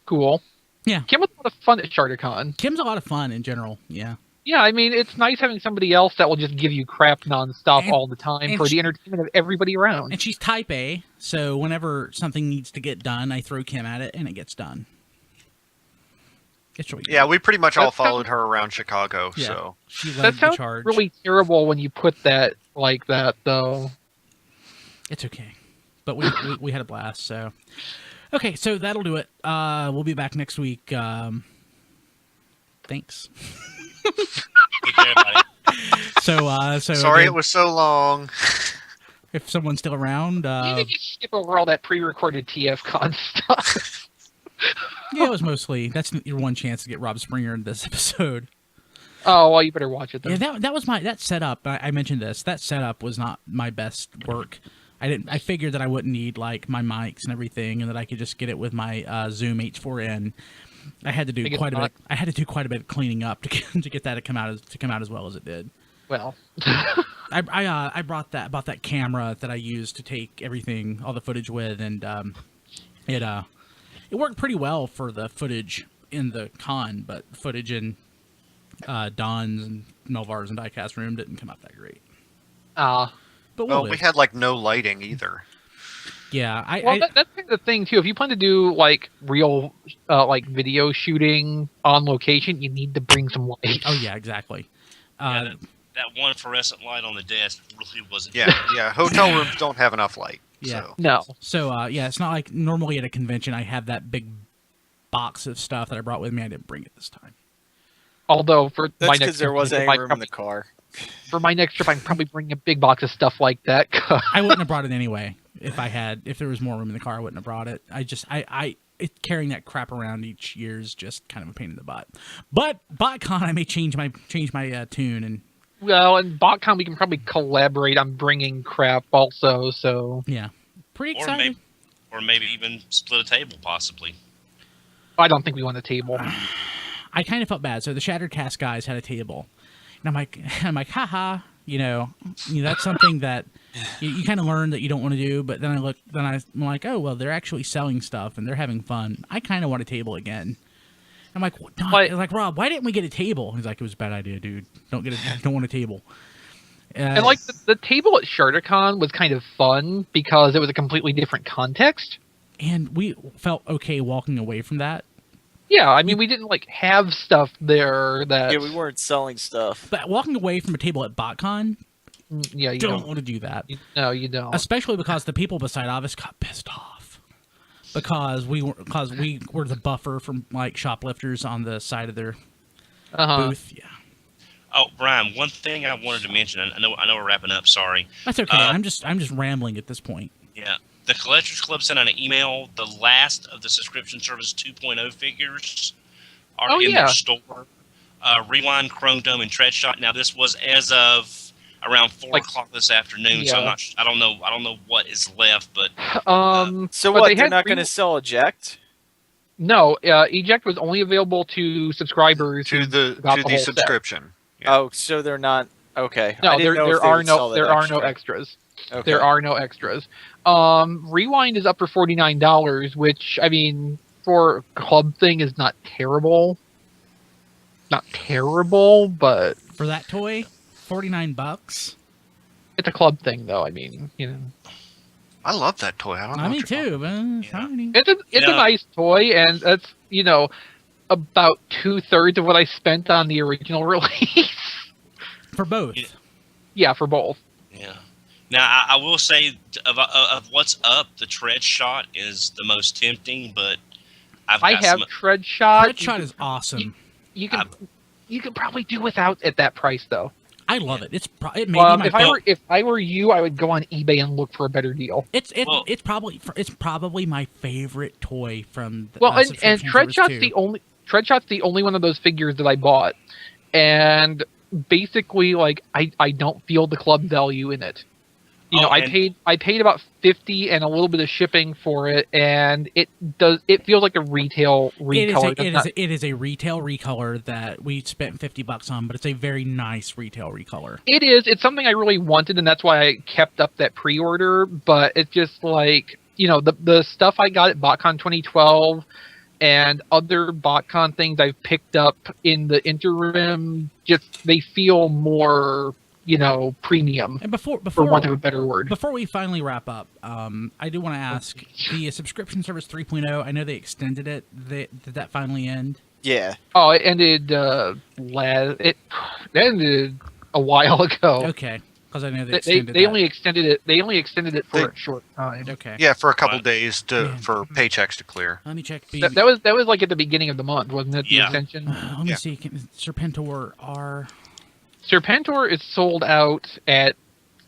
Cool. Yeah. Kim was a lot of fun at CharterCon. Kim's a lot of fun in general. Yeah. Yeah, I mean, it's nice having somebody else that will just give you crap nonstop all the time for the entertainment of everybody around. And she's type A, so whenever something needs to get done, I throw Kim at it, and it gets done. It's really good. Yeah, we pretty much all That followed her around Chicago. Yeah. So She That led the sounds charge. really terrible when you put that like that, though. It's okay. But we had a blast, so... Okay, so that'll do it. We'll be back next week. Thanks. take care, everybody. So sorry again, it was so long. if someone's still around, You need to skip over all that pre-recorded TFCon stuff. yeah, it was mostly that's your one chance to get Rob Springer in this episode. Oh, well, you better watch it then. Yeah, that was that setup. I mentioned this. That setup was not my best work. I figured that I wouldn't need like my mics and everything, and that I could just get it with my Zoom H4n. I had to do quite a bit. I had to do quite a bit of cleaning up to get that to come out as well as it did. Well, I bought that camera that I used to take everything, all the footage with, and it worked pretty well for the footage in the con, but footage in Don's and Melvar's and Diecast room didn't come out that great. But Well, we had like no lighting either. yeah, that's kind of the thing too. If you plan to do like real like video shooting on location, you need to bring some lights. oh yeah, exactly. Yeah, that one fluorescent light on the desk really wasn't. Yeah. Hotel rooms don't have enough light. Yeah. So. No. So yeah, it's not like normally at a convention I have that big box of stuff that I brought with me. I didn't bring it this time. Although for That's my because next there trip, wasn't I any room in probably- the car. For my next trip, I'm probably bringing a big box of stuff like that. I wouldn't have brought it anyway. If there was more room in the car, I wouldn't have brought it. Carrying that crap around each year is just kind of a pain in the butt. But BotCon, I may change my tune and Well, in BotCon, we can probably collaborate on bringing crap also. So yeah, pretty Or excited. maybe even split a table, possibly. I don't think we want a table. I kind of felt bad. So the Shattered Cast guys had a table, and I'm like, haha, that's something that you kind of learn that you don't want to do. But then I'm like, oh well, they're actually selling stuff and they're having fun. I kind of want a table again. I'm like, like Rob, why didn't we get a table? He's like, it was a bad idea, dude. Don't want a table. And like the table at SharterCon was kind of fun because it was a completely different context. And we felt okay walking away from that. Yeah, I mean, we didn't like have stuff there that. Yeah, we weren't selling stuff. But walking away from a table at BotCon, Yeah, you don't want to do that. No, you don't. Especially because the people beside us got pissed off because we were the buffer from like shoplifters on the side of their booth. Yeah, Oh, Brian, one thing I wanted to mention. I know we're wrapping up. Sorry. That's okay. I'm just rambling at this point. Yeah. The Collectors Club sent out an email. The last of the subscription service 2.0 figures are in their store. Rewind, Chrome Dome, and Tread Shot. Now, this was as of around 4 o'clock this afternoon, so I don't know what is left, but so what? They're not going to sell Eject? No, Eject was only available to subscribers to the subscription. Yeah. Oh, so they're not okay. No, there are no extras. Okay. There are no extras. Rewind is up for $49, which I mean for a club thing is not terrible. Not terrible, but for that toy, $49. It's a club thing, though. I mean, you know. I love that toy. I don't know. I mean, too, but it's a nice toy, and that's about 2/3 of what I spent on the original release. For both. Yeah, for both. Yeah. Now I will say of what's up, the Tread Shot is the most tempting, but I have Tread Shot. Tread Shot is awesome. You can probably do without at that price, though. I love it. If I were you, I would go on eBay and look for a better deal. It's probably my favorite toy from. And Tread Shot's the only one of those figures that I bought, and basically, like I don't feel the club value in it. I paid about $50 and a little bit of shipping for it, and it feels like a retail recolor. It is a retail recolor that we spent $50 on, but it's a very nice retail recolor. It is. It's something I really wanted, and that's why I kept up that pre-order. But it's just like the stuff I got at BotCon 2012 and other BotCon things I've picked up in the interim. Just they feel more. Premium. And before for want of a better word. Before we finally wrap up, I do want to ask the subscription service 3.0. I know they extended it. Did that finally end? Yeah. Oh, it ended. It ended a while ago. Okay, because I know they only extended it. They only extended it for a short time. Okay. Yeah, for a couple days for paychecks to clear. Let me check. That was like at the beginning of the month, wasn't it? The extension. Let me see. Serpentor are. Serpentor is sold out at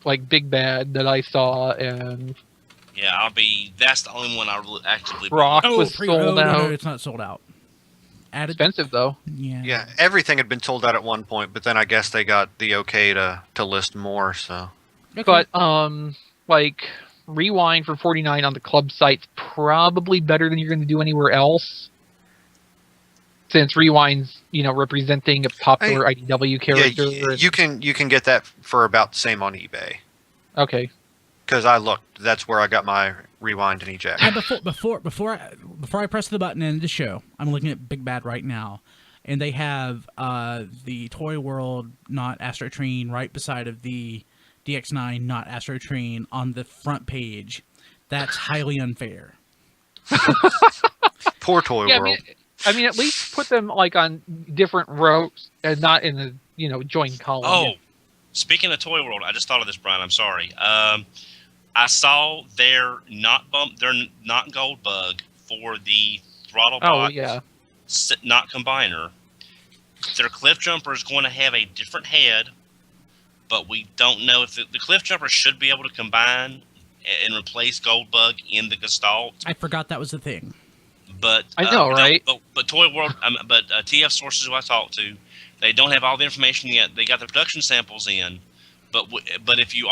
like Big Bad that I saw, and that's the only one I really actively. Rock was sold out. No, it's not sold out. Expensive though. Yeah. Yeah, everything had been sold out at one point, but then I guess they got the okay to list more. So. Okay. But like Rewind for $49 on the club site's probably better than you're going to do anywhere else. Since Rewind's, representing a popular IDW character. Yeah, you can get that for about the same on eBay. Okay. Because I looked, that's where I got my Rewind and Eject. And before I press the button and end the show, I'm looking at Big Bad right now, and they have the Toy World not Astrotrain right beside of the DX9 not Astrotrain on the front page. That's highly unfair. Poor Toy World. I mean, at least put them like on different rows and not in the joint column. Oh, speaking of Toy World, I just thought of this, Brian. I'm sorry. I saw their not gold bug for the throttle box. Not combiner. Their cliff jumper is going to have a different head, but we don't know if the cliff jumper should be able to combine and replace gold bug in the Gestalt. I forgot that was the thing. But I know, right? But Toy World, TF sources who I talked to, they don't have all the information yet. They got the production samples in, but if you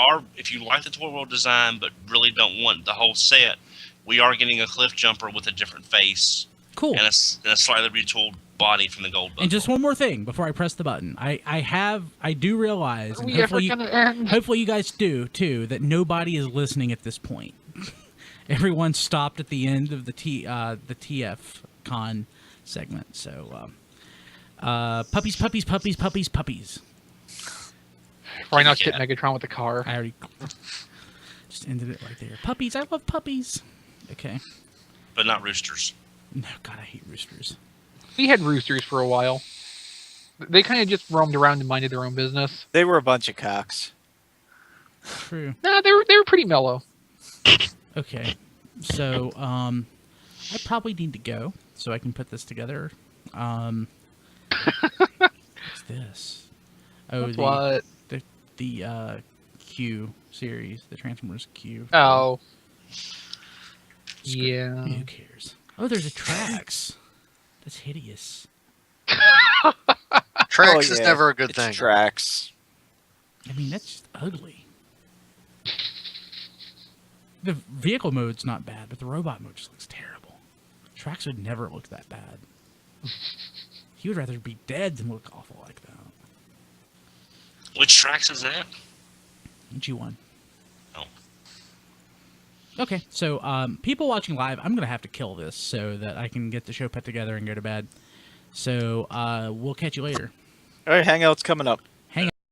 like the Toy World design but really don't want the whole set, we are getting a cliff jumper with a different face, cool, and a slightly retooled body from the gold bug. And just one more thing before I press the button, I do realize, and hopefully you guys do too, that nobody is listening at this point. Everyone stopped at the end of the TF Con segment. So, puppies. Why not hit Megatron with the car? I already just ended it right there. Puppies. I love puppies. Okay. But not roosters. No, God, I hate roosters. We had roosters for a while. They kind of just roamed around and minded their own business. They were a bunch of cocks. True. No, they were pretty mellow. Okay, so I probably need to go so I can put this together. What's this? Oh, That's what? the Q series, the Transformers Q. Oh. Screw- Yeah. Who cares? Oh, there's a Trax. That's hideous. Trax Oh, is yeah, never a good it's thing. Trax. I mean, that's just ugly. The vehicle mode's not bad, but the robot mode just looks terrible. Trax would never look that bad. He would rather be dead than look awful like that. Which tracks is that? G1. Oh. Okay, so people watching live, I'm going to have to kill this so that I can get the show put together and go to bed. So we'll catch you later. All right, hangout's coming up.